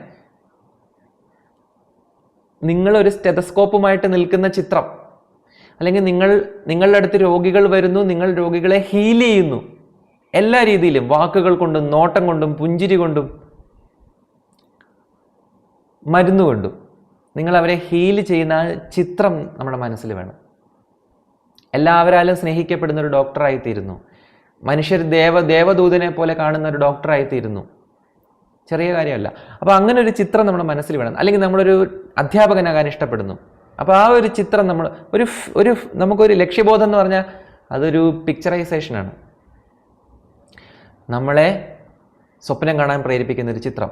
നിങ്ങളൊരു സ്റ്റെതസ്കോപ്പുമായിട്ട് നിൽക്കുന്ന ചിത്രം, അല്ലെങ്കിൽ നിങ്ങളുടെ അടുത്ത് രോഗികൾ വരുന്നു, നിങ്ങൾ രോഗികളെ ഹീൽ ചെയ്യുന്നു, എല്ലാ രീതിയിലും, വാക്കുകൾ കൊണ്ടും നോട്ടം കൊണ്ടും പുഞ്ചിരി കൊണ്ടും മരുന്ന് കൊണ്ടും നിങ്ങൾ അവരെ ഹീൽ ചെയ്യുന്ന ചിത്രം നമ്മുടെ മനസ്സിൽ വേണം. എല്ലാവരാലും സ്നേഹിക്കപ്പെടുന്ന ഒരു ഡോക്ടറായിത്തീരുന്നു, മനുഷ്യർ ദേവദൂതനെ പോലെ കാണുന്ന ഒരു ഡോക്ടറായിത്തീരുന്നു. ചെറിയ കാര്യമല്ല. അപ്പോൾ അങ്ങനെ ഒരു ചിത്രം നമ്മുടെ മനസ്സിൽ വേണം. അല്ലെങ്കിൽ നമ്മളൊരു അധ്യാപകനാകാൻ ഇഷ്ടപ്പെടുന്നു, അപ്പോൾ ആ ഒരു ചിത്രം നമ്മൾ നമുക്കൊരു ലക്ഷ്യബോധം എന്ന് പറഞ്ഞാൽ അതൊരു പിക്ചറൈസേഷനാണ്. നമ്മളെ സ്വപ്നം കാണാൻ പ്രേരിപ്പിക്കുന്ന ഒരു ചിത്രം,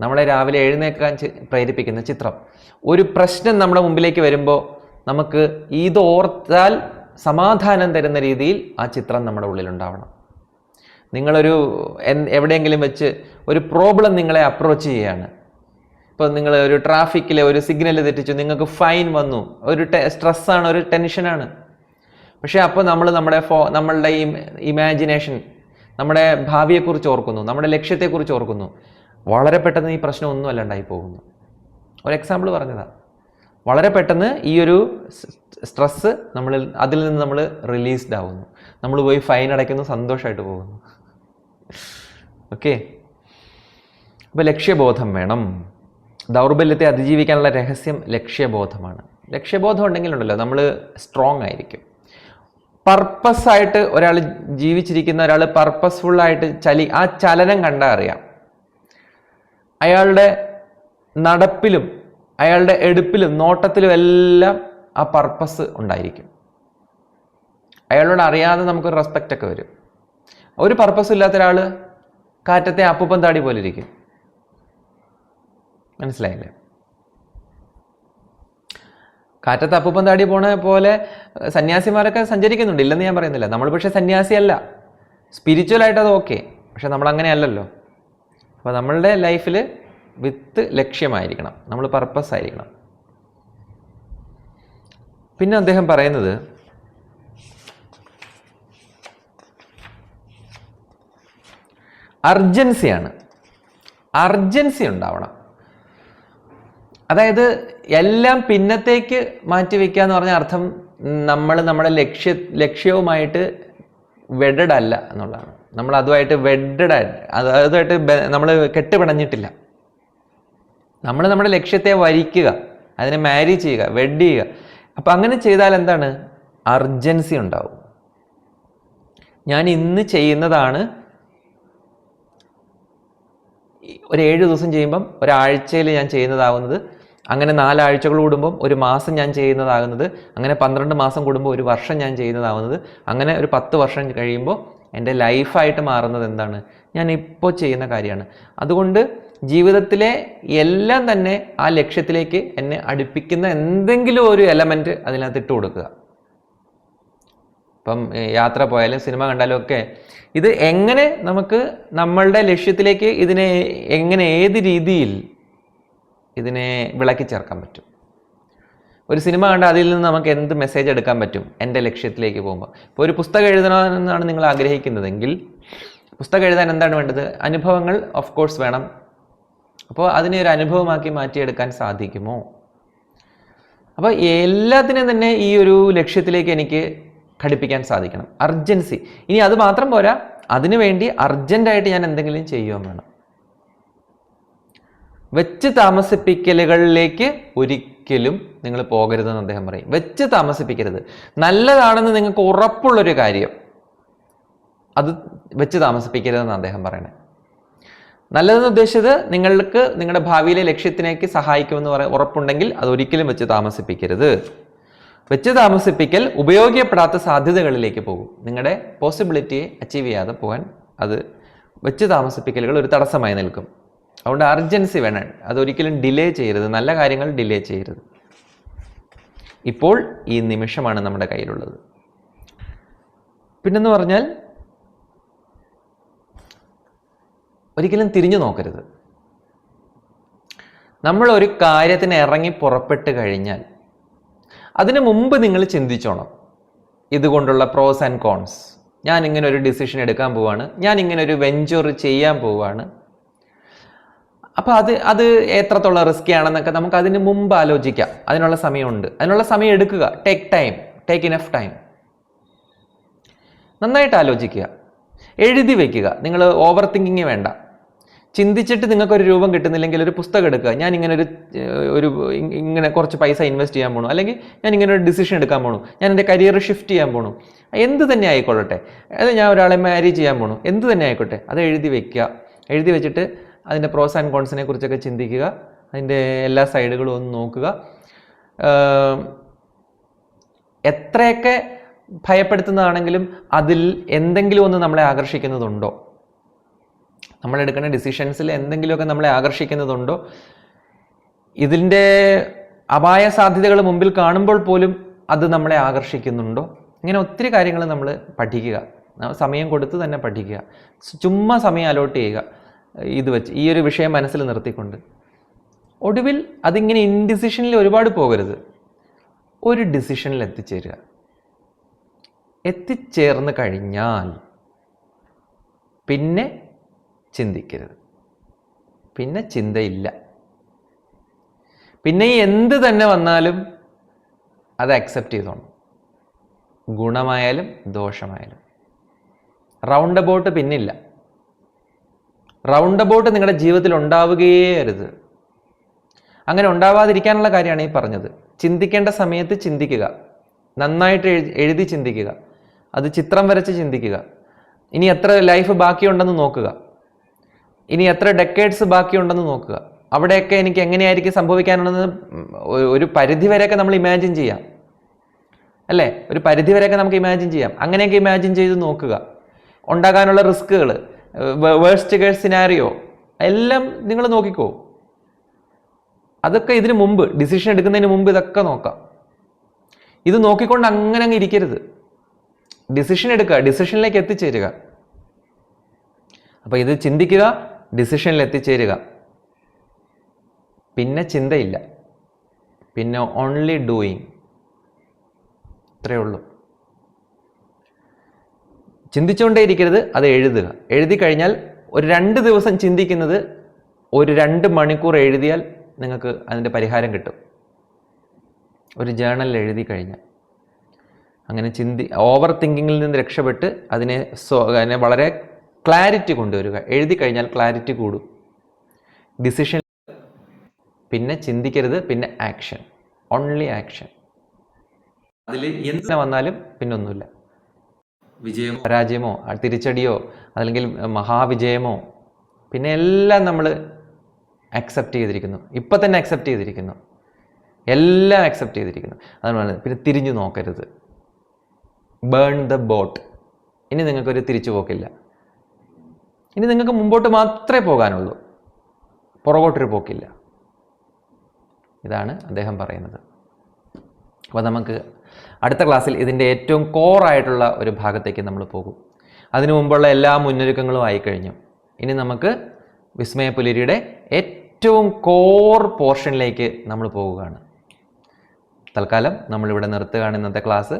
നമ്മളെ രാവിലെ എഴുന്നേൽക്കാൻ പ്രേരിപ്പിക്കുന്ന ചിത്രം. ഒരു പ്രശ്നം നമ്മുടെ മുമ്പിലേക്ക് വരുമ്പോൾ നമുക്ക് ഇത് ഓർത്താൽ സമാധാനം തരുന്ന രീതിയിൽ ആ ചിത്രം നമ്മുടെ ഉള്ളിലുണ്ടാവണം. നിങ്ങളൊരു എവിടെയെങ്കിലും വെച്ച് ഒരു പ്രോബ്ലം നിങ്ങളെ അപ്രോച്ച് ചെയ്യുകയാണ്. ഇപ്പോൾ നിങ്ങൾ ഒരു ട്രാഫിക്കിലെ ഒരു സിഗ്നൽ തെറ്റിച്ചു, നിങ്ങൾക്ക് ഫൈൻ വന്നു, ഒരു സ്ട്രെസ്സാണ്, ഒരു ടെൻഷനാണ്. പക്ഷേ അപ്പോൾ നമ്മളുടെ ഇമാജിനേഷൻ നമ്മുടെ ഭാവിയെക്കുറിച്ച് ഓർക്കുന്നു, നമ്മുടെ ലക്ഷ്യത്തെക്കുറിച്ച് ഓർക്കുന്നു. വളരെ പെട്ടെന്ന് ഈ പ്രശ്നം ഒന്നും അല്ലാണ്ടായി പോകുന്നു. ഒരു എക്സാമ്പിൾ പറഞ്ഞതാണ്. വളരെ പെട്ടെന്ന് ഈ ഒരു സ്ട്രെസ്സ് അതിൽ നിന്ന് നമ്മൾ റിലീസ്ഡ് ആവുന്നു. നമ്മൾ പോയി ഫൈൻ അടയ്ക്കുന്നു, സന്തോഷമായിട്ട് പോകുന്നു. ഓക്കെ, അപ്പോൾ ലക്ഷ്യബോധം വേണം. ദൗർബല്യത്തെ അതിജീവിക്കാനുള്ള രഹസ്യം ലക്ഷ്യബോധമാണ്. ലക്ഷ്യബോധം ഉണ്ടെങ്കിലുണ്ടല്ലോ നമ്മൾ സ്ട്രോങ് ആയിരിക്കും. പർപ്പസായിട്ട് ഒരാൾ ജീവിച്ചിരിക്കുന്ന ഒരാൾ പർപ്പസ്ഫുള്ളായിട്ട് ആ ചലനം കണ്ടാൽ അറിയാം. അയാളുടെ നടപ്പിലും അയാളുടെ എടുപ്പിലും നോട്ടത്തിലും എല്ലാം ആ പർപ്പസ് ഉണ്ടായിരിക്കും. അയാളോട് അറിയാതെ നമുക്കൊരു റെസ്പെക്റ്റ് ഒക്കെ വരും. ഒരു പർപ്പസ് ഇല്ലാത്ത ഒരാൾ കാറ്റത്തെ അപ്പൂപ്പൻ താടി പോലെ ഇരിക്കും. മനസ്സിലായില്ലേ? കാറ്റത്തെ അപ്പൂപ്പൻ താടി പോണ പോലെ സന്യാസിമാരൊക്കെ സഞ്ചരിക്കുന്നുണ്ട്, ഇല്ലെന്ന് ഞാൻ പറയുന്നില്ല. നമ്മൾ പക്ഷേ സന്യാസിയല്ല. സ്പിരിച്വലായിട്ട് അത് ഓക്കെ, പക്ഷെ നമ്മൾ അങ്ങനെയല്ലല്ലോ. അപ്പോൾ നമ്മളുടെ ലൈഫിൽ വിത്ത് ലക്ഷ്യമായിരിക്കണം, നമ്മൾ പർപ്പസ് ആയിരിക്കണം. പിന്നെ അദ്ദേഹം പറയുന്നത് അർജൻസിയാണ്. അർജൻസി ഉണ്ടാവണം. അതായത് എല്ലാം പിന്നത്തേക്ക് മാറ്റിവെക്കുക എന്ന് പറഞ്ഞ അർത്ഥം നമ്മൾ നമ്മുടെ ലക്ഷ്യവുമായിട്ട് വെഡഡ് അല്ല എന്നുള്ളതാണ്. നമ്മൾ അതുമായിട്ട് വെഡഡ് അതുമായിട്ട് നമ്മൾ കെട്ടുപിണഞ്ഞിട്ടില്ല. നമ്മൾ നമ്മുടെ ലക്ഷ്യത്തെ വരിക്കുക, അതിനെ മാരി ചെയ്യുക, വെഡ് ചെയ്യുക. അപ്പം അങ്ങനെ ചെയ്താൽ എന്താണ്? അർജൻസി ഉണ്ടാവും. ഞാൻ ഇന്ന് ചെയ്യുന്നതാണ് ഒരു 7 ദിവസം ചെയ്യുമ്പം ഒരാഴ്ചയിൽ ഞാൻ ചെയ്യുന്നതാകുന്നത്, അങ്ങനെ 4 ആഴ്ചകൾ കൂടുമ്പം ഒരു മാസം ഞാൻ ചെയ്യുന്നതാകുന്നത്, അങ്ങനെ 12 മാസം കൂടുമ്പോൾ ഒരു വർഷം ഞാൻ ചെയ്യുന്നതാകുന്നത്, അങ്ങനെ ഒരു 10 വർഷം കഴിയുമ്പോൾ എൻ്റെ ലൈഫായിട്ട് മാറുന്നത് എന്താണ്? ഞാൻ ഇപ്പോൾ ചെയ്യുന്ന കാര്യമാണ്. അതുകൊണ്ട് ജീവിതത്തിലെ എല്ലാം തന്നെ ആ ലക്ഷ്യത്തിലേക്ക് എന്നെ അടുപ്പിക്കുന്ന എന്തെങ്കിലും ഒരു എലമെൻറ്റ് അതിനകത്ത് ഇട്ട് കൊടുക്കുക. ഇപ്പം യാത്ര പോയാലും സിനിമ കണ്ടാലും ഒക്കെ ഇത് എങ്ങനെ നമുക്ക് നമ്മളുടെ ലക്ഷ്യത്തിലേക്ക് ഇതിനെ എങ്ങനെ ഏത് രീതിയിൽ ഇതിനെ വിളക്കി ചേർക്കാൻ പറ്റും. ഒരു സിനിമ കണ്ടാൽ അതിൽ നിന്ന് നമുക്ക് എന്ത് മെസ്സേജ് എടുക്കാൻ പറ്റും എൻ്റെ ലക്ഷ്യത്തിലേക്ക് പോകുമ്പോൾ. ഇപ്പോൾ ഒരു പുസ്തകം എഴുതണമെന്നാണ് നിങ്ങൾ ആഗ്രഹിക്കുന്നതെങ്കിൽ പുസ്തകം എഴുതാൻ എന്താണ് വേണ്ടത്? അനുഭവങ്ങൾ ഓഫ് കോഴ്സ് വേണം. അപ്പോൾ അതിനെ ഒരു അനുഭവമാക്കി മാറ്റിയെടുക്കാൻ സാധിക്കുമോ? അപ്പോൾ എല്ലാത്തിനും തന്നെ ഈ ഒരു ലക്ഷ്യത്തിലേക്ക് എനിക്ക് ഘടിപ്പിക്കാൻ സാധിക്കണം. അർജൻസി. ഇനി അത് മാത്രം പോരാ, അതിനുവേണ്ടി അർജൻറ്റായിട്ട് ഞാൻ എന്തെങ്കിലും ചെയ്യുകയും വേണം. വെച്ച് താമസിപ്പിക്കലുകളിലേക്ക് ഒരിക്കലും നിങ്ങൾ പോകരുതെന്ന് അദ്ദേഹം പറയും. വെച്ച് താമസിപ്പിക്കരുത്. നല്ലതാണെന്ന് നിങ്ങൾക്ക് ഉറപ്പുള്ളൊരു കാര്യം അത് വെച്ച് താമസിപ്പിക്കരുതെന്ന് അദ്ദേഹം പറയണേ. നല്ലതെന്ന് ഉദ്ദേശിച്ചത് നിങ്ങൾക്ക് നിങ്ങളുടെ ഭാവിയിലെ ലക്ഷ്യത്തിലേക്ക് സഹായിക്കുമെന്ന് ഉറപ്പുണ്ടെങ്കിൽ അതൊരിക്കലും വെച്ച് താമസിപ്പിക്കരുത്. വെച്ച് താമസിപ്പിക്കൽ ഉപയോഗിക്കപ്പെടാത്ത സാധ്യതകളിലേക്ക് പോകും. നിങ്ങളുടെ പോസിബിലിറ്റിയെ അച്ചീവ് ചെയ്യാതെ പോകാൻ അത് വെച്ച് താമസിപ്പിക്കലുകൾ ഒരു തടസ്സമായി നിൽക്കും. അതുകൊണ്ട് അർജൻസി വേണം. അതൊരിക്കലും ഡിലേ ചെയ്യരുത്. നല്ല കാര്യങ്ങൾ ഡിലേ ചെയ്യരുത്. ഇപ്പോൾ ഈ നിമിഷമാണ് നമ്മുടെ കയ്യിലുള്ളത്. പിന്നെന്ന് പറഞ്ഞാൽ ഒരിക്കലും തിരിഞ്ഞു നോക്കരുത്. നമ്മൾ ഒരു കാര്യത്തിന് ഇറങ്ങി പുറപ്പെട്ട് കഴിഞ്ഞാൽ അതിനു മുമ്പ് നിങ്ങൾ ചിന്തിച്ചോണം ഇതുകൊണ്ടുള്ള പ്രോസ് ആൻഡ് കോൺസ്. ഞാൻ ഇങ്ങനെ ഒരു ഡിസിഷൻ എടുക്കാൻ പോവാണ്, ഞാൻ ഇങ്ങനെ ഒരു വെഞ്ചർ ചെയ്യാൻ പോവാണ്, അപ്പോൾ അത് എത്രത്തോളം റിസ്കി ആണെന്നൊക്കെ നമുക്ക് അതിന് മുമ്പ് ആലോചിക്കാം. അതിനുള്ള സമയമുണ്ട്. അതിനുള്ള സമയം എടുക്കുക. Take enough time. നന്നായിട്ട് ആലോചിക്കുക. എഴുതി വയ്ക്കുക. നിങ്ങൾ ഓവർ തിങ്കിങ് വേണ്ട. ചിന്തിച്ചിട്ട് നിങ്ങൾക്കൊരു രൂപം കിട്ടുന്നില്ലെങ്കിൽ ഒരു പുസ്തകം എടുക്കുക. ഞാൻ ഇങ്ങനെ കുറച്ച് പൈസ ഇൻവെസ്റ്റ് ചെയ്യാൻ പോകണു, അല്ലെങ്കിൽ ഞാൻ ഇങ്ങനെ ഒരു ഡിസിഷൻ എടുക്കാൻ പോകണു, ഞാൻ എൻ്റെ കരിയർ ഷിഫ്റ്റ് ചെയ്യാൻ പോകണു, എന്ത് തന്നെ ആയിക്കൊള്ളട്ടെ, അത് ഞാൻ ഒരാളെ മാരേജ് ചെയ്യാൻ പോകണു, എന്ത് തന്നെ ആയിക്കോട്ടെ, അത് എഴുതി വയ്ക്കുക. എഴുതി വെച്ചിട്ട് അതിൻ്റെ പ്രോസ് ആൻഡ് കോൺസിനെ കുറിച്ചൊക്കെ ചിന്തിക്കുക. അതിൻ്റെ എല്ലാ സൈഡുകളും ഒന്ന് നോക്കുക. എത്രയൊക്കെ ഭയപ്പെടുത്തുന്നതാണെങ്കിലും അതിൽ എന്തെങ്കിലും ഒന്ന് നമ്മളെ ആകർഷിക്കുന്നതുണ്ടോ? നമ്മളെടുക്കുന്ന ഡിസിഷൻസിൽ എന്തെങ്കിലുമൊക്കെ നമ്മളെ ആകർഷിക്കുന്നതുണ്ടോ? ഇതിൻ്റെ അപായ സാധ്യതകൾ മുമ്പിൽ കാണുമ്പോൾ പോലും അത് നമ്മളെ ആകർഷിക്കുന്നുണ്ടോ? ഇങ്ങനെ ഒത്തിരി കാര്യങ്ങൾ നമ്മൾ പഠിക്കുക. സമയം കൊടുത്ത് തന്നെ പഠിക്കുക. ചുമ്മാ സമയം അലോട്ട് ചെയ്യുക. ഇത് വെച്ച് ഈ ഒരു വിഷയം മനസ്സിൽ നിർത്തിക്കൊണ്ട് ഒടുവിൽ അതിങ്ങനെ ഇൻഡിസിഷനിൽ ഒരുപാട് പോകരുത്. ഒരു ഡിസിഷനിൽ എത്തിച്ചേർന്ന് കഴിഞ്ഞാൽ പിന്നെ ചിന്തിക്കരുത്. പിന്നെ ചിന്തയില്ല. പിന്നെ എന്ത് തന്നെ വന്നാലും അത് അക്സെപ്റ്റ് ചെയ്തോണം. ഗുണമായാലും ദോഷമായാലും. റൗണ്ട് അബൌട്ട് പിന്നില്ല. റൗണ്ട് അബൌട്ട് നിങ്ങളുടെ ജീവിതത്തിൽ ഉണ്ടാവുകയേ അരുത്. അങ്ങനെ ഉണ്ടാവാതിരിക്കാനുള്ള കാര്യമാണ് ഈ പറഞ്ഞത്. ചിന്തിക്കേണ്ട സമയത്ത് ചിന്തിക്കുക. നന്നായിട്ട് എഴുതി ചിന്തിക്കുക. അത് ചിത്രം വരച്ച് ചിന്തിക്കുക. ഇനി എത്ര ലൈഫ് ബാക്കിയുണ്ടെന്ന് നോക്കുക. ഇനി എത്ര ഡെക്കേഡ്സ് ബാക്കിയുണ്ടെന്ന് നോക്കുക. അവിടെയൊക്കെ എനിക്ക് എങ്ങനെയായിരിക്കും സംഭവിക്കാനുണ്ടെന്ന് ഒരു പരിധി വരെയൊക്കെ നമ്മൾ ഇമാജിൻ ചെയ്യാം, അല്ലേ? ഒരു പരിധി വരെയൊക്കെ നമുക്ക് ഇമാജിൻ ചെയ്യാം. അങ്ങനെയൊക്കെ ഇമാജിൻ ചെയ്ത് നോക്കുക. ഉണ്ടാകാനുള്ള റിസ്കുകൾ, വേഴ്സ്റ്റ് കേസ് സിനാരിയോ എല്ലാം നിങ്ങൾ നോക്കിക്കോ. അതൊക്കെ ഇതിനു മുമ്പ്, ഡിസിഷൻ എടുക്കുന്നതിന് മുമ്പ് ഇതൊക്കെ നോക്കാം. ഇത് നോക്കിക്കൊണ്ട് അങ്ങനെ അങ്ങ് ഇരിക്കരുത്. ഡിസിഷൻ എടുക്കുക, ഡിസിഷനിലേക്ക് എത്തിച്ചേരുക. അപ്പോൾ ഇത് ചിന്തിക്കുക, ഡിസിഷനിൽ എത്തിച്ചേരുക. പിന്നെ ചിന്തയില്ല, പിന്നെ ഓൺലി ഡൂയിങ്. ഇത്രയേ ഉള്ളൂ. ചിന്തിച്ചുകൊണ്ടേ ഇരിക്കരുത്, അത് എഴുതുക. എഴുതി കഴിഞ്ഞാൽ ഒരു 2 ദിവസം ചിന്തിക്കുന്നത് ഒരു 2 മണിക്കൂർ എഴുതിയാൽ നിങ്ങൾക്ക് അതിൻ്റെ പരിഹാരം കിട്ടും. ഒരു ജേണലിൽ എഴുതി കഴിഞ്ഞാൽ അങ്ങനെ ഓവർ തിങ്കിങ്ങിൽ നിന്ന് രക്ഷപ്പെട്ട് അതിനെ വളരെ ക്ലാരിറ്റി കൊണ്ടുവരിക. എഴുതി കഴിഞ്ഞാൽ ക്ലാരിറ്റി കൂടും. ഡിസിഷൻ, പിന്നെ ചിന്തിക്കരുത്, പിന്നെ ആക്ഷൻ, ഓൺലി ആക്ഷൻ. അതിൽ എന്ത് വന്നാലും പിന്നെ ഒന്നുമില്ല. വിജയമോ പരാജയമോ തിരിച്ചടിയോ അല്ലെങ്കിൽ മഹാവിജയമോ പിന്നെ എല്ലാം നമ്മൾ അക്സെപ്റ്റ് ചെയ്തിരിക്കുന്നു. ഇപ്പം തന്നെ അക്സെപ്റ്റ് ചെയ്തിരിക്കുന്നു, എല്ലാം അക്സെപ്റ്റ് ചെയ്തിരിക്കുന്നു. അതാണ്. പിന്നെ തിരിഞ്ഞു നോക്കരുത്. Burn the boat. ഇനി നിങ്ങൾക്കൊരു തിരിച്ചു പോക്കില്ല. ഇനി നിങ്ങൾക്ക് മുമ്പോട്ട് മാത്രമേ പോകാനുള്ളൂ, പുറകോട്ടൊരു പോക്കില്ല. ഇതാണ് അദ്ദേഹം പറയുന്നത്. അപ്പോൾ നമുക്ക് അടുത്ത ക്ലാസ്സിൽ ഇതിൻ്റെ ഏറ്റവും കോറായിട്ടുള്ള ഒരു ഭാഗത്തേക്ക് നമ്മൾ പോകും. അതിനു മുമ്പുള്ള എല്ലാ മുന്നൊരുക്കങ്ങളും ആയിക്കഴിഞ്ഞു. ഇനി നമുക്ക് വിസ്മയ പുലരിയുടെ ഏറ്റവും കോർ പോർഷനിലേക്ക് നമ്മൾ പോവുകയാണ്. തൽക്കാലം നമ്മളിവിടെ നിർത്തുകയാണ് ഇന്നത്തെ ക്ലാസ്.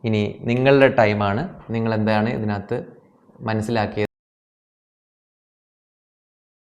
ഇനി നിങ്ങളുടെ ടൈമാണ്. നിങ്ങൾ എന്താണ് ഇതിനകത്ത് മനസ്സിലാക്കിയത്?